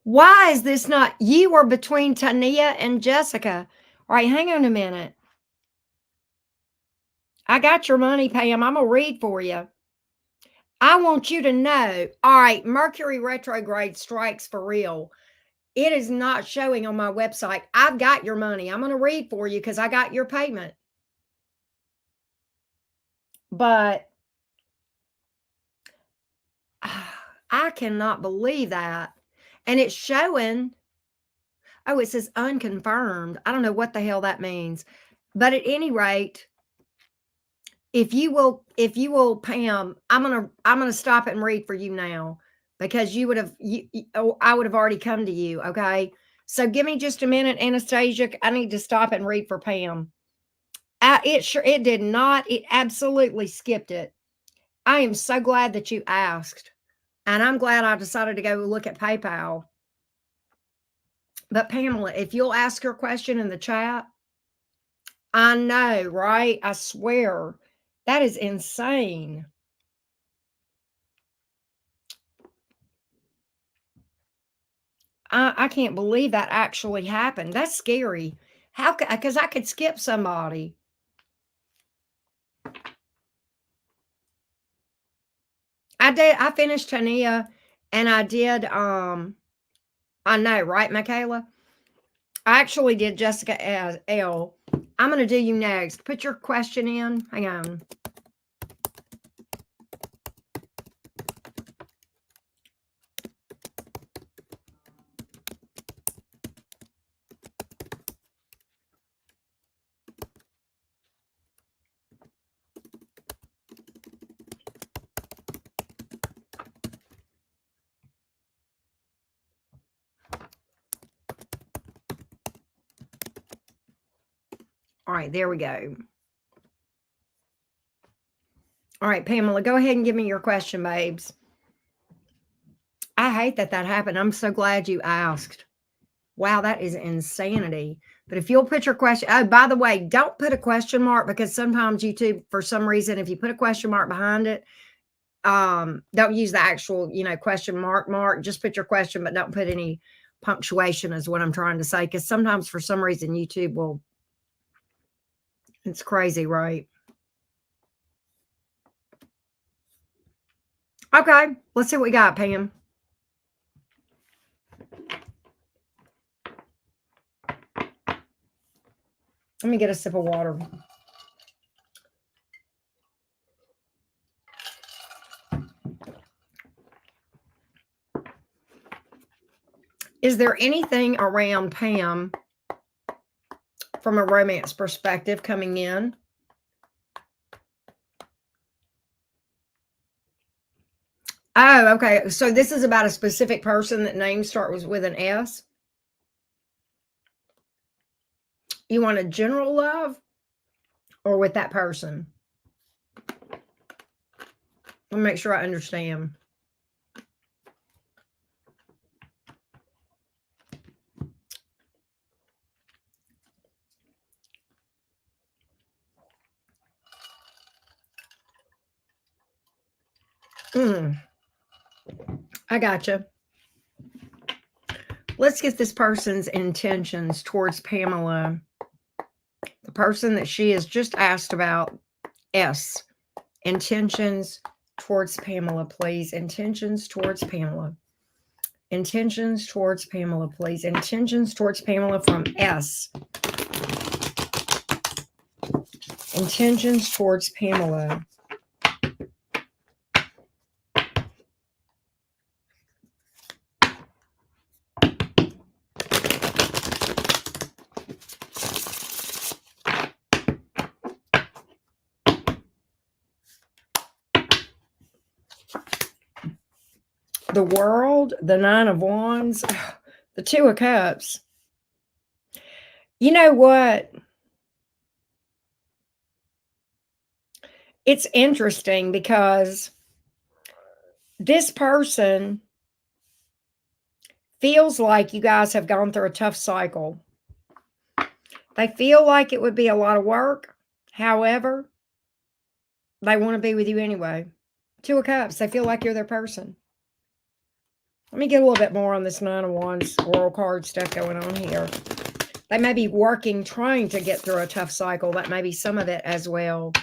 Why is this not? You are between Tania and Jessica. All right, hang on a minute. I got your money, Pam. I'm going to read for you. I want you to know. All right, Mercury retrograde strikes for real. It is not showing on my website. I've got your money. I'm going to read for you because I got your payment. But I cannot believe that. And it's showing, oh, it says unconfirmed. I don't know what the hell that means. But at any rate, if you will, Pam, I'm gonna stop and read for you now because I would have already come to you. Okay. So give me just a minute, Anastasia. I need to stop and read for Pam. It did not. It absolutely skipped it. I am so glad that you asked. And I'm glad I decided to go look at PayPal. But Pamela, if you'll ask her question in the chat, I know, right? I swear. That is insane. I can't believe that actually happened. That's scary. How could, because I could skip somebody. I finished Tania and I did I know, right, Michaela? I actually did Jessica as L. I'm gonna do you next. Put your question in. Hang on. All right, there we go. All right, Pamela, go ahead and give me your question, babes. I hate that that happened. I'm so glad you asked. Wow, that is insanity. But if you'll put your question, oh, by the way, don't put a question mark because sometimes YouTube, for some reason, if you put a question mark behind it, don't use the actual, question mark. Just put your question, but don't put any punctuation is what I'm trying to say. Because sometimes for some reason YouTube will, it's crazy, right? Okay, let's see what we got, Pam. Let me get a sip of water. Is there anything around Pam from a romance perspective coming in? Oh, okay. So this is about a specific person that name starts with an S. You want a general love or with that person? Let me make sure I understand. I gotcha. Let's get this person's intentions towards Pamela. The person that she has just asked about, S. Intentions towards Pamela, please. Intentions towards Pamela. Intentions towards Pamela, please. Intentions towards Pamela from S. Intentions towards Pamela. The World, the Nine of Wands, the Two of Cups. You know what? It's interesting because this person feels like you guys have gone through a tough cycle. They feel like it would be a lot of work. However, they want to be with you anyway. Two of Cups. They feel like you're their person. Let me get a little bit more on this Nine of Wands Oracle card stuff going on here. They may be working, trying to get through a tough cycle. That may be some of it as well.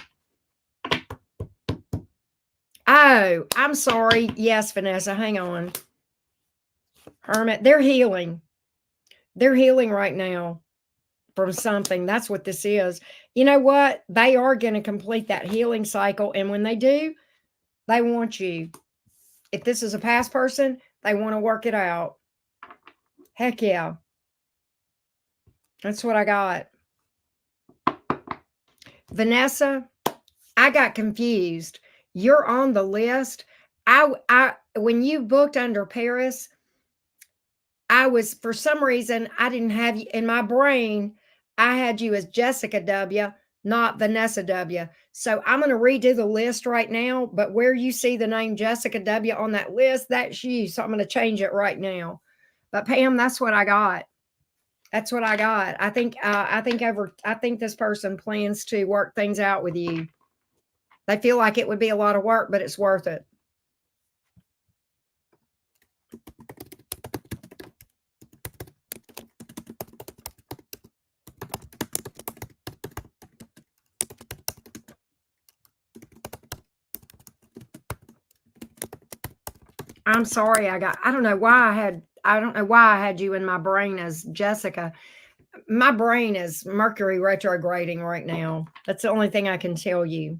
Oh, I'm sorry. Yes, Vanessa, hang on. Hermit, they're healing. They're healing right now from something. That's what this is. You know what? They are going to complete that healing cycle. And when they do, they want you. If this is a past person, they want to work it out. Heck yeah. That's what I got. Vanessa, I got confused. You're on the list. When you booked under Paris, I was, for some reason, I didn't have you in my brain. I had you as Jessica W, not Vanessa W. So I'm going to redo the list right now. But where you see the name Jessica W on that list, that's you. So I'm going to change it right now. But Pam, that's what I got. That's what I got. I think this person plans to work things out with you. They feel like it would be a lot of work, but it's worth it. I'm sorry. I don't know why I had you in my brain as Jessica. My brain is Mercury retrograding right now. That's the only thing I can tell you.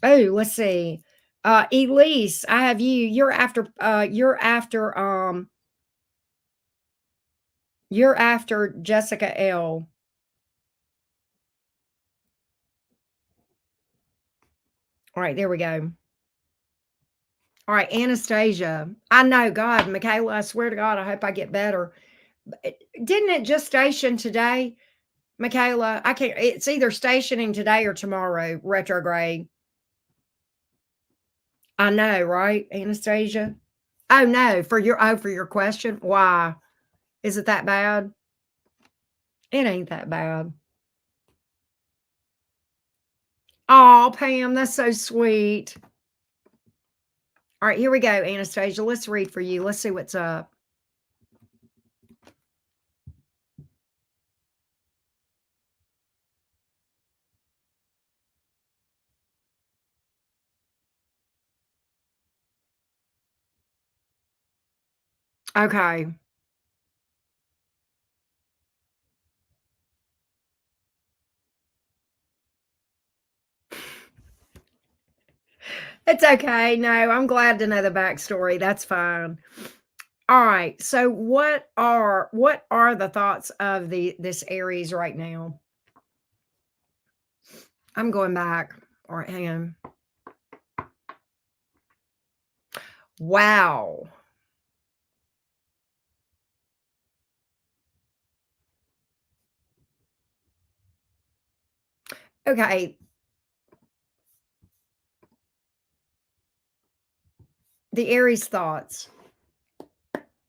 Oh, let's see. Elise, I have you. You're after Jessica L. All right, there we go. All right, Anastasia. I know, God, Michaela, I swear to God, I hope I get better. Didn't it just station today, Michaela? I can't, it's either stationing today or tomorrow, retrograde. I know, right, Anastasia? Oh, no, for your question? Why? Is it that bad? It ain't that bad. Oh, Pam, that's so sweet. All right, here we go, Anastasia. Let's read for you. Let's see what's up. Okay. It's okay. No, I'm glad to know the backstory. That's fine. All right. So what are the thoughts of this Aries right now? I'm going back. All right, hang on. Wow. Okay. The Aries thoughts.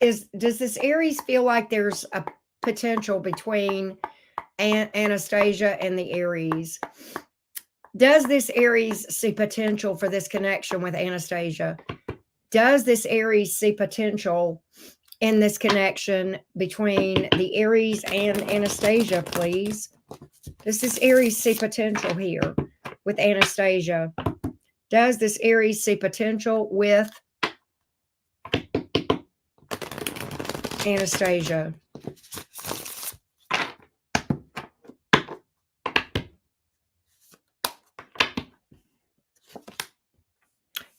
Does this Aries feel like there's a potential between Anastasia and the Aries? Does this Aries see potential for this connection with Anastasia? Does this Aries see potential in this connection between the Aries and Anastasia, please? Does this Aries see potential here with Anastasia? Does this Aries see potential with Anastasia?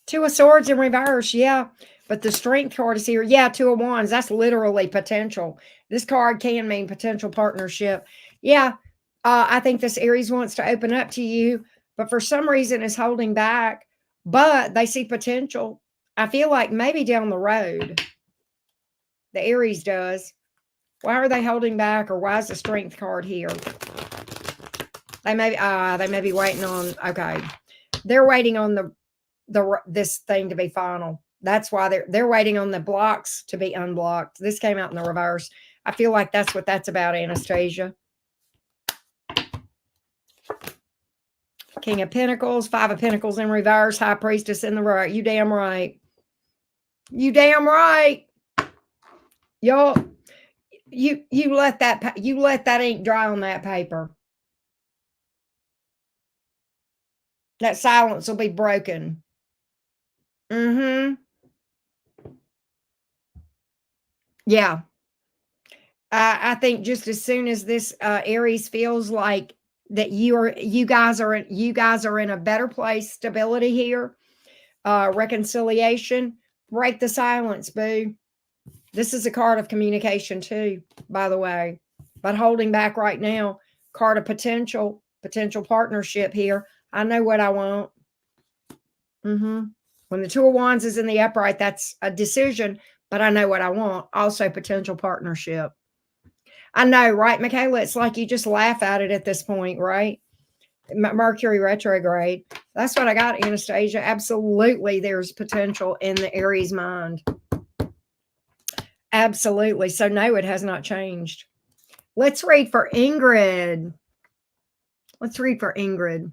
Two of Swords in reverse, yeah. But the Strength card is here. Yeah, Two of Wands. That's literally potential. This card can mean potential partnership. Yeah, I think this Aries wants to open up to you, but for some reason is holding back. But they see potential. I feel like maybe down the road, the Aries does. Why are they holding back, or why is the Strength card here? They may be waiting on. Okay, they're waiting on this thing to be final. That's why they're waiting on the blocks to be unblocked. This came out in the reverse. I feel like that's what that's about, Anastasia. King of Pentacles, Five of Pentacles in reverse, High Priestess in the right. You damn right. You damn right. Y'all, you let that ink dry on that paper. That silence will be broken. Mm-hmm. Yeah. I think just as soon as this Aries feels like that you guys are in a better place, stability here, reconciliation, break the silence, boo. This is a card of communication too, by the way. But holding back right now, card of potential partnership here. I know what I want. When the Two of Wands is in the upright, that's a decision, but I know what I want. Also, potential partnership. I know, right, Michaela? It's like you just laugh at it at this point, right? Mercury retrograde. That's what I got, Anastasia. Absolutely, there's potential in the Aries mind. Absolutely. So, no, it has not changed. Let's read for Ingrid. Let's read for Ingrid.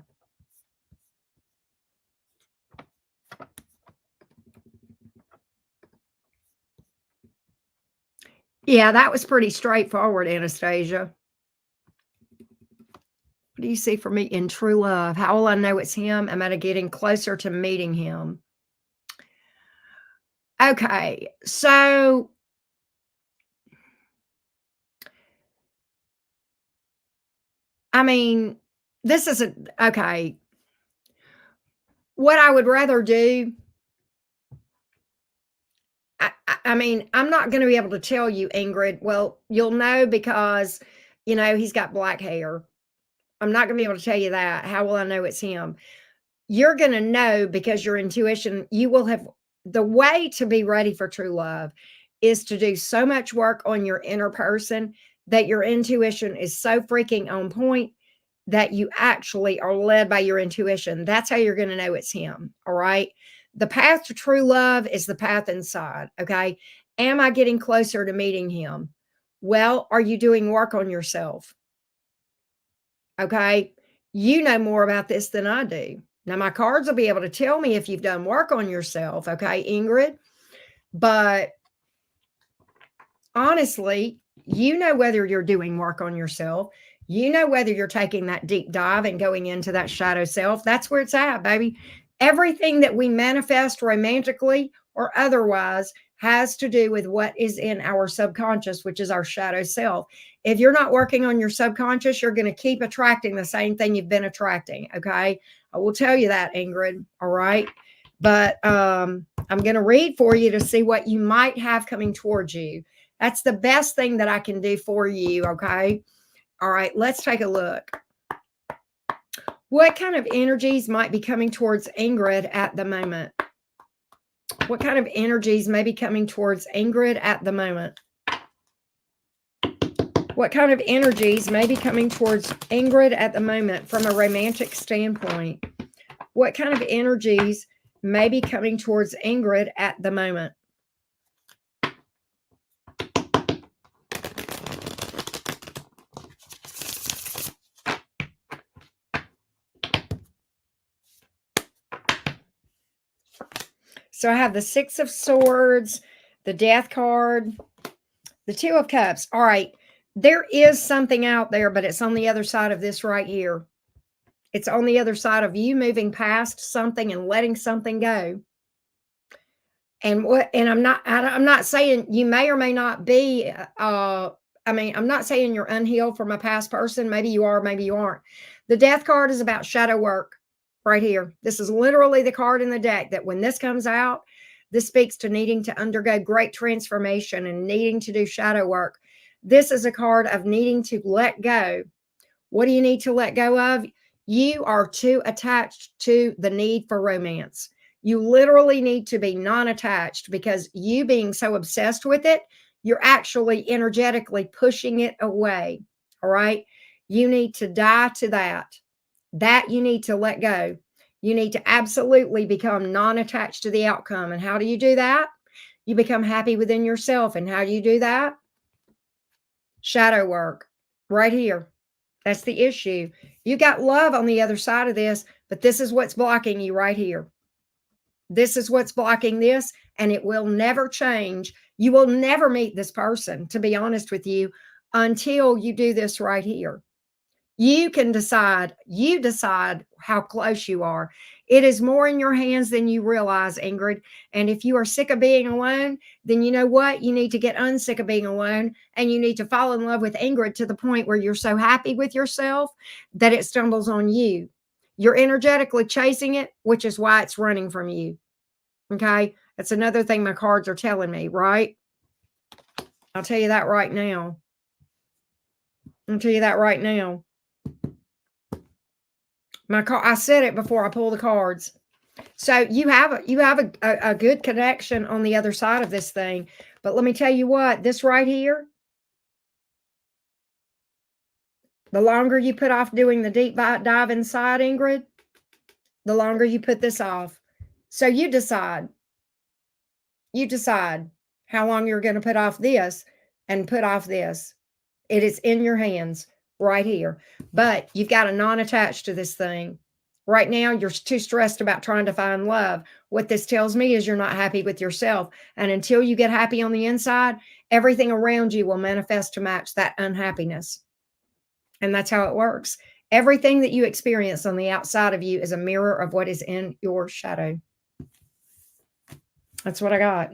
Yeah, that was pretty straightforward, Anastasia. What do you see for me in true love? How will I know it's him? Am I getting closer to meeting him? Okay, so I mean, this isn't okay. What I would rather do, I mean, I'm not going to be able to tell you, Ingrid. Well, you'll know because, he's got black hair. I'm not going to be able to tell you that. How will I know it's him? You're going to know because your intuition, you will have the way to be ready for true love is to do so much work on your inner person that your intuition is so freaking on point that you actually are led by your intuition. That's how you're going to know it's him. All right. The path to true love is the path inside, okay? Am I getting closer to meeting him? Well, are you doing work on yourself? Okay? You know more about this than I do. Now, my cards will be able to tell me if you've done work on yourself, okay, Ingrid? But honestly, you know whether you're doing work on yourself. You know whether you're taking that deep dive and going into that shadow self. That's where it's at, baby. Everything that we manifest romantically or otherwise has to do with what is in our subconscious, which is our shadow self. If you're not working on your subconscious, you're going to keep attracting the same thing you've been attracting. Okay. I will tell you that, Ingrid. All right. But I'm going to read for you to see what you might have coming towards you. That's the best thing that I can do for you. Okay. All right. Let's take a look. What kind of energies might be coming towards Ingrid at the moment? What kind of energies may be coming towards Ingrid at the moment? What kind of energies may be coming towards Ingrid at the moment from a romantic standpoint? What kind of energies may be coming towards Ingrid at the moment? So I have the Six of Swords, the Death card, the Two of Cups. All right. There is something out there, but it's on the other side of this right here. It's on the other side of you moving past something and letting something go. And I'm not saying you may or may not be, I'm not saying you're unhealed from a past person. Maybe you are, maybe you aren't. The Death card is about shadow work right here. This is literally the card in the deck that when this comes out, this speaks to needing to undergo great transformation and needing to do shadow work. This is a card of needing to let go. What do you need to let go of? You are too attached to the need for romance. You literally need to be non-attached because you being so obsessed with it, you're actually energetically pushing it away. All right. You need to die to that. That you need to let go. You need to absolutely become non-attached to the outcome. And how do you do that? You become happy within yourself. And how do you do that? Shadow work right here. That's the issue. You got love on the other side of this, but this is what's blocking you right here. This is what's blocking this, and it will never change. You will never meet this person, to be honest with you, until you do this right here. You can decide, you decide how close you are. It is more in your hands than you realize, Ingrid. And if you are sick of being alone, then you know what? You need to get unsick of being alone and you need to fall in love with Ingrid to the point where you're so happy with yourself that it stumbles on you. You're energetically chasing it, which is why it's running from you. Okay? That's another thing my cards are telling me, right? I'll tell you that right now. I'll tell you that right now. I said it before I pull the cards. So you have a good connection on the other side of this thing. But let me tell you what, this right here, the longer you put off doing the deep dive inside, Ingrid, the longer you put this off. So you decide how long you're going to put off this and put off this. It is in your hands right here. But you've got a non-attached to this thing. Right now, you're too stressed about trying to find love. What this tells me is you're not happy with yourself. And until you get happy on the inside, everything around you will manifest to match that unhappiness. And that's how it works. Everything that you experience on the outside of you is a mirror of what is in your shadow. That's what I got.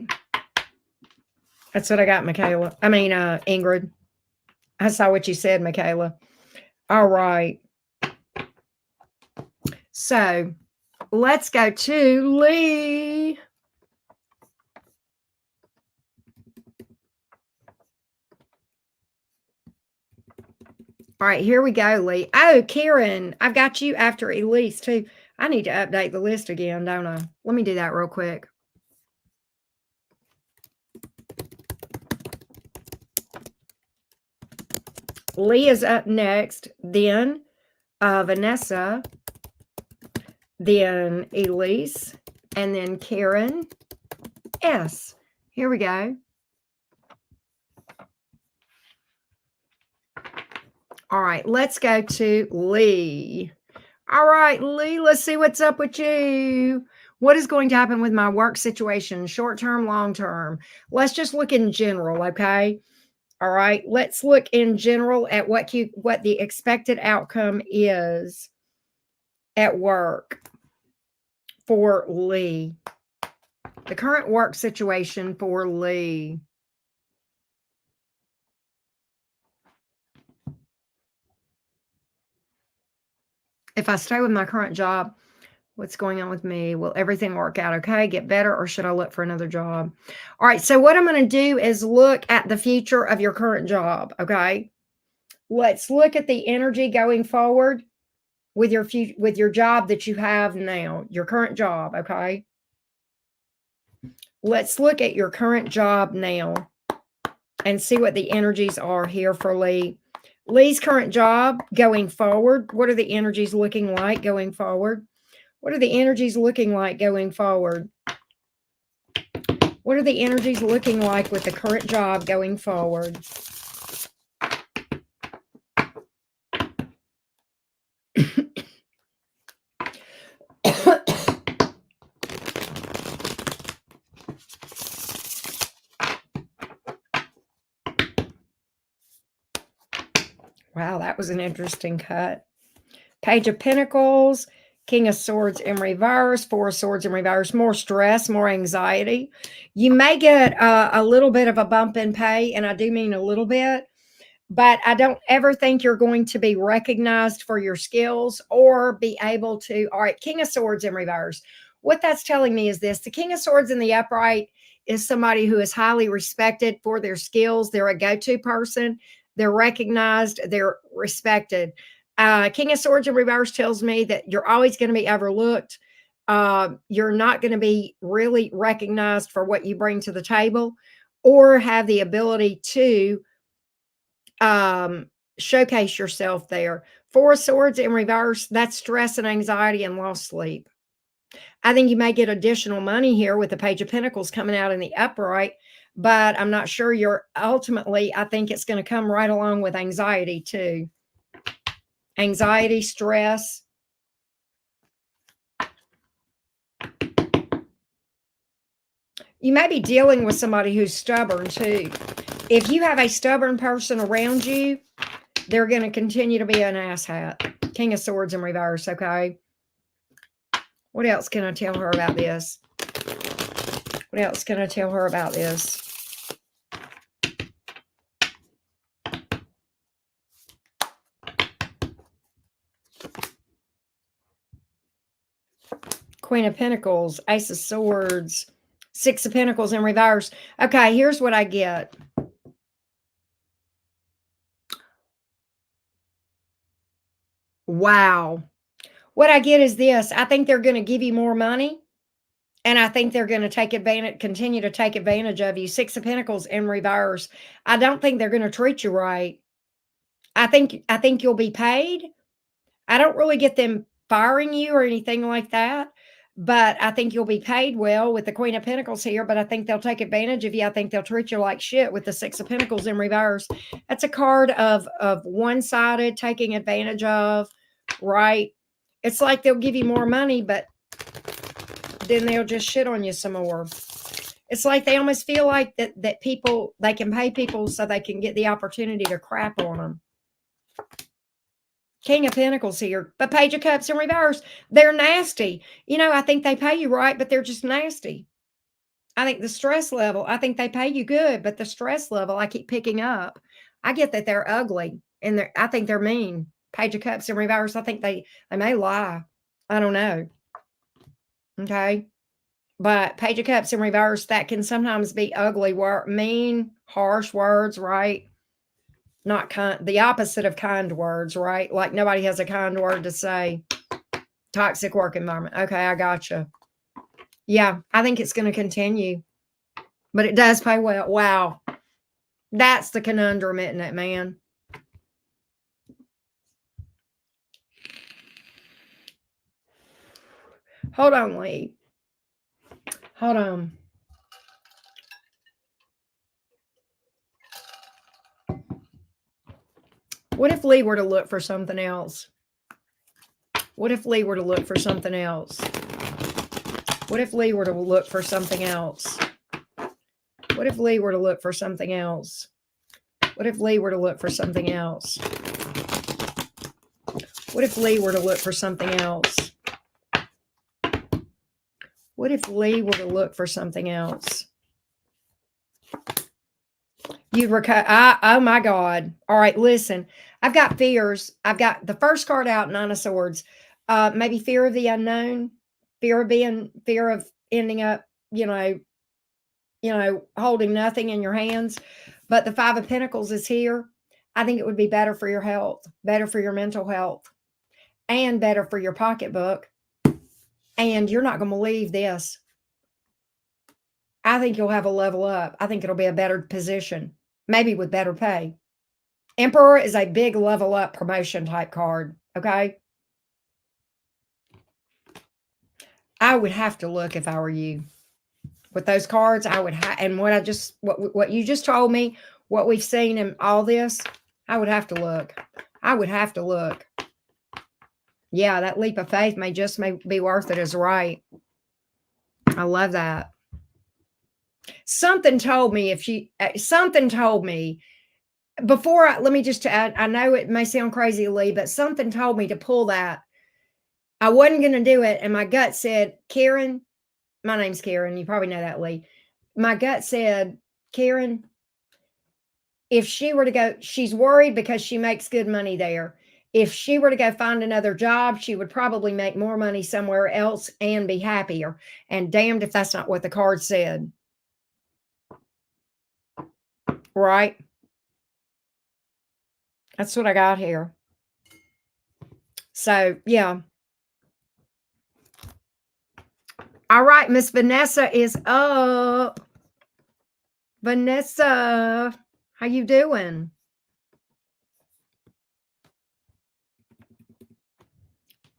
That's what I got, Michaela. Ingrid. I saw what you said, Michaela. All right. So let's go to Lee. All right, here we go, Lee. Oh, Karen, I've got you after Elise, too. I need to update the list again, don't I? Let me do that real quick. Lee is up next, then Vanessa, then Elise, and then Karen S. Here we go. All right, let's go to Lee. All right, Lee, let's see what's up with you. What is going to happen with my work situation, short term, long term? Let's just look in general, okay? All right, let's look in general at what the expected outcome is at work for Lee. The current work situation for Lee. If I stay with my current job, what's going on with me? Will everything work out okay? Get better, or should I look for another job? All right, so what I'm going to do is look at the future of your current job, okay? Let's look at the energy going forward with your job that you have now, your current job, okay? Let's look at your current job now and see what the energies are here for Lee. Lee's current job going forward, what are the energies looking like going forward? What are the energies looking like going forward? What are the energies looking like with the current job going forward? Wow, that was an interesting cut. Page of Pentacles, King of Swords in reverse, Four of Swords in reverse, more stress, more anxiety. You may get a little bit of a bump in pay, and I do mean a little bit, but I don't ever think you're going to be recognized for your skills or be able to. All right, King of Swords in reverse. What that's telling me is this: the King of Swords in the upright is somebody who is highly respected for their skills. They're a go-to person. They're recognized. They're respected. King of Swords in reverse tells me that you're always going to be overlooked. You're not going to be really recognized for what you bring to the table or have the ability to showcase yourself there. Four of Swords in reverse, that's stress and anxiety and lost sleep. I think you may get additional money here with the Page of Pentacles coming out in the upright, but I'm not sure you're ultimately, I think it's going to come right along with anxiety too. Anxiety, stress. You may be dealing with somebody who's stubborn too. If you have a stubborn person around you, they're going to continue to be an asshat. King of Swords in reverse, okay? What else can I tell her about this? What else can I tell her about this? Queen of Pentacles, Ace of Swords, Six of Pentacles in reverse. Okay, here's what I get. Wow. What I get is this. I think they're going to give you more money. And I think they're going to continue to take advantage of you. Six of Pentacles in reverse. I don't think they're going to treat you right. I think you'll be paid. I don't really get them firing you or anything like that, but I think you'll be paid well with the Queen of Pentacles here, but I think they'll take advantage of you. I think they'll treat you like shit with the Six of Pentacles in reverse. That's a card of one-sided, taking advantage of, right? It's like they'll give you more money, but then they'll just shit on you some more. It's like they almost feel like that people, they can pay people so they can get the opportunity to crap on them. King of Pentacles here, but Page of Cups in reverse. They're nasty. You know, I think they pay you right, but they're just nasty. I think the stress level, I think they pay you good, but the stress level I keep picking up. I get that they're ugly and I think they're mean. Page of Cups in reverse. I think they may lie. I don't know. Okay. But Page of Cups in reverse, that can sometimes be ugly, mean, harsh words, right? Not kind, the opposite of kind words, right? Like nobody has a kind word to say. Toxic work environment. Okay, I gotcha. Yeah, I think it's going to continue, but it does pay well. Wow. That's the conundrum, isn't it, man? Hold on, Lee. Hold on. What if Lee were to look for something else? What if Lee were to look for something else? What if Lee were to look for something else? What if Lee were to look for something else? What if Lee were to look for something else? What if Lee were to look for something else? What if Lee were to look for something else? You'd recover. Oh my God. All right, listen. I've got fears. I've got the first card out, Nine of Swords. Maybe fear of the unknown, fear of ending up, holding nothing in your hands. But the Five of Pentacles is here. I think it would be better for your health, better for your mental health, and better for your pocketbook. And you're not going to believe this. I think you'll have a level up. I think it'll be a better position, maybe with better pay. Emperor is a big level up promotion type card. Okay. I would have to look if I were you. With those cards, I would have, and what you just told me, what we've seen in all this, I would have to look. I would have to look. Yeah, that leap of faith may be worth it as right. I love that. Something told me let me just add, I know it may sound crazy, Lee, but something told me to pull that. I wasn't going to do it. And my gut said, Karen, my name's Karen. You probably know that, Lee. My gut said, Karen, if she were to go, she's worried because she makes good money there. If she were to go find another job, she would probably make more money somewhere else and be happier. And damned if that's not what the card said. Right? That's what I got here. So, yeah. All right, Miss Vanessa is up. Vanessa, how you doing?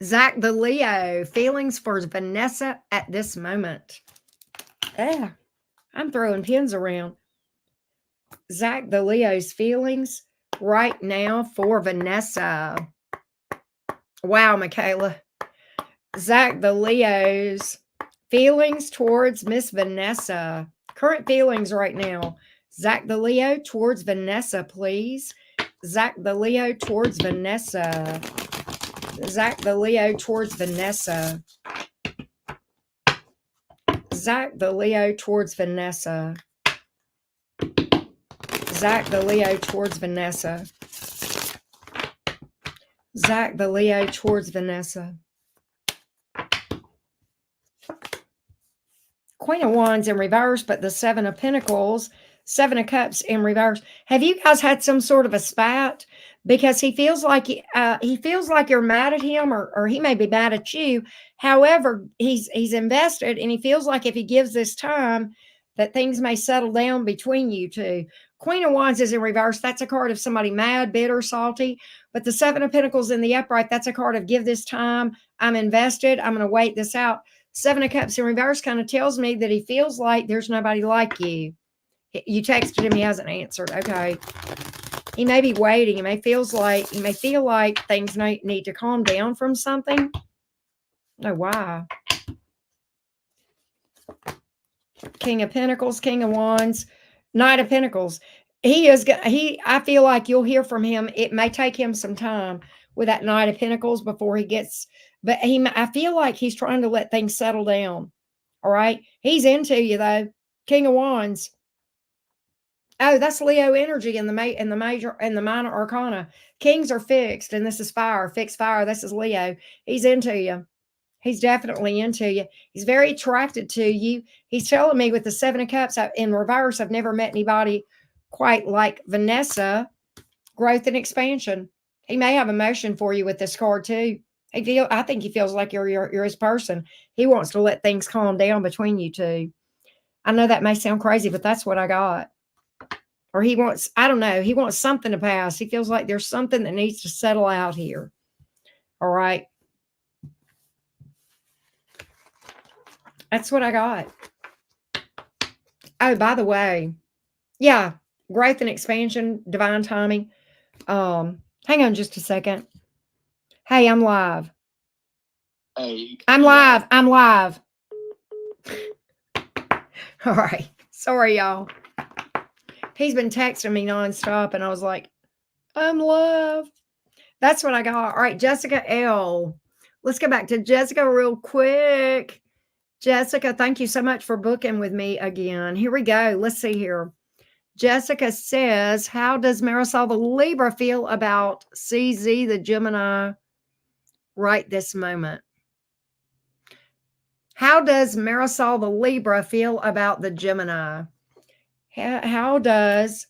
Zach the Leo, feelings for Vanessa at this moment. Yeah, I'm throwing pins around. Zach the Leo's feelings right now for Vanessa. Wow, Michaela. Zach the Leo's feelings towards Miss Vanessa. Current feelings right now. Zach the Leo towards Vanessa, please. Zach the Leo towards Vanessa. Zach the Leo towards Vanessa. Zach the Leo towards Vanessa. Zach the Leo towards Vanessa. Zach the Leo towards Vanessa. Queen of Wands in reverse, but the Seven of Pentacles, Seven of Cups in reverse. Have you guys had some sort of a spat? Because he feels like you're mad at him, or he may be mad at you. However, he's invested, and he feels like if he gives this time, that things may settle down between you two. Queen of Wands is in reverse. That's a card of somebody mad, bitter, salty. But the Seven of Pentacles in the upright, that's a card of give this time. I'm invested. I'm going to wait this out. Seven of Cups in reverse kind of tells me that he feels like there's nobody like you. You texted him, he hasn't answered. Okay. He may be waiting. He may feel like things need to calm down from something. No, why? King of Pentacles, King of Wands, Knight of Pentacles. I feel like you'll hear from him. It may take him some time with that Knight of Pentacles before he gets, but I feel like he's trying to let things settle down. All right. He's into you though. King of Wands. Oh, that's Leo energy in the minor arcana. Kings are fixed, and this is fire. Fixed fire. This is Leo. He's into you. He's definitely into you. He's very attracted to you. He's telling me with the Seven of Cups in reverse, I've never met anybody quite like Vanessa. Growth and expansion. He may have emotion for you with this card too. I think he feels like you're his person. He wants to let things calm down between you two. I know that may sound crazy, but that's what I got. Or he wants, I don't know, he wants something to pass. He feels like there's something that needs to settle out here. All right. That's what I got. Oh, by the way, yeah, growth and expansion, divine timing. Hang on just a second. Hey, I'm live. Hey, I'm you live? live. I'm live. All right. Sorry, y'all. He's been texting me nonstop, and I was like, I'm live. That's what I got. All right, Jessica L. Let's go back to Jessica real quick. Jessica, thank you so much for booking with me again. Here we go. Let's see here. Jessica says, how does Marisol the Libra feel about CZ the Gemini right this moment? How does Marisol the Libra feel about the Gemini? How does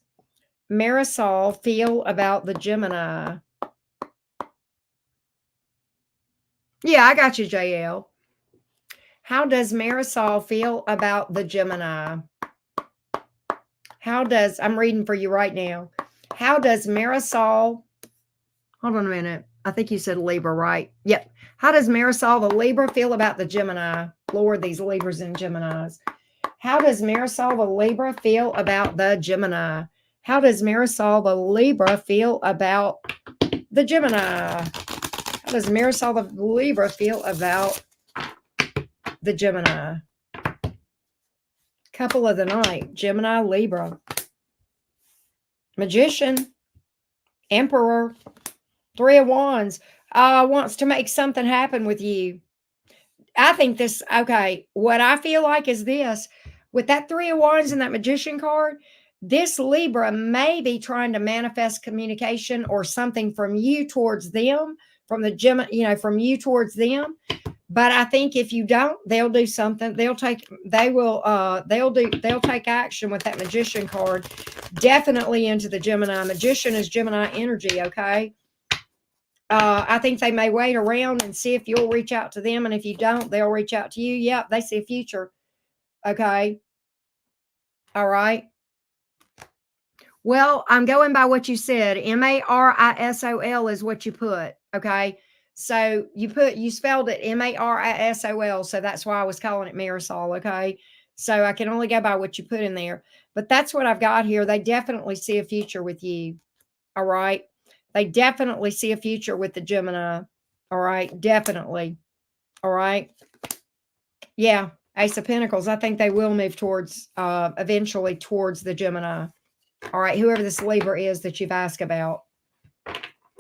Marisol feel about the Gemini? Yeah, I got you, JL. How does Marisol feel about the Gemini? I'm reading for you right now. How does Marisol, hold on a minute. I think you said Libra, right? Yep. How does Marisol the Libra feel about the Gemini? Lord, these Libras and Geminis. How does Marisol the Libra feel about the Gemini? How does Marisol the Libra feel about the Gemini? How does Marisol the Libra feel about the Gemini? Couple of the night, Gemini, Libra. Magician, Emperor, Three of Wands, wants to make something happen with you. I think this, okay, what I feel like is this, with that Three of Wands and that Magician card, this Libra may be trying to manifest communication or something from you towards them, from the Gemini, from you towards them. But I think if you don't, they'll do something. They'll take action with that Magician card. Definitely into the Gemini. Magician is Gemini energy, okay? I think they may wait around and see if you'll reach out to them. And if you don't, they'll reach out to you. Yep, they see a future. Okay. All right. Well, I'm going by what you said. Marisol is what you put. Okay. So you spelled it Marisol. So that's why I was calling it Marisol. Okay. So I can only go by what you put in there. But that's what I've got here. They definitely see a future with you. All right. They definitely see a future with the Gemini. All right. Definitely. All right. Yeah. Ace of Pentacles. I think they will move towards, eventually towards the Gemini. All right. Whoever this Libra is that you've asked about.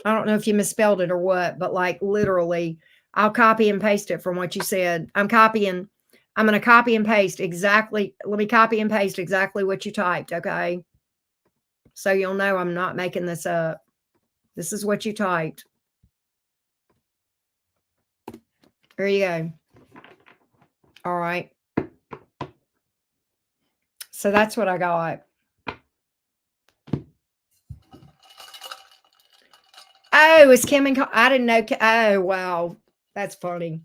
I don't know if you misspelled it or what, but like literally, I'll copy and paste it from what you said. I'm going to copy and paste exactly. Let me copy and paste exactly what you typed. Okay. So you'll know I'm not making this up. This is what you typed. There you go. All right. So that's what I got. Oh, it's Kim and I didn't know. Oh, wow. That's funny.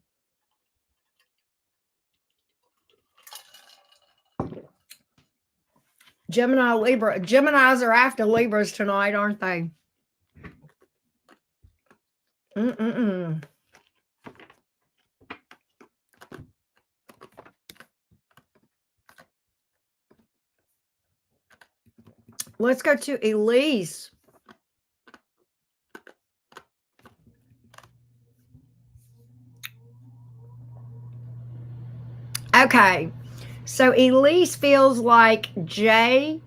Gemini, Libra. Geminis are after Libras tonight, aren't they? Mm-mm-mm. Let's go to Elise. Okay. So Elise feels like Jay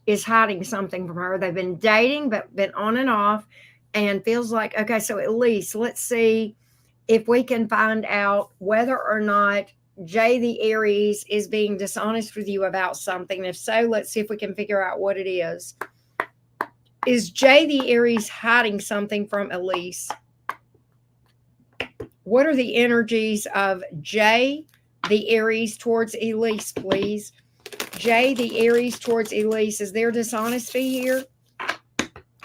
is hiding something from her. They've been dating, but been on and off, and feels like, okay, so Elise, let's see if we can find out whether or not Jay the Aries is being dishonest with you about something. If so, let's see if we can figure out what it is. Is Jay the Aries hiding something from Elise? What are the energies of Jay the Aries towards Elise, please? Jay the Aries towards Elise. Is there dishonesty here?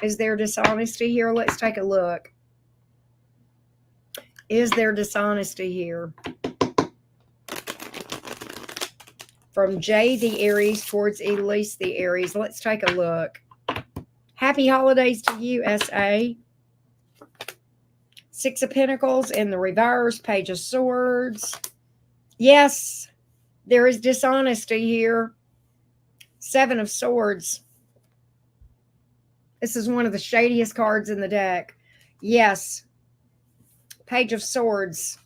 Is there dishonesty here? Let's take a look. Is there dishonesty here? From Jay the Aries towards Elise the Aries. Let's take a look. Happy holidays to you, SA. Six of Pentacles in the reverse, Page of Swords. Yes, there is dishonesty here. Seven of Swords. This is one of the shadiest cards in the deck. Yes. Page of Swords.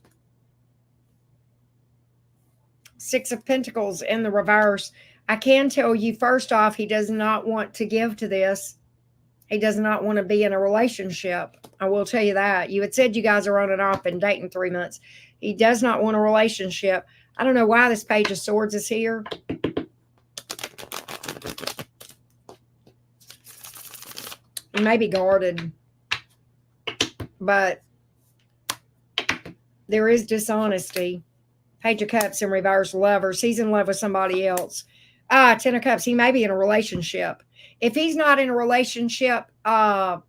Six of Pentacles in the reverse. I can tell you, first off, he does not want to give to this. He does not want to be in a relationship. I will tell you that. You had said you guys are on and off and dating 3 months. He does not want a relationship. I don't know why this Page of Swords is here. He may be guarded. But there is dishonesty. Page of Cups in reverse, Lovers. He's in love with somebody else. Ten of Cups. He may be in a relationship. If he's not in a relationship, at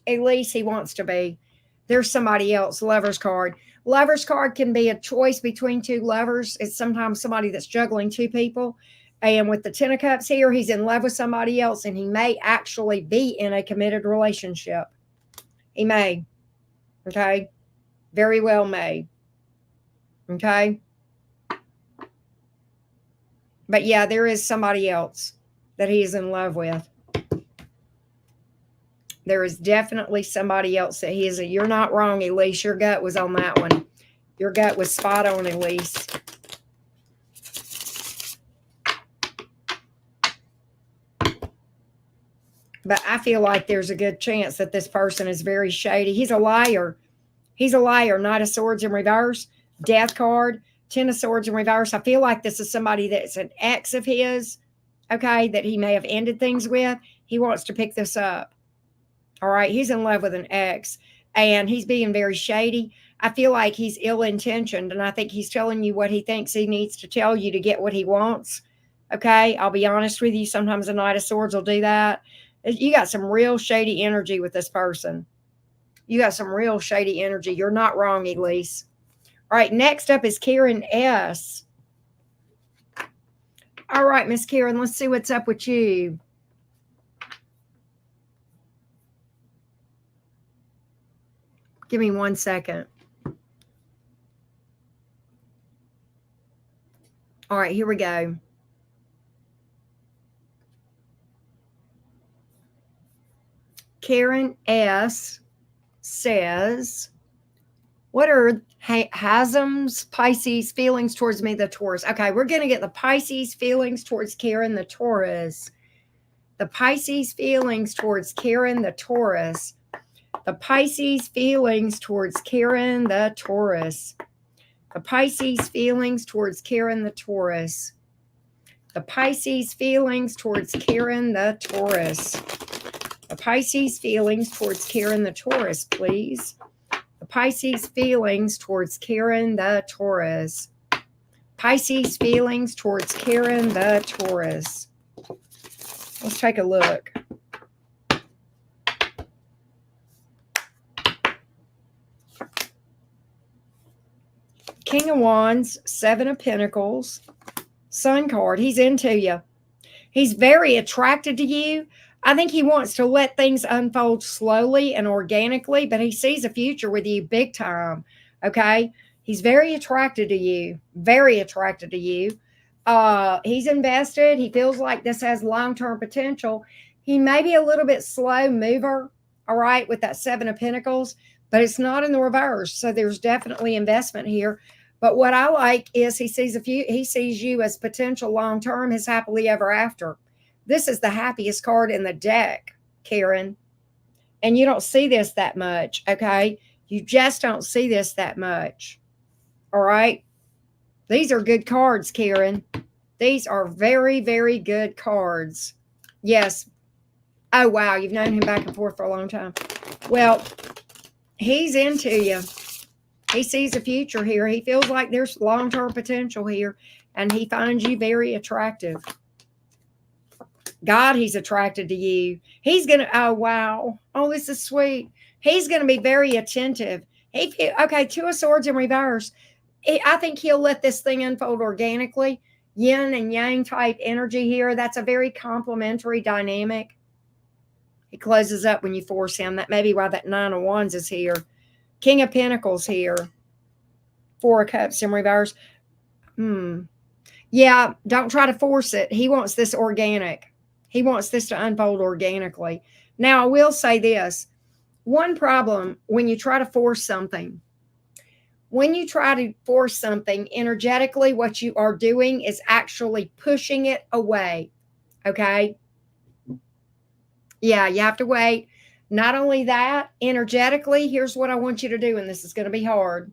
least he wants to be. There's somebody else. Lovers card. Lovers card can be a choice between two lovers. It's sometimes somebody that's juggling two people. And with the Ten of Cups here, he's in love with somebody else, and he may actually be in a committed relationship. He may. Okay? Very well may. Okay? But yeah, there is somebody else that he is in love with. There is definitely somebody else that he is. You're not wrong, Elise. Your gut was on that one. Your gut was spot on, Elise. But I feel like there's a good chance that this person is very shady. He's a liar. He's a liar. Knight of Swords in reverse. Death card. Ten of Swords in reverse. I feel like this is somebody that's an ex of his, okay, that he may have ended things with. He wants to pick this up. All right, he's in love with an ex, and he's being very shady. I feel like he's ill-intentioned, and I think he's telling you what he thinks he needs to tell you to get what he wants. Okay, I'll be honest with you. Sometimes the Knight of Swords will do that. You got some real shady energy with this person. You got some real shady energy. You're not wrong, Elise. All right, next up is Karen S. All right, Miss Karen, let's see what's up with you. Give me 1 second. All right, here we go. Karen S. says, what are Hasm's Pisces feelings towards me, the Taurus? Okay, we're going to get the Pisces feelings towards Karen, the Taurus. The Pisces feelings towards Karen, the Taurus. The Pisces feelings towards Karen, the Taurus. The Pisces feelings towards Karen, the Taurus. The Pisces feelings towards Karen, the Taurus. The Pisces feelings towards Karen, the Taurus, please. The Pisces feelings towards Karen, the Taurus. Pisces feelings towards Karen, the Taurus. Let's take a look. King of Wands, Seven of Pentacles, Sun card. He's into you. He's very attracted to you. I think he wants to let things unfold slowly and organically, but he sees a future with you big time. Okay? He's very attracted to you. Very attracted to you. He's invested. He feels like this has long-term potential. He may be a little bit slow mover, all right, with that Seven of Pentacles, but it's not in the reverse. So there's definitely investment here. But what I like is he sees you as potential long-term, his happily ever after. This is the happiest card in the deck, Karen. And you don't see this that much, okay? You just don't see this that much. All right? These are good cards, Karen. These are very, very good cards. Yes. Oh, wow. You've known him back and forth for a long time. Well, he's into you. He sees a future here. He feels like there's long-term potential here, and he finds you very attractive. God, he's attracted to you. He's going to, oh, wow. Oh, this is sweet. He's going to be very attentive. Okay, Two of Swords in reverse. I think he'll let this thing unfold organically. Yin and yang type energy here. That's a very complementary dynamic. He closes up when you force him. That may be why that Nine of Wands is here. King of Pentacles here. Four of Cups in reverse. Yeah, don't try to force it. He wants this organic. He wants this to unfold organically. Now, I will say this one problem when you try to force something, when you try to force something energetically, what you are doing is actually pushing it away. Okay. Yeah, you have to wait. Not only that, energetically, here's what I want you to do, and this is going to be hard.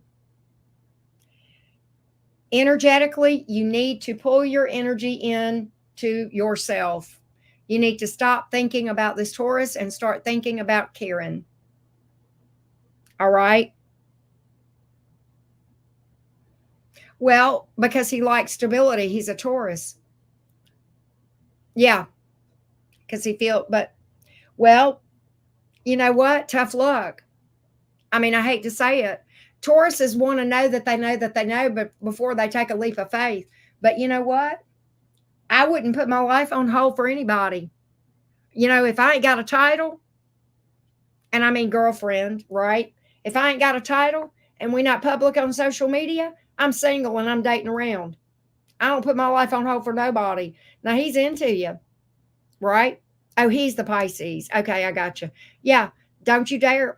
Energetically, you need to pull your energy in to yourself. You need to stop thinking about this Taurus and start thinking about Karen. All right. Well, because he likes stability, he's a Taurus. Yeah, because he feel, but well, you know what? Tough luck. I mean, I hate to say it. Tauruses want to know that they know that they know, but before they take a leap of faith. But you know what? I wouldn't put my life on hold for anybody. You know, if I ain't got a title, and I mean girlfriend, right? If I ain't got a title and we not public on social media, I'm single and I'm dating around. I don't put my life on hold for nobody. Now he's into you, right? Oh, he's the Pisces. Okay, I got you. Yeah, don't you dare.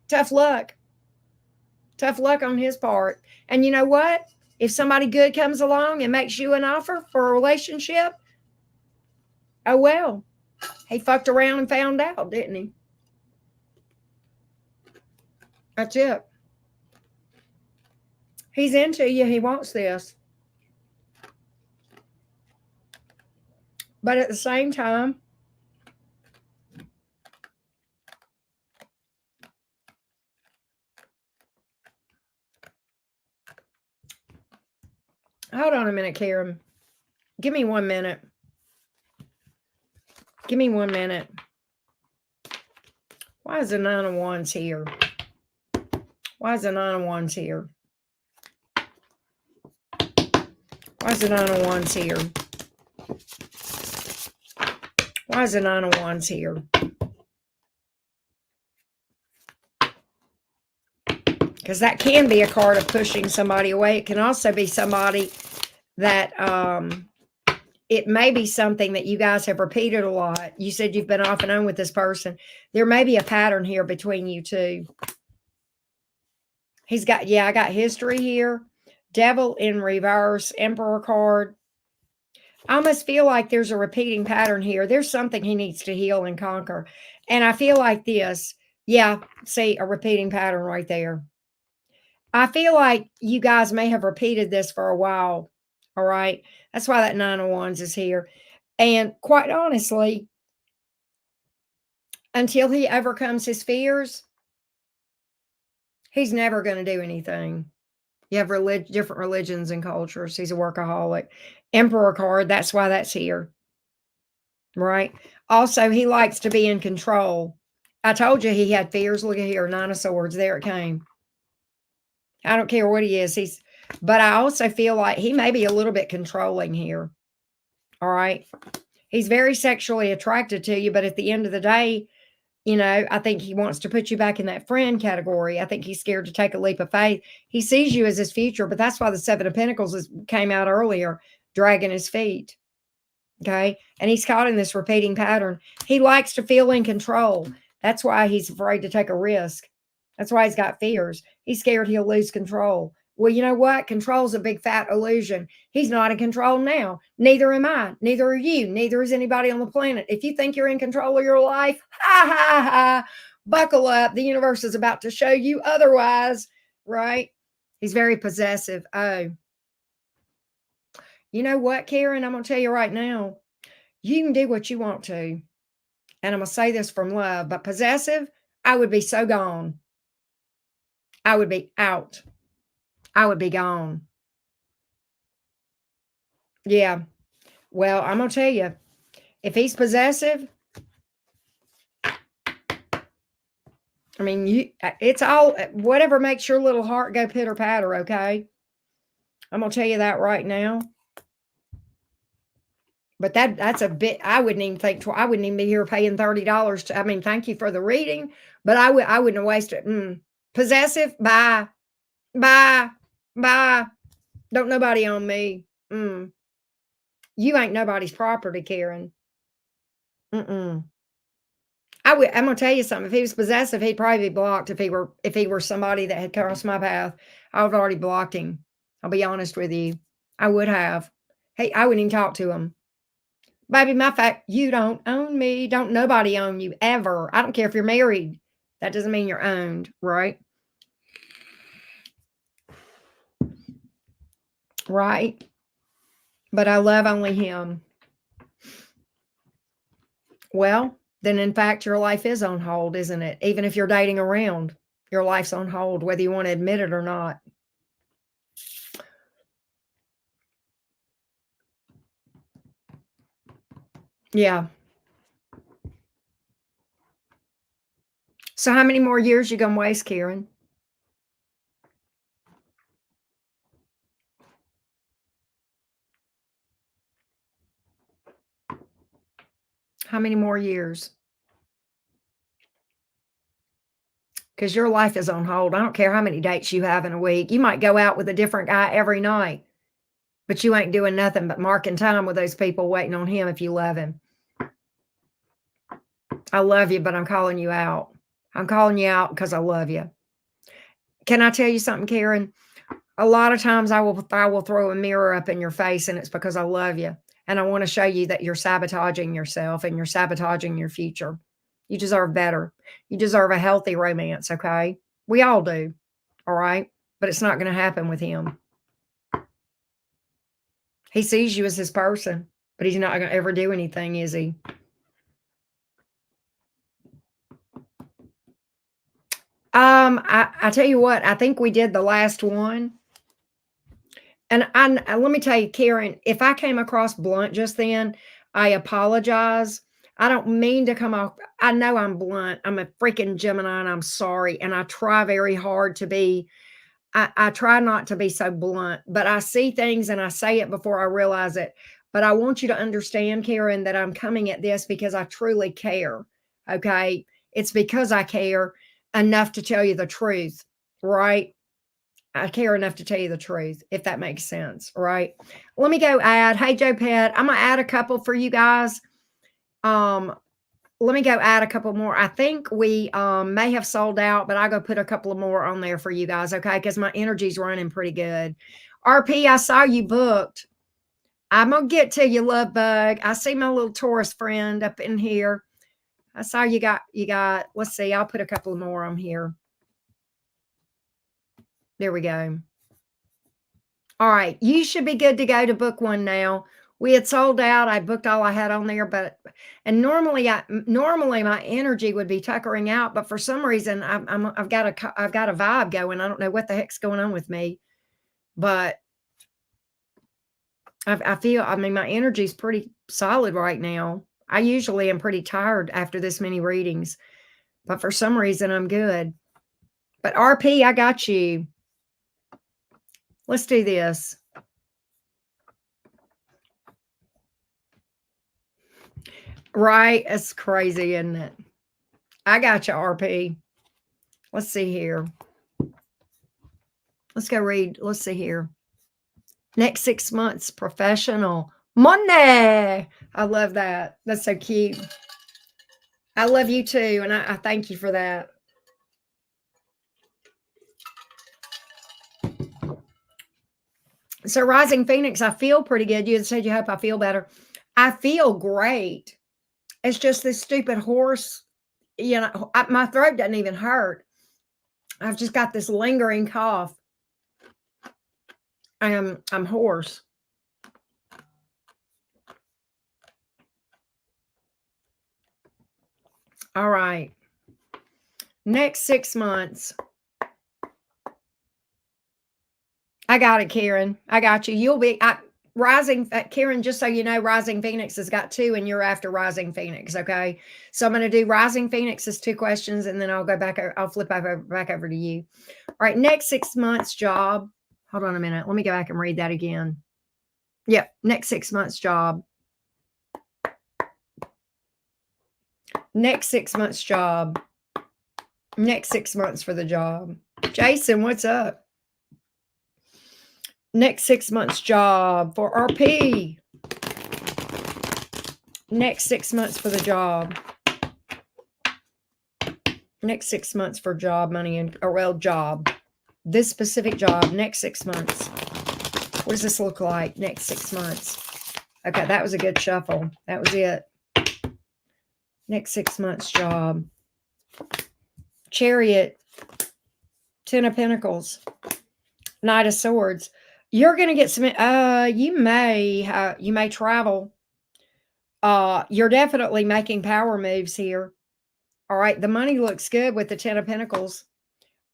Tough luck. Tough luck on his part. And you know what? If somebody good comes along and makes you an offer for a relationship, oh well. He fucked around and found out, didn't he? That's it. He's into you. He wants this. But at the same time, hold on a minute, Karen. Give me 1 minute. Give me 1 minute. Why is the Nine of Wands here? Why is the Nine of Wands here? Why is the Nine of Wands here? Why is the Nine of Wands here? Because that can be a card of pushing somebody away. It can also be somebody that it may be something that you guys have repeated a lot. You said you've been off and on with this person. There may be a pattern here between you two. He's got, yeah, I got history here. Devil in reverse, Emperor card. I almost feel like there's a repeating pattern here. There's something he needs to heal and conquer. And I feel like this. Yeah, see a repeating pattern right there. I feel like you guys may have repeated this for a while. All right. That's why that Nine of Wands is here. And quite honestly, until he overcomes his fears, he's never going to do anything. You have different religions and cultures. He's a workaholic. Emperor card, that's why that's here. Right? Also, he likes to be in control. I told you he had fears. Look at here, Nine of Swords. There it came. I don't care what he is. But I also feel like he may be a little bit controlling here. All right. He's very sexually attracted to you, but at the end of the day, you know, I think he wants to put you back in that friend category. I think he's scared to take a leap of faith. He sees you as his future, but that's why the Seven of Pentacles came out earlier, dragging his feet. Okay. And he's caught in this repeating pattern. He likes to feel in control. That's why he's afraid to take a risk. That's why he's got fears. He's scared he'll lose control. Well, you know what? Control's a big fat illusion. He's not in control now. Neither am I. Neither are you. Neither is anybody on the planet. If you think you're in control of your life, ha ha ha, buckle up. The universe is about to show you otherwise, right? He's very possessive. Oh, you know what, Karen? I'm going to tell you right now, you can do what you want to. And I'm going to say this from love, but possessive, I would be so gone. I would be out. I would be gone. Yeah. Well, I'm going to tell you, if he's possessive, I mean, it's all, whatever makes your little heart go pitter patter, okay? I'm going to tell you that right now. But that's a bit, I wouldn't even think, I wouldn't even be here paying $30 to, I mean, thank you for the reading, but I wouldn't have wasted it. Possessive, bye, bye, bye. Don't nobody own me. Mm-mm. You ain't nobody's property, Karen. Mm-mm. I'm gonna tell you something. If he was possessive, he'd probably be blocked if he were somebody that had crossed my path. I would have already blocked him. I'll be honest with you. I would have. Hey, I wouldn't even talk to him. Baby, my fact, you don't own me. Don't nobody own you ever. I don't care if you're married. That doesn't mean you're owned, right? Right. But I love only him. Well, then in fact, your life is on hold, isn't it? Even if you're dating around, your life's on hold, whether you want to admit it or not. Yeah. So how many more years you gonna waste, Karen? How many more years? Because your life is on hold. I don't care how many dates you have in a week. You might go out with a different guy every night, but you ain't doing nothing but marking time with those people waiting on him if you love him. I love you, but I'm calling you out. I'm calling you out because I love you. Can I tell you something, Karen? A lot of times I will throw a mirror up in your face, and it's because I love you. And I want to show you that you're sabotaging yourself and you're sabotaging your future. You deserve better. You deserve a healthy romance, okay? We all do. All right. But it's not going to happen with him. He sees you as his person, but he's not going to ever do anything, is he? I tell you what, I think we did the last one. And let me tell you, Karen, if I came across blunt just then, I apologize. I don't mean to come off. I know I'm blunt. I'm a freaking Gemini and I'm sorry. And I try very hard to be, I try not to be so blunt, but I see things and I say it before I realize it. But I want you to understand, Karen, that I'm coming at this because I truly care. Okay. It's because I care enough to tell you the truth, right? I care enough to tell you the truth, if that makes sense, right? Let me go add. Hey, Joe Pet, I'm gonna add a couple for you guys. Um, let me go add a couple more. I think we may have sold out, but I'll go put a couple of more on there for you guys, okay? Because my energy's running pretty good. RP, I saw you booked. I'm gonna get to you, love bug. I see my little Taurus friend up in here. I saw you got, let's see, I'll put a couple more on here. There we go. All right, you should be good to go to book one now. We had sold out. I booked all I had on there, but and normally my energy would be tuckering out, but for some reason I've got a vibe going. I don't know what the heck's going on with me, but I feel, I mean, my energy's pretty solid right now. I usually am pretty tired after this many readings, but for some reason I'm good. But RP, I got you. Let's do this. Right? It's crazy, isn't it? I got you, RP. Let's see here. Let's go read. Let's see here. Next 6 months, professional money. I love that. That's so cute. I love you too. And I thank you for that. So, Rising Phoenix, I feel pretty good. You said you hope I feel better. I feel great. It's just this stupid horse. You know, my throat doesn't even hurt. I've just got this lingering cough. I'm hoarse. All right. Next 6 months. I got it, Karen. I got you. You'll be Rising Karen, just so you know, Rising Phoenix has got 2 and you're after Rising Phoenix, okay? So I'm going to do Rising Phoenix's 2 questions and then I'll go back, I'll flip back over to you. All right, next 6 months job. Hold on a minute. Let me go back and read that again. Yep, next 6 months job. Next 6 months job. Next 6 months for the job. Jason, what's up? Next 6 months job for RP. Next 6 months for the job. Next 6 months for job, money, and job. This specific job, next 6 months. What does this look like next 6 months? Okay, that was a good shuffle. That was it. Next 6 months job. Chariot. 10 of Pentacles. Knight of Swords. You're going to get some, you may travel. You're definitely making power moves here. All right. The money looks good with the 10 of Pentacles.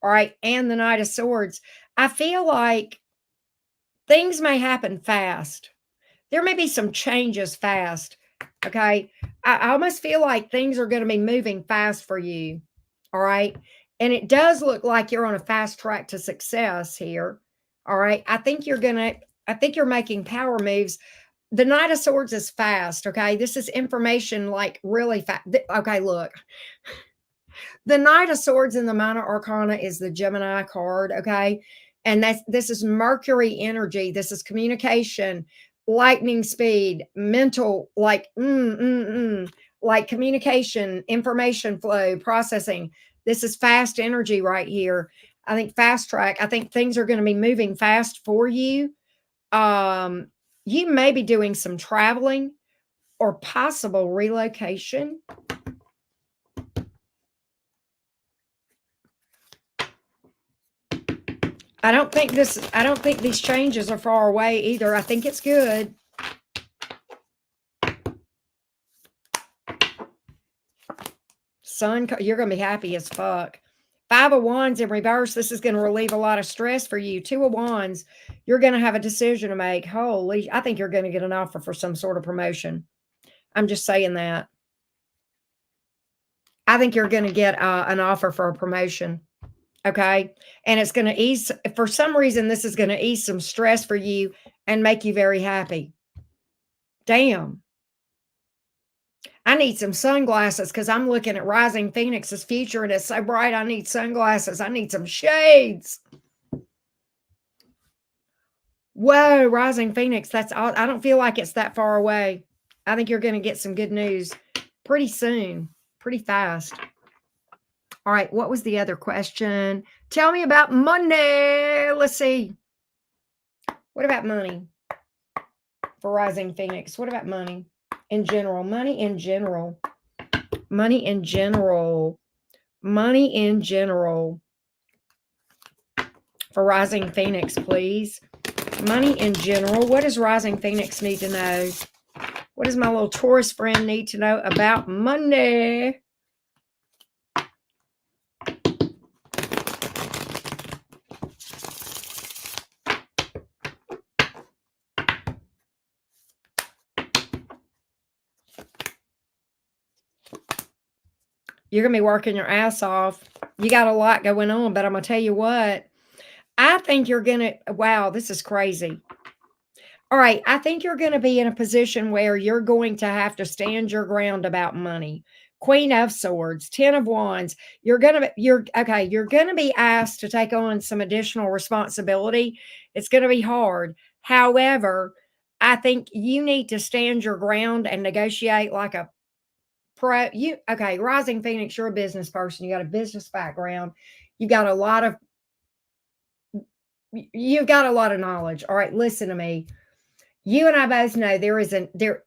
All right. And the Knight of Swords. I feel like things may happen fast. There may be some changes fast. Okay. I almost feel like things are going to be moving fast for you. All right. And it does look like you're on a fast track to success here. All right. I think you're making power moves. The Knight of Swords is fast. Okay. This is information like really fast. Okay. Look, the Knight of Swords in the Minor Arcana is the Gemini card. Okay. And this is Mercury energy. This is communication, lightning speed, mental, like communication, information flow, processing. This is fast energy right here. I think fast track. I think things are going to be moving fast for you. You may be doing some traveling or possible relocation. I don't think these changes are far away either. I think it's good. Sun, you're going to be happy as fuck. 5 of Wands in reverse. This is going to relieve a lot of stress for you. 2 of Wands. You're going to have a decision to make. Holy, I think you're going to get an offer for some sort of promotion. I'm just saying that. I think you're going to get an offer for a promotion. Okay. And it's going to ease, for some reason, this is going to ease some stress for you and make you very happy. Damn. I need some sunglasses because I'm looking at Rising Phoenix's future and it's so bright. I need sunglasses. I need some shades. Whoa, Rising Phoenix. That's all. I don't feel like it's that far away. I think you're going to get some good news pretty soon, pretty fast. All right. What was the other question? Tell me about money. Let's see. What about money for Rising Phoenix? What about money in general? Money in general. Money in general. Money in general. For Rising Phoenix, please. Money in general. What does Rising Phoenix need to know? What does my little Taurus friend need to know about money? You're going to be working your ass off. You got a lot going on, but I'm going to tell you what. I think you're going to, wow, this is crazy. All right, I think you're going to be in a position where you're going to have to stand your ground about money. Queen of Swords, 10 of Wands. You're going to be asked to take on some additional responsibility. It's going to be hard. However, I think you need to stand your ground and negotiate like a pro. Rising Phoenix, you're a business person. You got a business background. You've got a lot of knowledge. All right, listen to me. You and I both know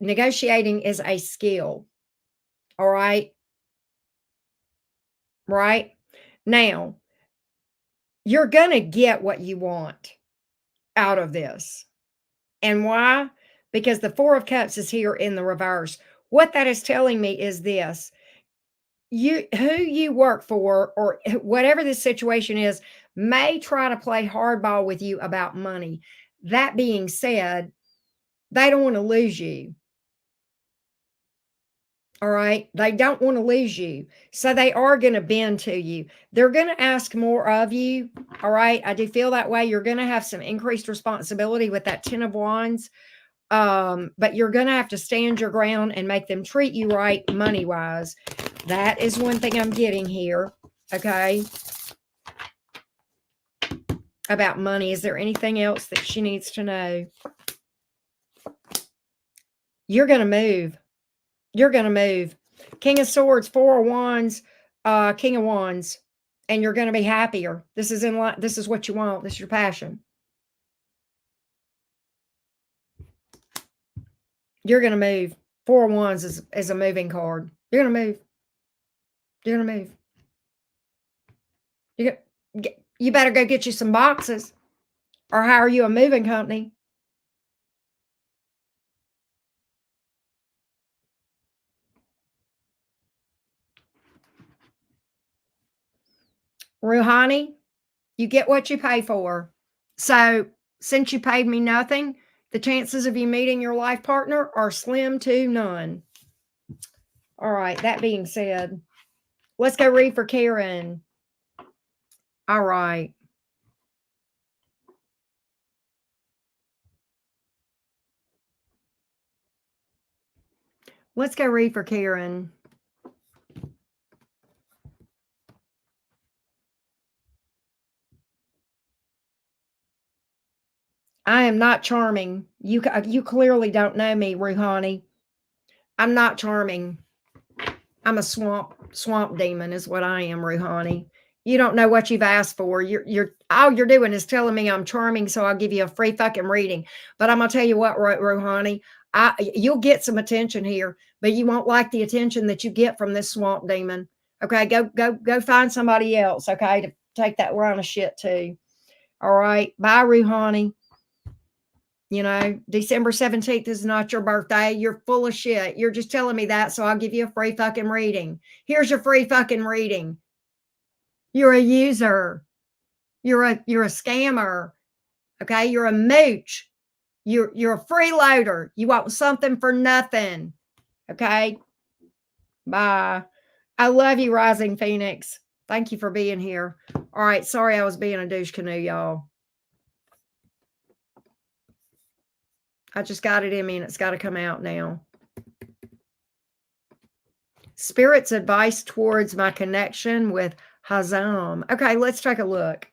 negotiating is a skill. All right. Right now, you're going to get what you want out of this. And why? Because the 4 of Cups is here in the reverse. What that is telling me is this. Who you work for or whatever this situation is may try to play hardball with you about money. That being said, they don't want to lose you. All right. They don't want to lose you. So they are going to bend to you. They're going to ask more of you. All right. I do feel that way. You're going to have some increased responsibility with that 10 of Wands. But you're going to have to stand your ground and make them treat you right money-wise. That is one thing I'm getting here. Okay. about money? Is there anything else that she needs to know? You're going to move. You're going to move. King of Swords, Four of Wands, King of Wands. And you're going to be happier. This is in line. This is what you want. This is your passion. You're going to move. Four of Wands is a moving card. You're going to move. You're going to move. You better go get you some boxes or hire you a moving company. Rouhani, you get what you pay for. So since you paid me nothing, the chances of you meeting your life partner are slim to none. All right, that being said, let's go read for Karen. All right. Let's go read for Karen. I am not charming. You clearly don't know me, Rouhani. I'm not charming. I'm a swamp demon is what I am, Rouhani. You don't know what you've asked for. You're all you're doing is telling me I'm charming, so I'll give you a free fucking reading. But I'm gonna tell you what, Rouhani, you'll get some attention here, but you won't like the attention that you get from this swamp demon. Okay, go find somebody else. Okay, to take that line of shit too. All right, bye, Rouhani. You know, December 17th is not your birthday. You're full of shit. You're just telling me that, so I'll give you a free fucking reading. Here's your free fucking reading. You're a user. You're a scammer. Okay? You're a mooch. You're a freeloader. You want something for nothing. Okay? Bye. I love you, Rising Phoenix. Thank you for being here. All right. Sorry I was being a douche canoe, y'all. I just got it in me and it's got to come out now. Spirit's advice towards my connection with Hazam. Okay, let's take a look.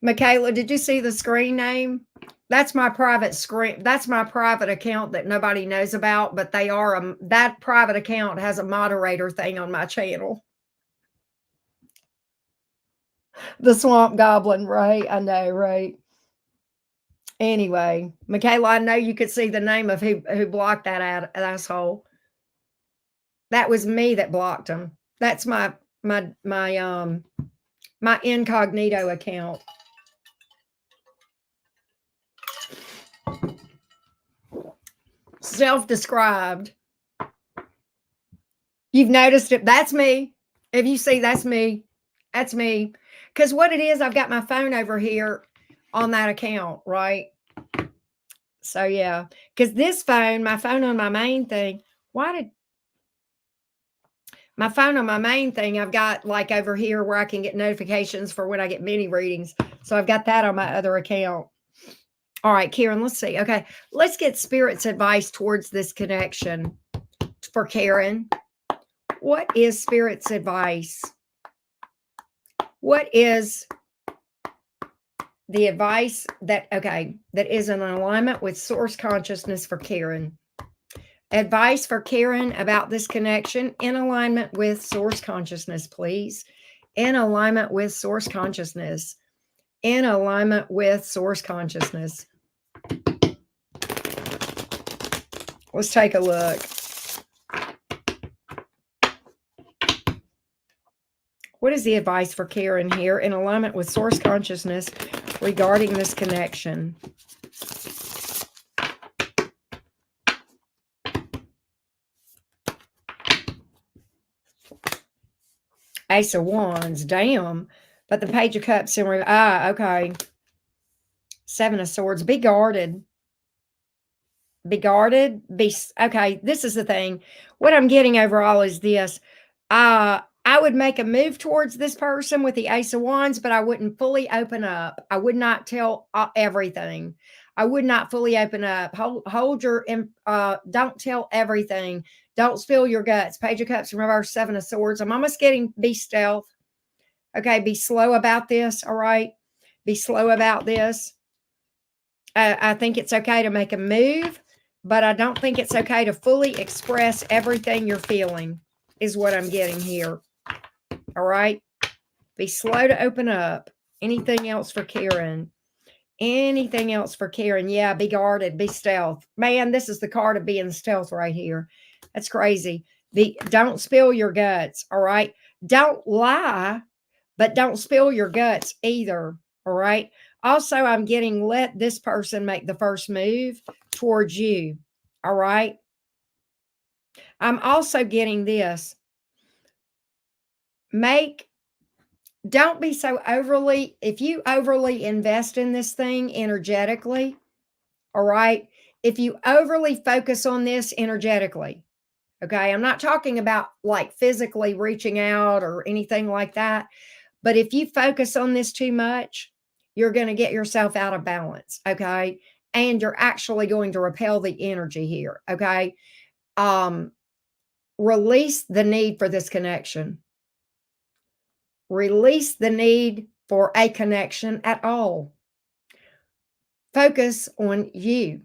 Michaela, did you see the screen name? That's my private screen. That's my private account that nobody knows about, but they are that private account has a moderator thing on my channel. The Swamp Goblin, right? I know, right? Anyway, Michaela, I know you could see the name of who blocked that asshole. That was me that blocked him. That's my incognito account. Self-described. You've noticed it. That's me. If you see, that's me. That's me. Because what it is, I've got my phone over here on that account, right? So, yeah. Because this phone, my phone on my main thing, my phone on my main thing, I've got like over here where I can get notifications for when I get mini readings. So I've got that on my other account. All right, Karen, let's see. Okay, let's get Spirit's advice towards this connection for Karen. What is Spirit's advice? What is the advice that is in alignment with source consciousness for Karen? Advice for Karen about this connection in alignment with source consciousness, please. In alignment with source consciousness. In alignment with source consciousness. Let's take a look. What is the advice for Karen here in alignment with source consciousness regarding this connection? Ace of Wands, damn. But the Page of Cups and okay. Seven of Swords. Be guarded. Be guarded. Okay, this is the thing. What I'm getting overall is this. I I would make a move towards this person with the Ace of Wands, but I wouldn't fully open up. I would not tell everything. I would not fully open up. Hold your, don't tell everything. Don't spill your guts. Page of Cups in reverse, Seven of Swords. I'm almost getting, be stealth. Okay, be slow about this, all right? Be slow about this. I think it's okay to make a move, but I don't think it's okay to fully express everything you're feeling, is what I'm getting here. All right? Be slow to open up. Anything else for Karen? Anything else for Karen? Yeah, be guarded, be stealth. Man, this is the card of being stealth right here. That's crazy. Don't spill your guts, all right? Don't lie, but don't spill your guts either, all right? Also, I'm getting let this person make the first move towards you, all right? I'm also getting this. Don't be so overly, if you overly invest in this thing energetically, all right? If you overly focus on this energetically, okay? I'm not talking about like physically reaching out or anything like that, but if you focus on this too much, you're going to get yourself out of balance, okay? And you're actually going to repel the energy here, okay? Release the need for this connection. Release the need for a connection at all. Focus on you,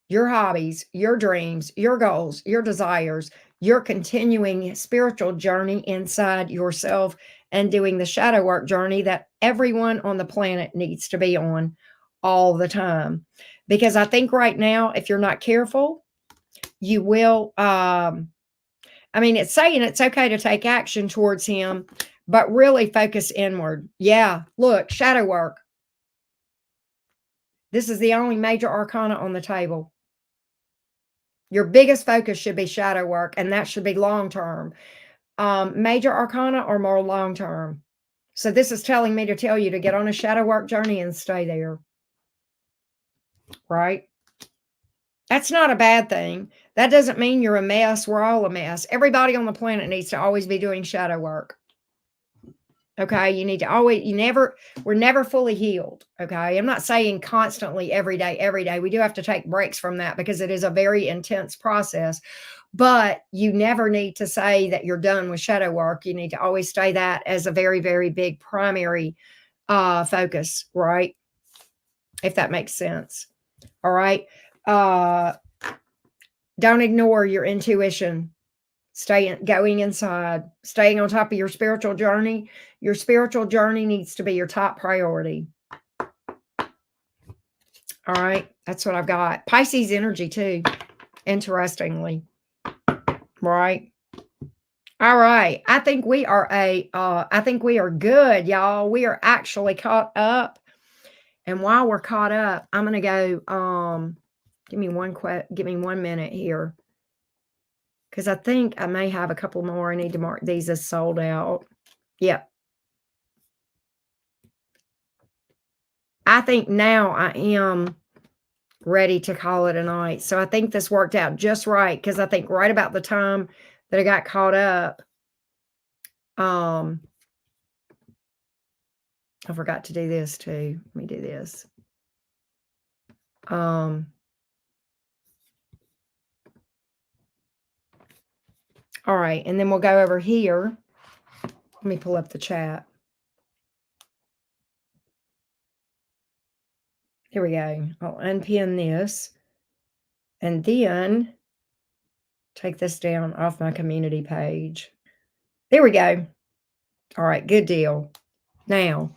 your hobbies, your dreams, your goals, your desires, your continuing spiritual journey inside yourself, and doing the shadow work journey that everyone on the planet needs to be on all the time. Because I think right now, if you're not careful, you will, it's saying it's okay to take action towards him, but really focus inward. Yeah, look, shadow work. This is the only major arcana on the table. Your biggest focus should be shadow work, and that should be long-term. Major arcana or more long-term. So this is telling me to tell you to get on a shadow work journey and stay there. Right? That's not a bad thing. That doesn't mean you're a mess. We're all a mess. Everybody on the planet needs to always be doing shadow work. Okay, you need to always, we're never fully healed. Okay, I'm not saying constantly every day. We do have to take breaks from that because it is a very intense process. But you never need to say that you're done with shadow work. You need to always stay that as a very, very big primary focus, right? If that makes sense. All right. Don't ignore your intuition. Going inside, staying on top of your spiritual journey. Your spiritual journey needs to be your top priority. All right. That's what I've got. Pisces energy too, interestingly. Right. All right. I think we are good, y'all. We are actually caught up. And while we're caught up, I'm going to go, give me 1 minute here. Because I think I may have a couple more. I need to mark these as sold out. Yep. I think now I am ready to call it a night. So I think this worked out just right. Because I think right about the time that I got caught up, I forgot to do this too. Let me do this. All right, and then we'll go over here. Let me pull up the chat. Here we go. I'll unpin this and then take this down off my community page. There we go. All right, good deal. Now,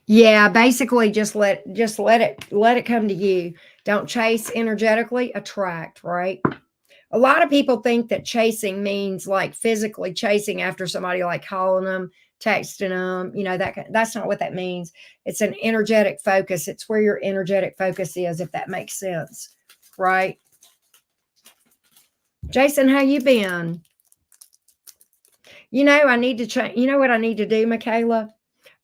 yeah, basically just let it come to you. Don't chase energetically, attract, right? A lot of people think that chasing means like physically chasing after somebody, like calling them, texting them, that's not what that means. It's an energetic focus. It's where your energetic focus is, if that makes sense, right? Jason, how you been? I need to change. You know what I need to do, Michaela?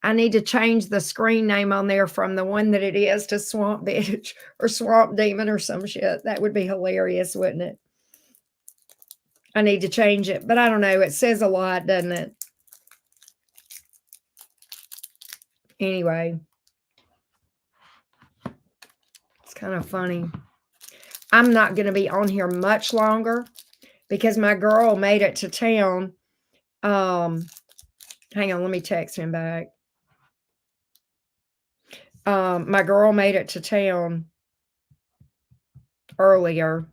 I need to change the screen name on there from the one that it is to Swamp Bitch or Swamp Demon or some shit. That would be hilarious, wouldn't it? I need to change it, but I don't know. It says a lot, doesn't it? Anyway, it's kind of funny. I'm not going to be on here much longer because my girl made it to town. Hang on, let me text him back. My girl made it to town earlier.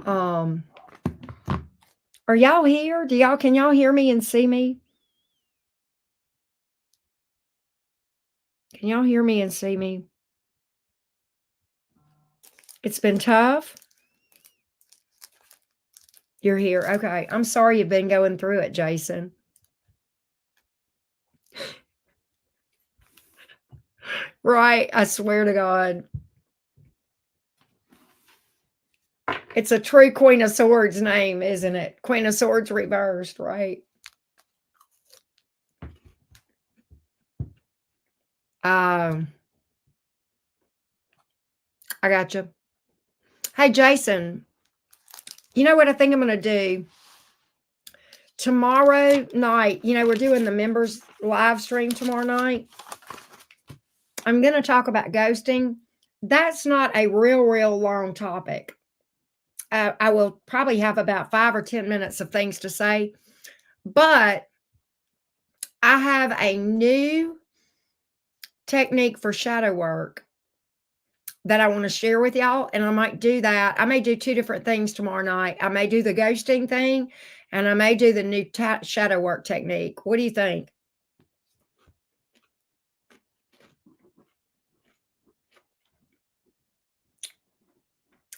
Are y'all here? Can y'all hear me and see me? Can y'all hear me and see me? It's been tough. You're here. Okay. I'm sorry you've been going through it, Jason. Right. I swear to God. It's a true Queen of Swords name, isn't it? Queen of Swords reversed, right? I got you. Hey, Jason, you know what I think I'm going to do? Tomorrow night, we're doing the members live stream tomorrow night. I'm going to talk about ghosting. That's not a real long topic. I will probably have about 5 or 10 minutes of things to say, but I have a new technique for shadow work that I want to share with y'all, and I might do that. I may do 2 different things tomorrow night. I may do the ghosting thing, and I may do the new shadow work technique. What do you think?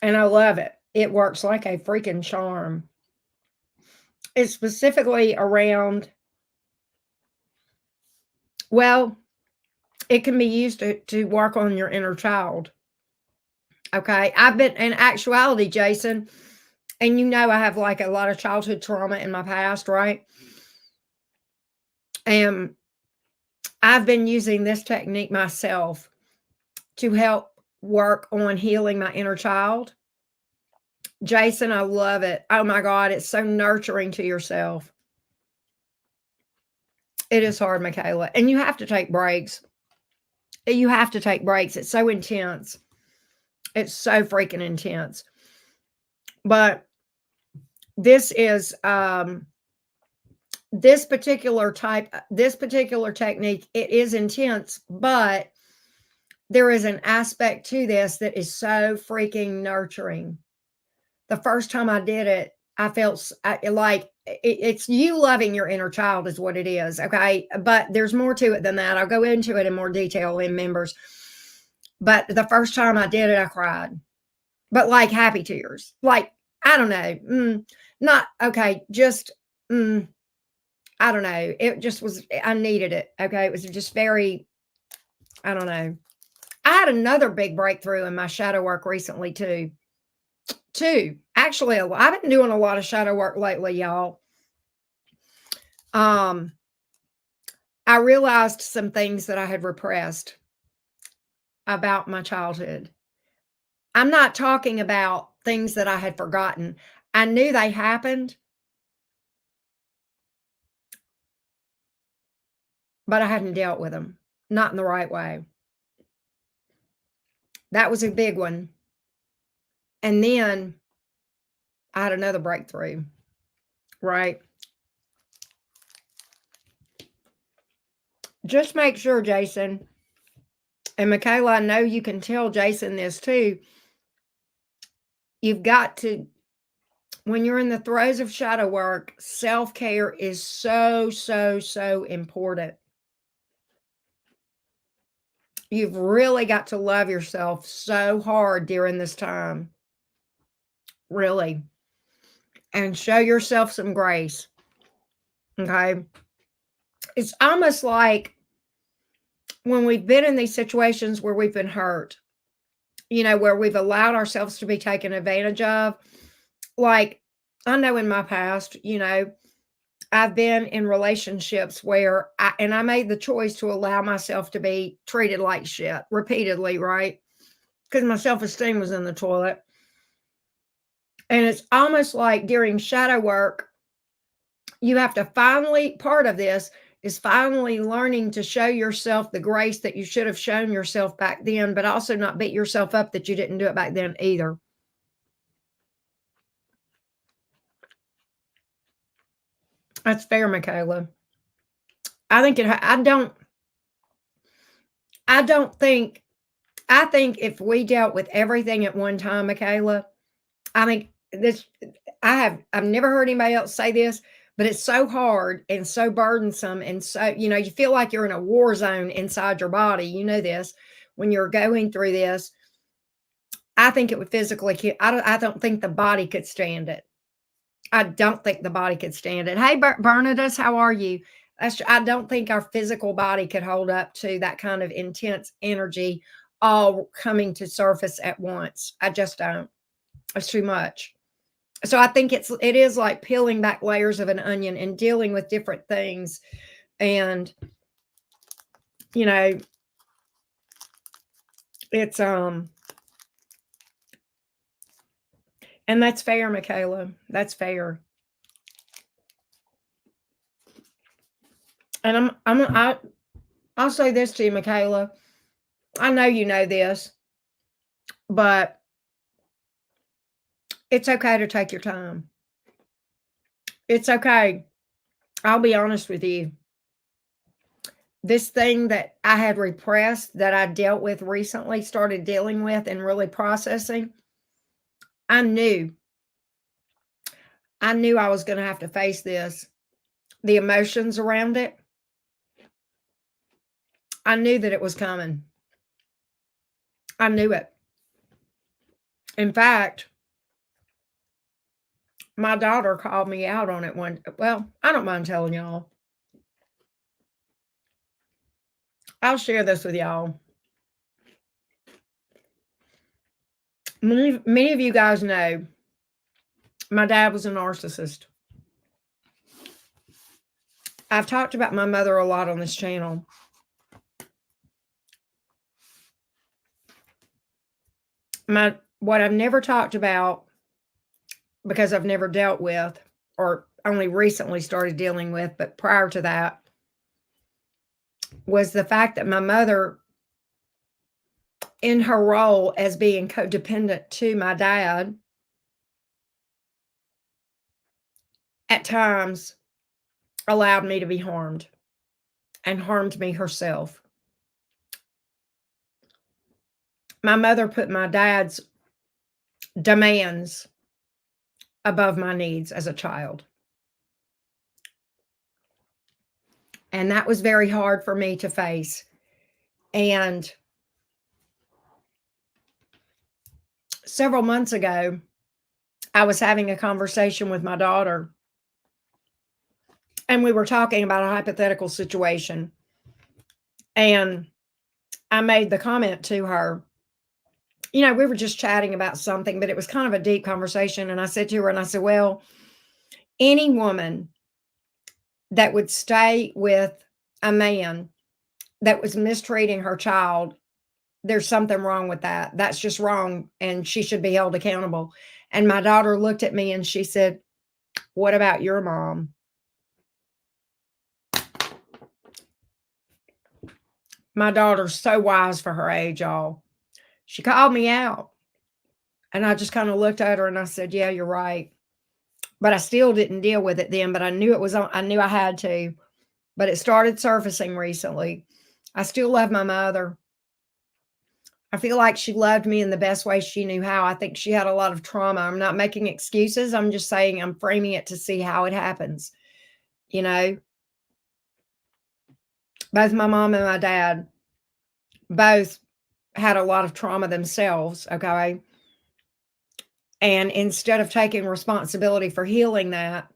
And I love it. It works like a freaking charm. It's specifically around, well, it can be used to work on your inner child. Okay. I've been, in actuality, Jason, and I have like a lot of childhood trauma in my past, right? And I've been using this technique myself to help work on healing my inner child. Jason, I love it. Oh my God, it's so nurturing to yourself. It is hard, Michaela. And you have to take breaks. You have to take breaks. It's so intense. It's so freaking intense. But this is this particular technique, it is intense, but there is an aspect to this that is so freaking nurturing. The first time I did it, I felt like it's you loving your inner child is what it is. Okay. But there's more to it than that. I'll go into it in more detail in members. But the first time I did it, I cried, but like happy tears. Like, I don't know. Not okay. Just, I don't know. It just was, I needed it. Okay. It was just very, I don't know. I had another big breakthrough in my shadow work recently too. Actually, I've been doing a lot of shadow work lately, y'all. I realized some things that I had repressed about my childhood. I'm not talking about things that I had forgotten. I knew they happened, but I hadn't dealt with them, not in the right way. That was a big one. And then I had another breakthrough, right? Just make sure, Jason, and Michaela, I know you can tell Jason this too. You've got to, when you're in the throes of shadow work, self-care is so important. You've really got to love yourself so hard during this time. Really. And show yourself some grace. Okay. It's almost like when we've been in these situations where we've been hurt, where we've allowed ourselves to be taken advantage of. Like, I know in my past, I've been in relationships where I made the choice to allow myself to be treated like shit repeatedly, right? Because my self-esteem was in the toilet. And it's almost like during shadow work, you have to finally, part of this is finally learning to show yourself the grace that you should have shown yourself back then, but also not beat yourself up that you didn't do it back then either. That's fair, Michaela. I think I don't think, I think if we dealt with everything at one time, Michaela, I mean, this, I've never heard anybody else say this, but it's so hard and so burdensome. And so, you feel like you're in a war zone inside your body. You know this when you're going through this. I think it would physically kill. I don't think the body could stand it. I don't think the body could stand it. Hey, Bernadette, how are you? I don't think our physical body could hold up to that kind of intense energy all coming to surface at once. I just don't. It's too much. So I think it is like peeling back layers of an onion and dealing with different things. And, you know, it's and that's fair, Michaela. That's fair. And I'll say this to you, Michaela. I know you know this, but it's okay to take your time. It's okay. I'll be honest with you. This thing that I had repressed that I dealt with recently, started dealing with and really processing, I knew I was going to have to face this. The emotions around it, I knew that it was coming. I knew it. In fact, my daughter called me out on it well, I don't mind telling y'all. I'll share this with y'all. Many of you guys know my dad was a narcissist. I've talked about my mother a lot on this channel. What I've never talked about, because I've never dealt with or only recently started dealing with, but prior to that, was the fact that my mother, in her role as being codependent to my dad, at times allowed me to be harmed and harmed me herself. My mother put my dad's demands above my needs as a child. And that was very hard for me to face. And several months ago, I was having a conversation with my daughter, and we were talking about a hypothetical situation. And I made the comment to her, we were just chatting about something, but it was kind of a deep conversation. And I said to her, and I said, well, any woman that would stay with a man that was mistreating her child, there's something wrong with that. That's just wrong. And she should be held accountable. And my daughter looked at me and she said, what about your mom? My daughter's so wise for her age, y'all. She called me out. And I just kind of looked at her and I said, yeah, you're right. But I still didn't deal with it then, but I knew I knew I had to. But it started surfacing recently. I still love my mother. I feel like she loved me in the best way she knew how. I think she had a lot of trauma. I'm not making excuses. I'm just saying I'm framing it to see how it happens. Both my mom and my dad both had a lot of trauma themselves, okay? And instead of taking responsibility for healing that,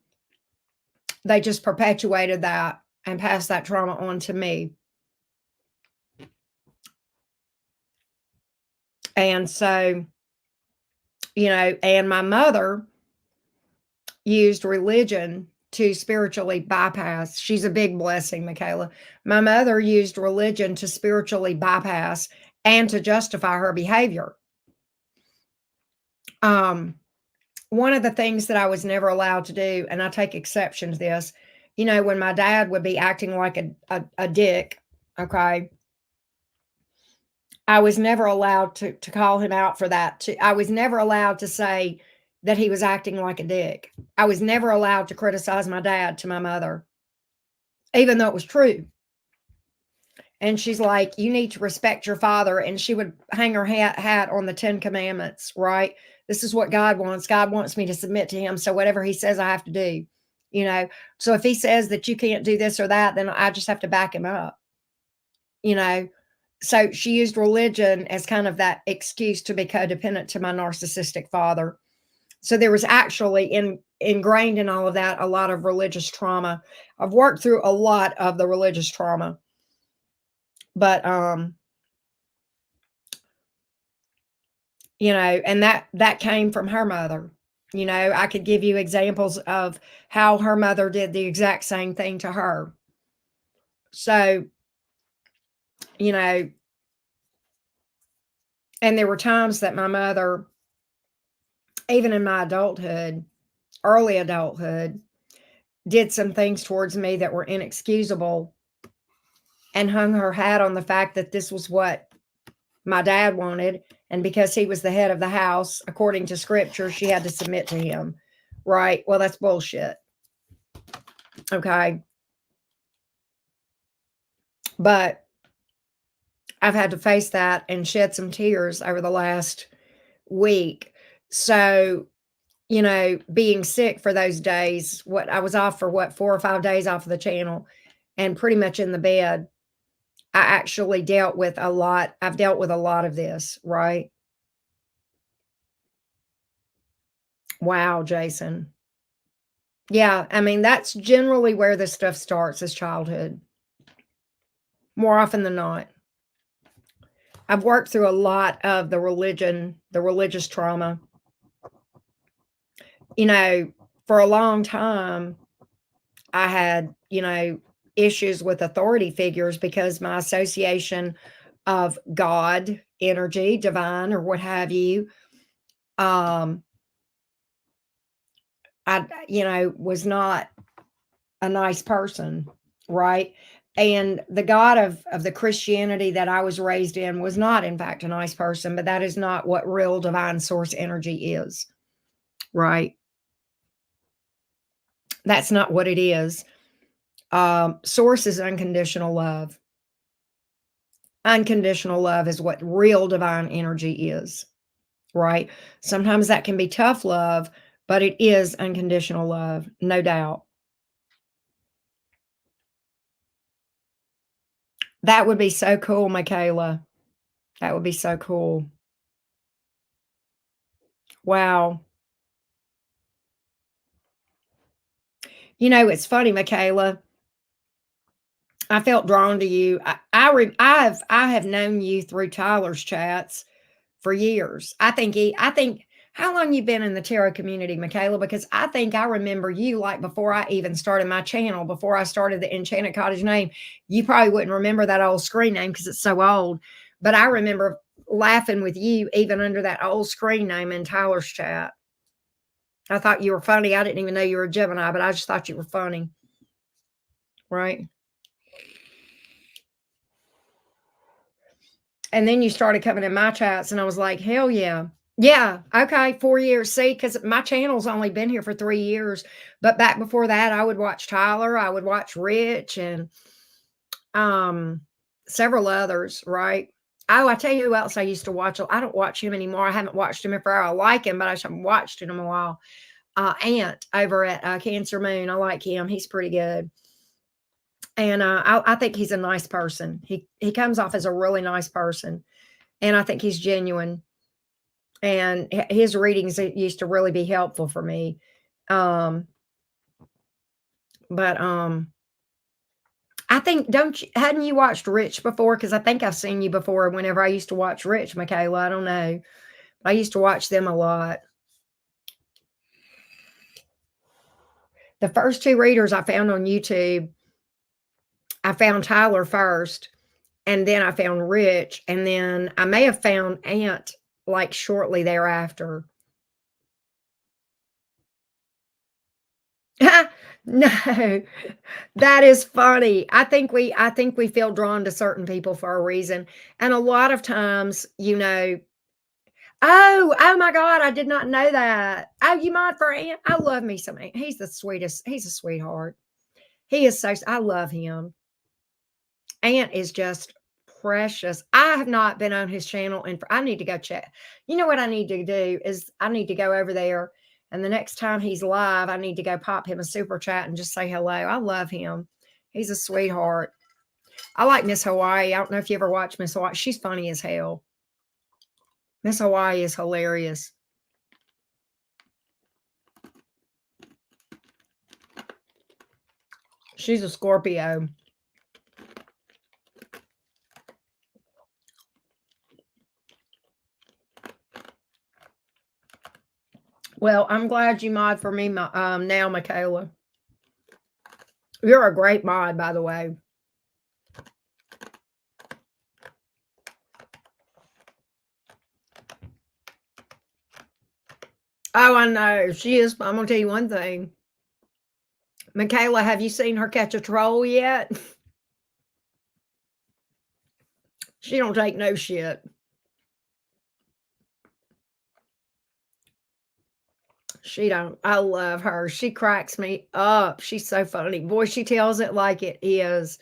they just perpetuated that and passed that trauma on to me. And so, and my mother used religion to spiritually bypass. She's a big blessing, Michaela. My mother used religion to spiritually bypass and to justify her behavior. One of the things that I was never allowed to do, and I take exception to this, when my dad would be acting like a dick, okay, I was never allowed to call him out for that. I was never allowed to say that he was acting like a dick. I was never allowed to criticize my dad to my mother, even though it was true. And she's like, you need to respect your father. And she would hang her hat on the 10 Commandments, right? This is what God wants. God wants me to submit to him. So whatever he says, I have to do, So if he says that you can't do this or that, then I just have to back him up, So she used religion as kind of that excuse to be codependent to my narcissistic father. So there was actually ingrained in all of that a lot of religious trauma. I've worked through a lot of the religious trauma. But and that came from her mother. I could give you examples of how her mother did the exact same thing to her. So, and there were times that my mother, even in my adulthood, early adulthood, did some things towards me that were inexcusable and hung her hat on the fact that this was what my dad wanted. And because he was the head of the house, according to scripture, she had to submit to him. Right? Well, that's bullshit. Okay. But I've had to face that and shed some tears over the last week. So, being sick for those days, I was off for 4 or 5 days off of the channel and pretty much in the bed. I actually dealt with a lot. I've dealt with a lot of this, right? Wow, Jason. Yeah, I mean, that's generally where this stuff starts, is childhood. More often than not. I've worked through a lot of the religious trauma. For a long time, I had, issues with authority figures because my association of God, energy, divine, or what have you, I was not a nice person, right? And the God of the Christianity that I was raised in was not, in fact, a nice person, but that is not what real divine source energy is, right? That's not what it is. Source is unconditional love. Unconditional love is what real divine energy is, right? Sometimes that can be tough love, but it is unconditional love, no doubt. That would be so cool, Michaela. That would be so cool. Wow. It's funny, Michaela. I felt drawn to you. I have known you through Tyler's chats for years. I think how long you been in the tarot community, Michaela? Because I think I remember you like before I even started my channel, before I started the Enchanted Cottage name. You probably wouldn't remember that old screen name because it's so old. But I remember laughing with you even under that old screen name in Tyler's chat. I thought you were funny. I didn't even know you were a Gemini, but I just thought you were funny. Right? And then you started coming in my chats, and I was like, hell yeah. Yeah. Okay. 4 years. See, because my channel's only been here for 3 years. But back before that, I would watch Tyler, I would watch Rich and several others, right? Oh, I tell you who else I used to watch. I don't watch him anymore. I haven't watched him in forever. I like him, but I haven't watched him in a while. Ant over at Cancer Moon. I like him. He's pretty good. And I think he's a nice person. He comes off as a really nice person. And I think he's genuine. And his readings used to really be helpful for me. But I think hadn't you watched Rich before? Because I think I've seen you before whenever I used to watch Rich, Michaela. I don't know. I used to watch them a lot. The first 2 readers I found on YouTube, I found Tyler first, and then I found Rich, and then I may have found Ant, like, shortly thereafter. No, that is funny. I think we feel drawn to certain people for a reason, and a lot of times, oh my god, I did not know that. Oh, you mind for Ant? I love me some Ant. He's the sweetest. He's a sweetheart. He is so I love him. Ant is just precious. I have not been on his channel, and I need to go check. You know what I need to do is I need to go over there, and the next time he's live, I need to go pop him a super chat and just say hello. I love him. He's a sweetheart. I like Miss Hawaii. I don't know if you ever watched Miss Hawaii. She's funny as hell. Miss Hawaii is hilarious. She's a Scorpio. Well, I'm glad you mod for me now, Michaela. You're a great mod, by the way. Oh, I know. She is. I'm going to tell you one thing. Michaela, have you seen her catch a troll yet? She don't take no shit. She don't. I love her. She cracks me up. She's so funny. Boy, she tells it like it is.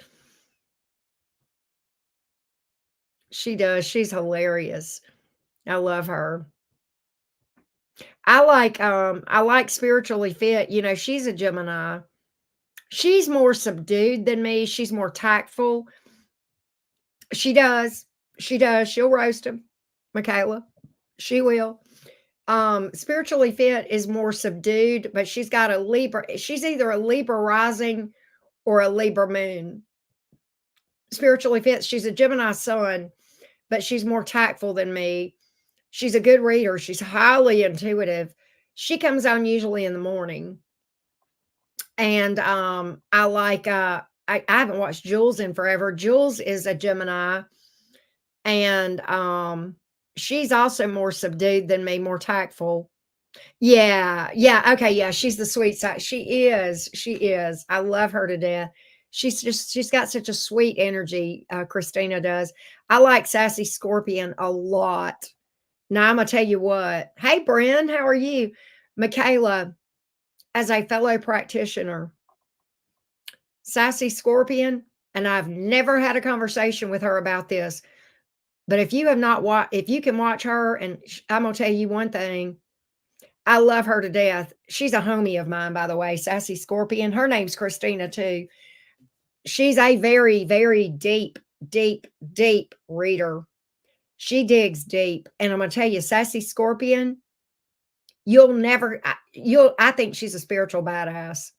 She does. She's hilarious. I love her. I like spiritually fit. She's a Gemini. She's more subdued than me. She's more tactful. She does. She does. She'll roast him, Michaela. She will. Spiritually fit is more subdued, but she's got a Libra. She's either a Libra rising or a Libra moon. Spiritually fit, she's a Gemini sun, but she's more tactful than me. She's a good reader. She's highly intuitive. She comes on usually in the morning. And I like I haven't watched Jules in forever. Jules is a Gemini, and she's also more subdued than me, more tactful. Yeah, yeah, okay, yeah, she's the sweet side. She is. I love her to death. She's got such a sweet energy, Christina does. I like Sassy Scorpion a lot. Now Imma tell you what. Hey, Bryn, how are you? Michaela, as a fellow practitioner, Sassy Scorpion, and I've never had a conversation with her about this, but if you have not watched, if you can watch her, and I'm gonna tell you one thing, I love her to death. She's a homie of mine, by the way, Sassy Scorpion. Her name's Christina too. She's a very, very deep, deep, deep reader. She digs deep. And I'm gonna tell you, Sassy Scorpion, I think she's a spiritual badass.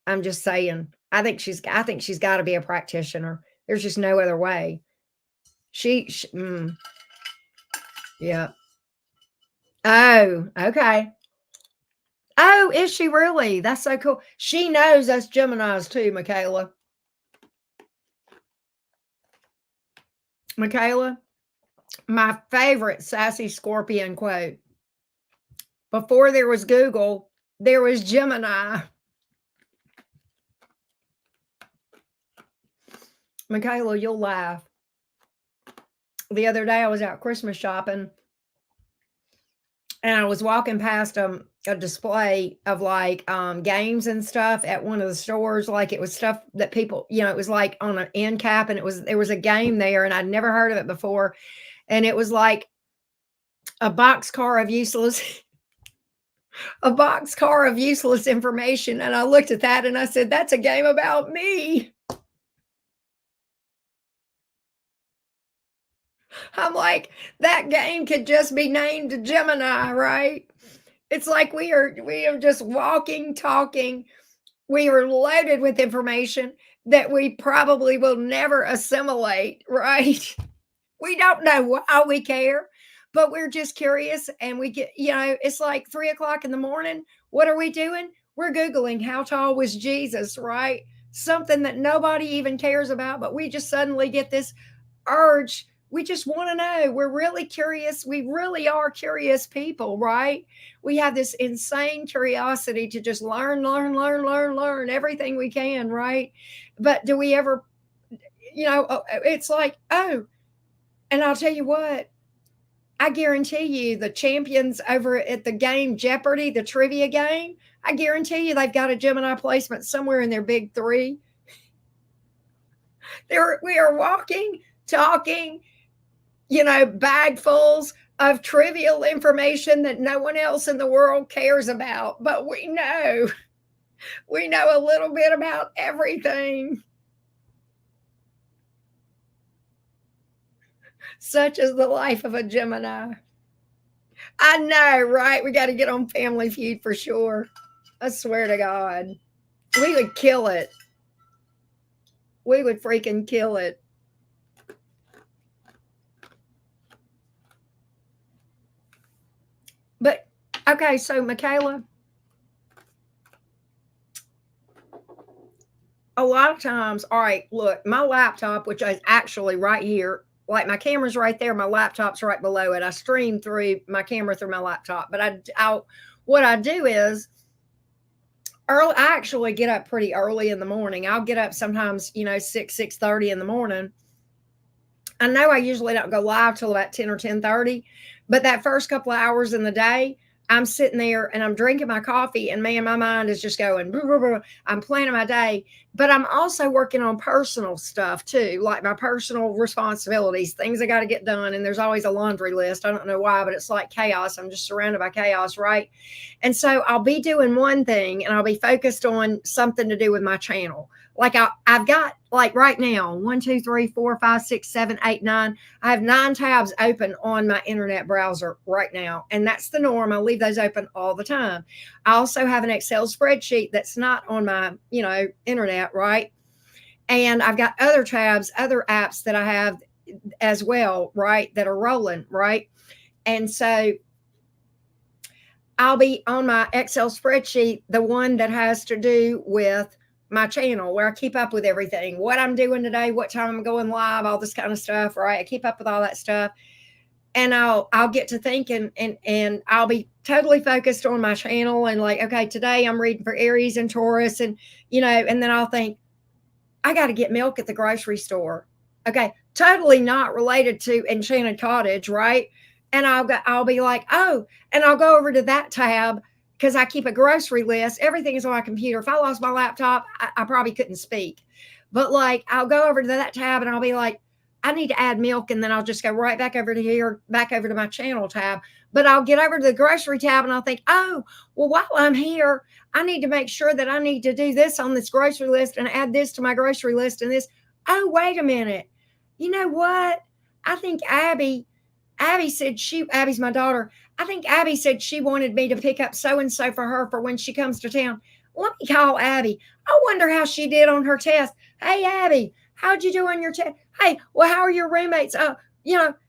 I'm just saying. I think she's got to be a practitioner. There's just no other way. Yeah. Oh, okay. Oh, is she really? That's so cool. She knows us Geminis too, Michaela. Michaela, my favorite Sassy Scorpion quote. Before there was Google, there was Gemini. Michaela, you'll laugh. The other day I was out Christmas shopping, and I was walking past a display of like games and stuff at one of the stores. Like it was stuff that people, it was like on an end cap, and there was a game there, and I'd never heard of it before. And it was like a boxcar of useless a boxcar of useless information. And I looked at that and I said, that's a game about me. I'm like, that game could just be named Gemini, right? It's like we are just walking, talking. We are loaded with information that we probably will never assimilate, right? We don't know why we care, but we're just curious, and we get, it's like 3 o'clock in the morning. What are we doing? We're Googling how tall was Jesus, right? Something that nobody even cares about, but we just suddenly get this urge. We just want to know. We're really curious. We really are curious people, right? We have this insane curiosity to just learn everything we can, right? But do we ever, it's like, oh, and I'll tell you what, I guarantee you the champions over at the game Jeopardy, the trivia game, I guarantee you they've got a Gemini placement somewhere in their big three. We are walking, talking, bagfuls of trivial information that no one else in the world cares about. But we know a little bit about everything. Such is the life of a Gemini. I know, right? We got to get on Family Feud for sure. I swear to God. We would kill it. We would freaking kill it. But okay, so Michaela, a lot of times, all right, look, my laptop, which is actually right here, like my camera's right there, my laptop's right below it. I stream through my camera through my laptop. But what I do is early. I actually get up pretty early in the morning. I'll get up sometimes, 6:30 in the morning. I know I usually don't go live till about 10 or 10:30, but that first couple of hours in the day, I'm sitting there and I'm drinking my coffee, and man, my mind is just going, blah, blah, blah. I'm planning my day, but I'm also working on personal stuff too, like my personal responsibilities, things I got to get done. And there's always a laundry list. I don't know why, but it's like chaos. I'm just surrounded by chaos, right? And so I'll be doing one thing and I'll be focused on something to do with my channel. Like I've got, like right now, 1, 2, 3, 4, 5, 6, 7, 8, 9. I have 9 tabs open on my internet browser right now. And that's the norm. I leave those open all the time. I also have an Excel spreadsheet that's not on my, internet, right? And I've got other tabs, other apps that I have as well, right? That are rolling, right? And so I'll be on my Excel spreadsheet, the one that has to do with my channel, where I keep up with everything, what I'm doing today, what time I'm going live, all this kind of stuff, right? I keep up with all that stuff. And I'll get to thinking, and I'll be totally focused on my channel, and like, okay, today I'm reading for Aries and Taurus, and and then I'll think, I got to get milk at the grocery store. Okay, totally not related to Enchanted Cottage, right? And I'll be like, oh, and I'll go over to that tab because I keep a grocery list. Everything is on my computer. If I lost my laptop, I probably couldn't speak. But like, I'll go over to that tab and I'll be like, I need to add milk. And then I'll just go right back over to here, back over to my channel tab. But I'll get over to the grocery tab and I'll think, oh, well, while I'm here, I need to make sure that I need to do this on this grocery list and add this to my grocery list and this. Oh, wait a minute. You know what? I think Abby said Abby's my daughter. I think Abby said she wanted me to pick up so-and-so for her for when she comes to town. Let me call Abby. I wonder how she did on her test. Hey, Abby, how'd you do on your test? Hey, well, how are your roommates? And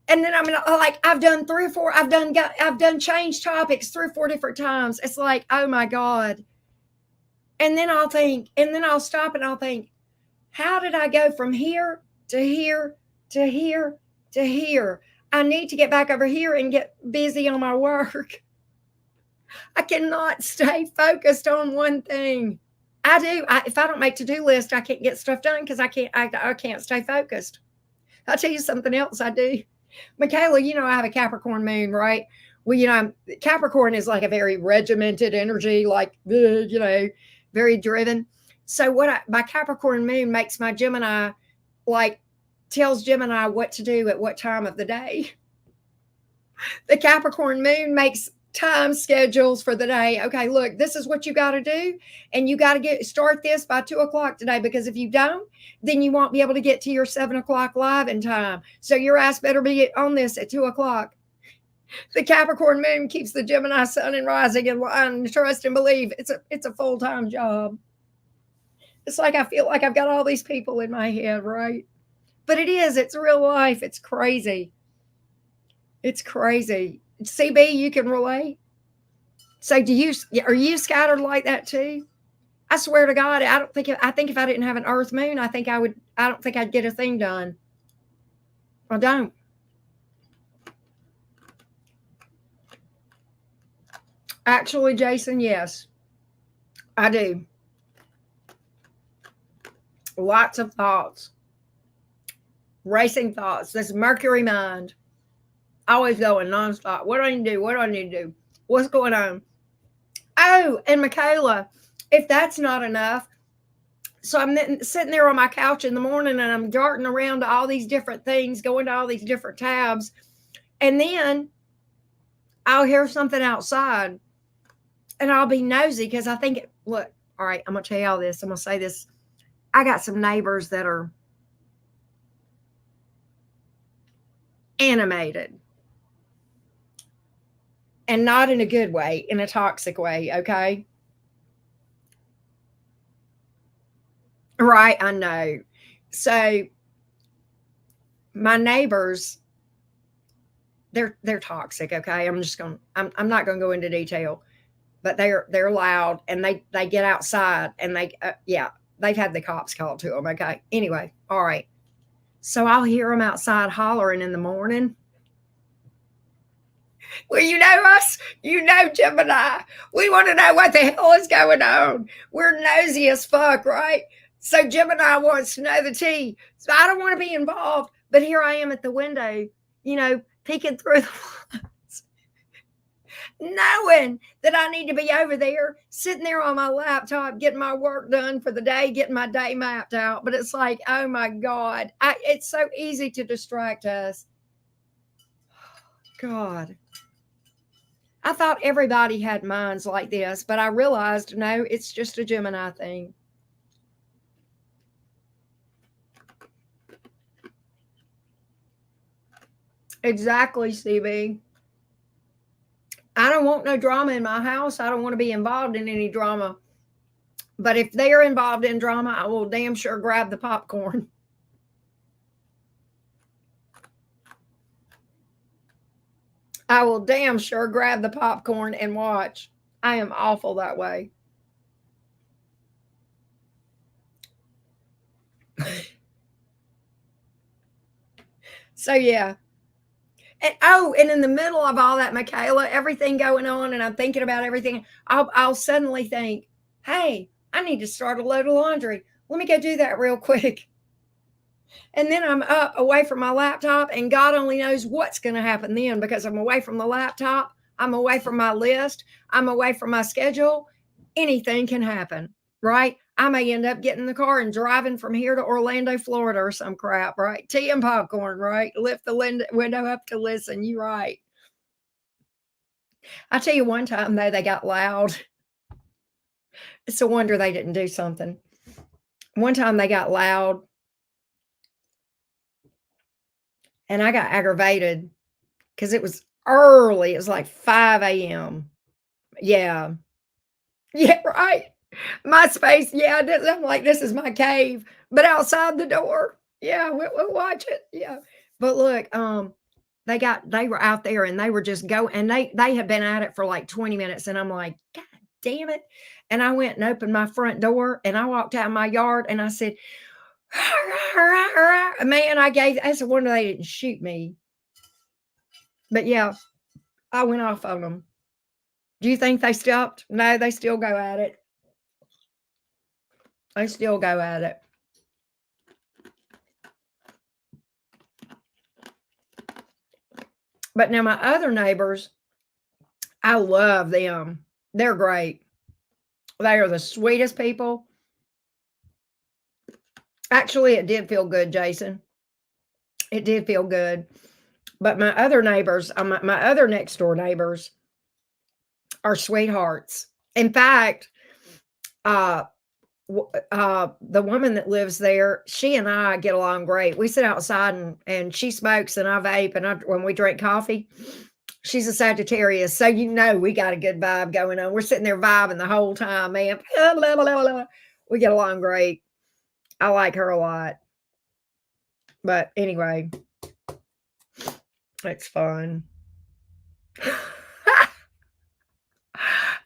then I'm like, I've done 3 or 4. I've done changed topics 3 or 4 different times. It's like, oh my God. And then I'll think, and then I'll stop and I'll think, how did I go from here to here to here to here? I need to get back over here and get busy on my work. I cannot stay focused on one thing. If I don't make to-do list, I can't get stuff done because I can't stay focused. I'll tell you something else I do. Michaela, I have a Capricorn moon, right? Well, Capricorn is like a very regimented energy, like, very driven. So my Capricorn moon makes my Gemini, like, tells Gemini what to do at what time of the day. The Capricorn moon makes time schedules for the day. Okay, look, this is what you got to do. And you got to start this by 2:00 today, because if you don't, then you won't be able to get to your 7:00 live in time. So your ass better be on this at 2:00. The Capricorn moon keeps the Gemini sun and rising in line. Trust and believe. It's a full-time job. It's like I feel like I've got all these people in my head, right? But it's real life. It's crazy. It's crazy. CB, you can relate? So are you scattered like that too? I swear to God, I think if I didn't have an Earth moon, I don't think I'd get a thing done. I don't. Actually, Jason, yes, I do. Lots of thoughts, racing thoughts. This Mercury mind, always going nonstop. What do I need to do? What do I need to do? What's going on? Oh, and Michaela, if that's not enough, so I'm sitting there on my couch in the morning and I'm darting around to all these different things, going to all these different tabs. And then I'll hear something outside and I'll be nosy because I think, look, all right, I'm going to tell you all this. I'm going to say this. I got some neighbors that are animated and not in a good way, in a toxic way. Okay. Right. I know. So my neighbors, they're toxic. Okay. I'm not going to go into detail, but they're loud and they get outside and yeah, they've had the cops called to them. Okay. Anyway. All right. So I'll hear them outside hollering in the morning. Well, you know us, Gemini. We want to know what the hell is going on. We're nosy as fuck, right? So Gemini wants to know the tea. So I don't want to be involved, but here I am at the window, peeking through the blinds, knowing that I need to be over there, sitting there on my laptop, getting my work done for the day, getting my day mapped out. But it's like, oh my God, it's so easy to distract us. God. I thought everybody had minds like this, but I realized no, it's just a Gemini thing. Exactly, CB. I don't want no drama in my house. I don't want to be involved in any drama. But if they are involved in drama, I will damn sure grab the popcorn. I will damn sure grab the popcorn and watch. I am awful that way. So yeah. And in the middle of all that, Michaela, everything going on, and I'm thinking about everything, I'll suddenly think, hey, I need to start a load of laundry. Let me go do that real quick. And then I'm up away from my laptop, and God only knows what's going to happen then because I'm away from the laptop. I'm away from my list. I'm away from my schedule. Anything can happen, right? I may end up getting in the car and driving from here to Orlando, Florida or some crap, right? Tea and popcorn, right? Lift the window up to listen. You right. I tell you one time, though, they got loud. It's a wonder they didn't do something. One time they got loud and I got aggravated because it was early. It was like 5 a.m. Yeah. Yeah, right. My space. Yeah. I'm like, this is my cave, but outside the door. Yeah. We'll watch it. Yeah. But look, they were out there and they were just going and they had been at it for like 20 minutes. And I'm like, God damn it. And I went and opened my front door and I walked out in my yard and I said, man, that's a wonder they didn't shoot me. But yeah, I went off on them. Do you think they stopped? No, they still go at it. They still go at it. But now my other neighbors, I love them. They're great. They are the sweetest people. Actually, it did feel good, Jason. It did feel good. But my other neighbors, my other next door neighbors are sweethearts. In fact, the woman that lives there, she and I get along great. We sit outside and she smokes and I vape and when we drink coffee, she's a Sagittarius. So we got a good vibe going on. We're sitting there vibing the whole time, man. We get along great. I like her a lot. But anyway, it's fun.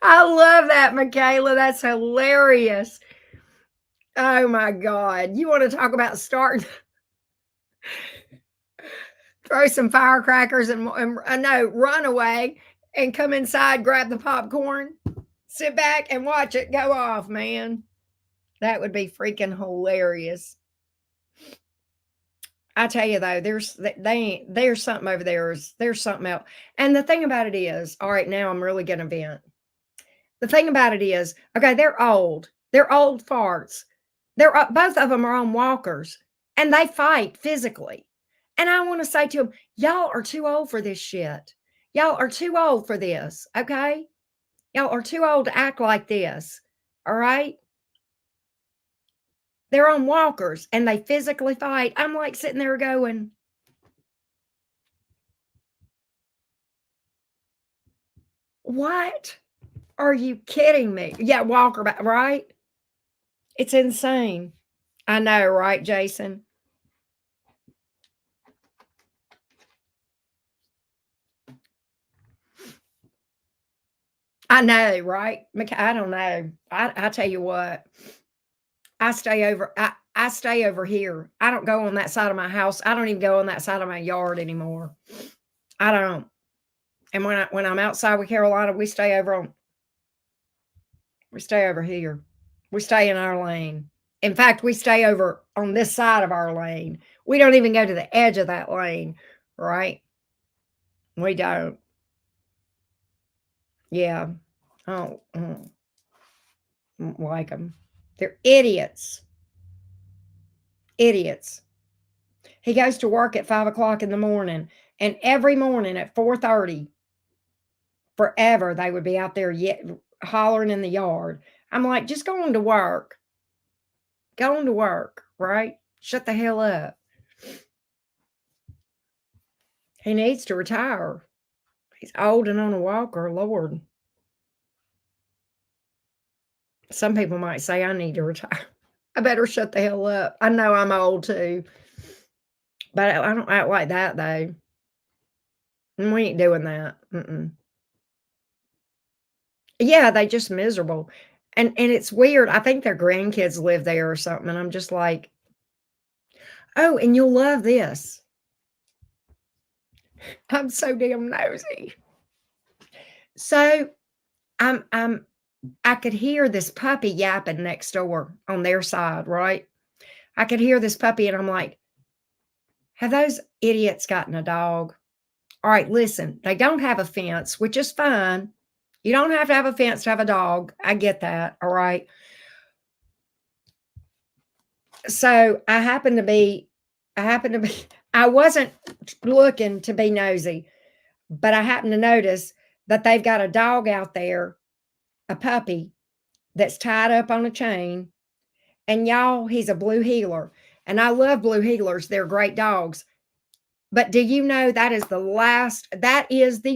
I love that, Michaela. That's hilarious. Oh my God. You want to talk about starting, throw some firecrackers and no, run away and come inside, grab the popcorn, sit back and watch it go off, man. That would be freaking hilarious. I tell you though, there's something over there. There's something else. And the thing about it is, all right, now I'm really gonna vent. The thing about it is, okay, they're old. They're old farts. Both of them are on walkers, and they fight physically. And I want to say to them, y'all are too old for this shit. Y'all are too old for this. Okay, y'all are too old to act like this. All right. They're on walkers and they physically fight. I'm like sitting there going, what? Are you kidding me? Yeah, walker, right? It's insane. I know, right, Jason? I know, right? I don't know. I tell you what, I stay over here. I don't go on that side of my house. I don't even go on that side of my yard anymore. I don't. And when I'm outside with Carolina, we stay over here. We stay in our lane. In fact, we stay over on this side of our lane. We don't even go to the edge of that lane, right? We don't. Yeah. I don't like them. They're idiots. Idiots. He goes to work at 5 o'clock in the morning, and every morning at 4:30, forever they would be out there yet hollering in the yard. I'm like, just go on to work. Go on to work, right? Shut the hell up. He needs to retire. He's old and on a walker, Lord. Some people might say I need to retire. I better shut the hell up. I know I'm old too, but I don't act like that though. And we ain't doing that. Mm-mm. Yeah, they just miserable. And it's weird. I think their grandkids live there or something. And I'm just like, oh, and you'll love this. I'm so damn nosy. So I'm I could hear this puppy yapping next door on their side, right? I could hear this puppy, and I'm like, have those idiots gotten a dog? All right, listen, they don't have a fence, which is fine. You don't have to have a fence to have a dog. I get that. All right. So I happened to be, I wasn't looking to be nosy, but I happened to notice that they've got a dog out there, a puppy that's tied up on a chain. And y'all, he's a blue heeler. And I love blue heelers. They're great dogs. But do you know that is the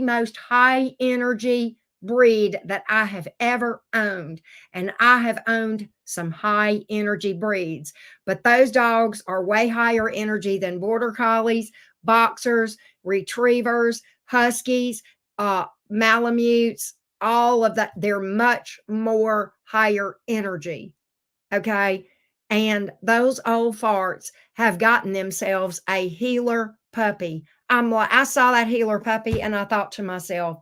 most high energy breed that I have ever owned. And I have owned some high energy breeds, but those dogs are way higher energy than border collies, boxers, retrievers, huskies, malamutes, all of that. They're much more higher energy. Okay. And those old farts have gotten themselves a healer puppy. I'm like, I saw that healer puppy and I thought to myself,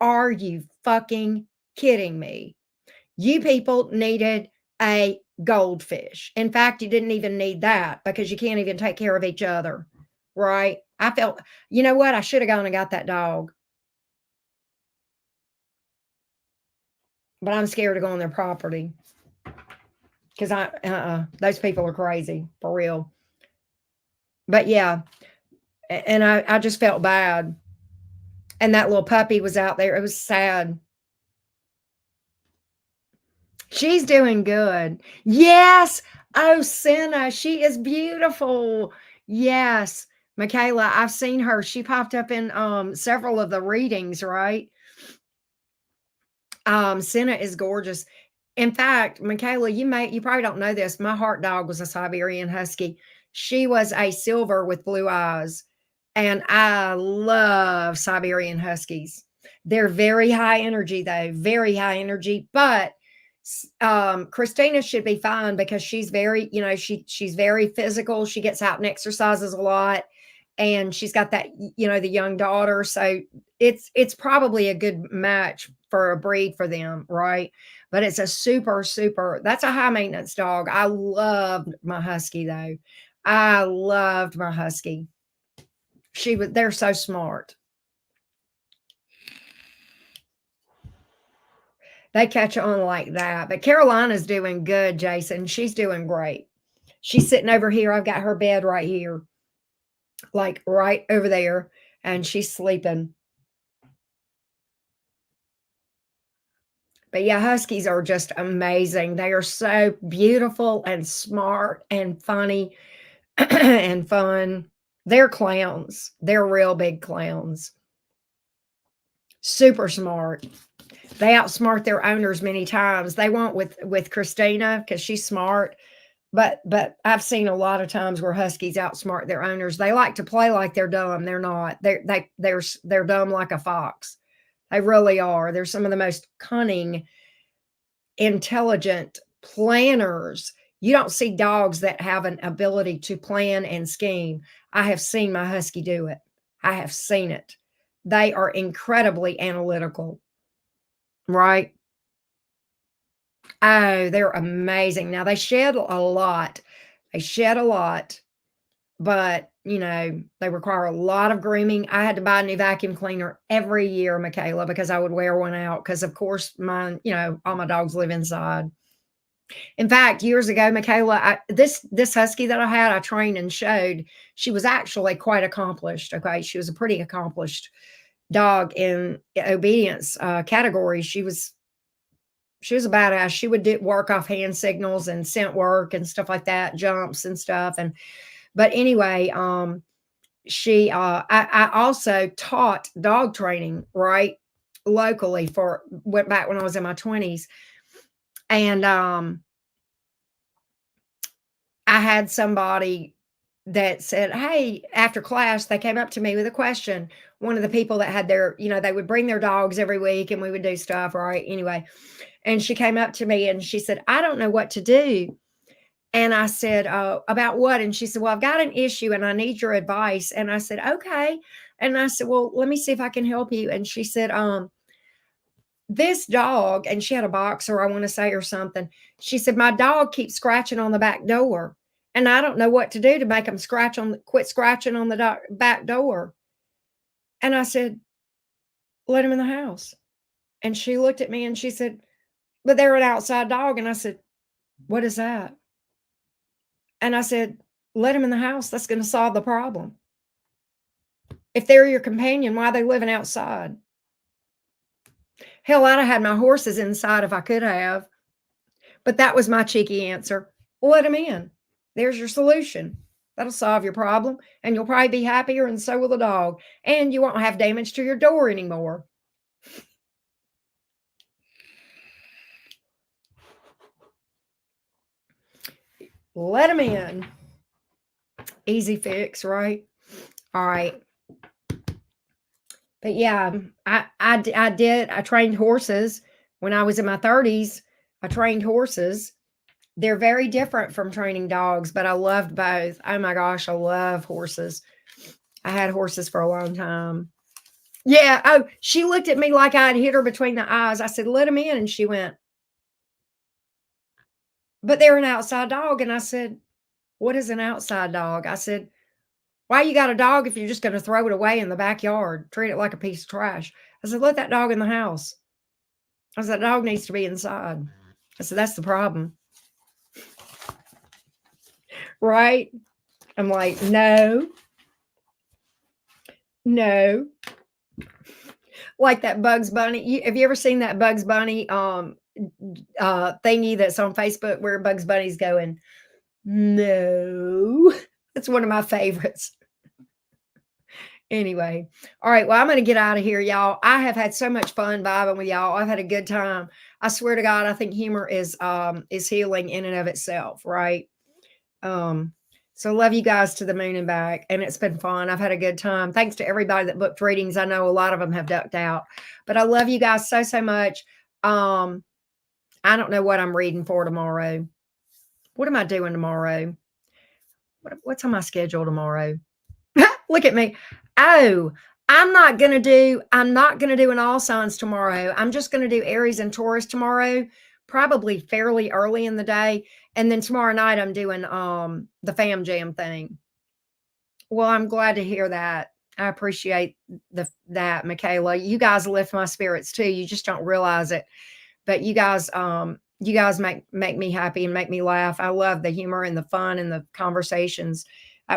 are you fucking kidding me? You people needed a goldfish. In fact, you didn't even need that because you can't even take care of each other. Right. I felt, you know what? I should have gone and got that dog, but I'm scared to go on their property because those people are crazy for real. But yeah, and I just felt bad. And that little puppy was out there. It was sad. She's doing good. Yes. Oh, Senna, she is beautiful. Yes. Michaela, I've seen her. She popped up in several of the readings, right? Senna is gorgeous. In fact, Michaela, you probably don't know this. My heart dog was a Siberian Husky. She was a silver with blue eyes. And I love Siberian Huskies. They're very high energy, though, very high energy. But Christina should be fine because she's very, she's very physical. She gets out and exercises a lot, and she's got that, the young daughter. So it's probably a good match for a breed for them, right? But it's a super, super. That's a high maintenance dog. I loved my husky though. I loved my husky. They're so smart. They catch on like that. But Carolina's doing good, Jason. She's doing great. She's sitting over here. I've got her bed right here, like right over there, and she's sleeping. But yeah, huskies are just amazing. They are so beautiful and smart and funny and fun. They're clowns. They're real big clowns. Super smart. They outsmart their owners many times. They won't with Christina because she's smart. But I've seen a lot of times where huskies outsmart their owners. They like to play like they're dumb. They're not. They're dumb like a fox. They really are. They're some of the most cunning, intelligent planners. You don't see dogs that have an ability to plan and scheme. I have seen my husky do it. I have seen it. They are incredibly analytical, right? Oh, they're amazing. Now they shed a lot. They shed a lot, but they require a lot of grooming. I had to buy a new vacuum cleaner every year, Michaela, because I would wear one out. Because of course, mine, all my dogs live inside. In fact, years ago, Michaela, this husky that I had, I trained and showed. She was actually quite accomplished. Okay, she was a pretty accomplished dog in obedience category. She was a badass. She would do work off hand signals and scent work and stuff like that, jumps and stuff. But anyway, I also taught dog training, right, locally went back when I was in my 20s. And I had somebody that said, "Hey," after class, they came up to me with a question. One of the people that had they would bring their dogs every week and we would do stuff, right? Anyway, and she came up to me and she said, "I don't know what to do." And I said, "About what?" And she said, "Well, I've got an issue and I need your advice." And I said, "Okay." And I said, "Well, let me see if I can help you." And she said, "This dog," and she had a boxer, I want to say, or something. She said, "My dog keeps scratching on the back door. And I don't know what to do to make him quit scratching on the back door." And I said, "Let him in the house." And she looked at me and she said, "But they're an outside dog." And I said, "What is that?" And I said, "Let him in the house. That's going to solve the problem. If they're your companion, why are they living outside?" Hell, I'd have had my horses inside if I could have. But that was my cheeky answer. Let them in. There's your solution. That'll solve your problem. And you'll probably be happier, and so will the dog. And you won't have damage to your door anymore. Let them in. Easy fix, right? All right. But yeah, I trained horses when I was in my 30s. I trained horses. They're very different from training dogs, but I loved both. Oh my gosh, I love horses. I had horses for a long time. Yeah. Oh, she looked at me like I'd hit her between the eyes. I said, "Let him in." And she went, "But they're an outside dog." And I said, "What is an outside dog?" I said, "Why you got a dog if you're just going to throw it away in the backyard? Treat it like a piece of trash." I said, "Let that dog in the house." I said, "That dog needs to be inside." I said, "That's the problem." Right? I'm like, no, no. Like that Bugs Bunny. Have you ever seen that Bugs Bunny thingy that's on Facebook where Bugs Bunny's going, "No"? That's one of my favorites. Anyway, all right. Well, I'm going to get out of here, y'all. I have had so much fun vibing with y'all. I've had a good time. I swear to God, I think humor is healing in and of itself, right? Um, So love you guys to the moon and back. And it's been fun. I've had a good time. Thanks to everybody that booked readings. I know a lot of them have ducked out, but I love you guys so, so much. I don't know what I'm reading for tomorrow. What am I doing tomorrow? What's on my schedule tomorrow? Look at me. Oh, I'm not going to do an all signs tomorrow. I'm just going to do Aries and Taurus tomorrow, probably fairly early in the day. And then tomorrow night I'm doing the fam jam thing. Well, I'm glad to hear that. I appreciate that, Michaela. You guys lift my spirits too. You just don't realize it. But you guys make me happy and make me laugh. I love the humor and the fun and the conversations.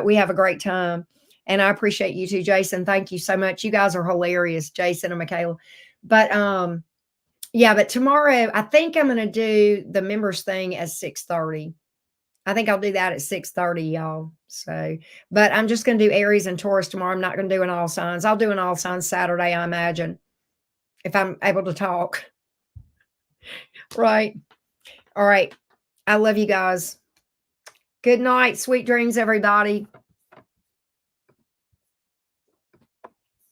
We have a great time. And I appreciate you too, Jason. Thank you so much. You guys are hilarious, Jason and Michaela. But yeah, but tomorrow I think I'm gonna do the members thing at 6:30. I think I'll do that at 6:30, y'all. So, but I'm just going to do Aries and Taurus tomorrow. I'm not going to do an all signs. I'll do an all signs Saturday, I imagine, if I'm able to talk. Right. All right. I love you guys. Good night. Sweet dreams, everybody.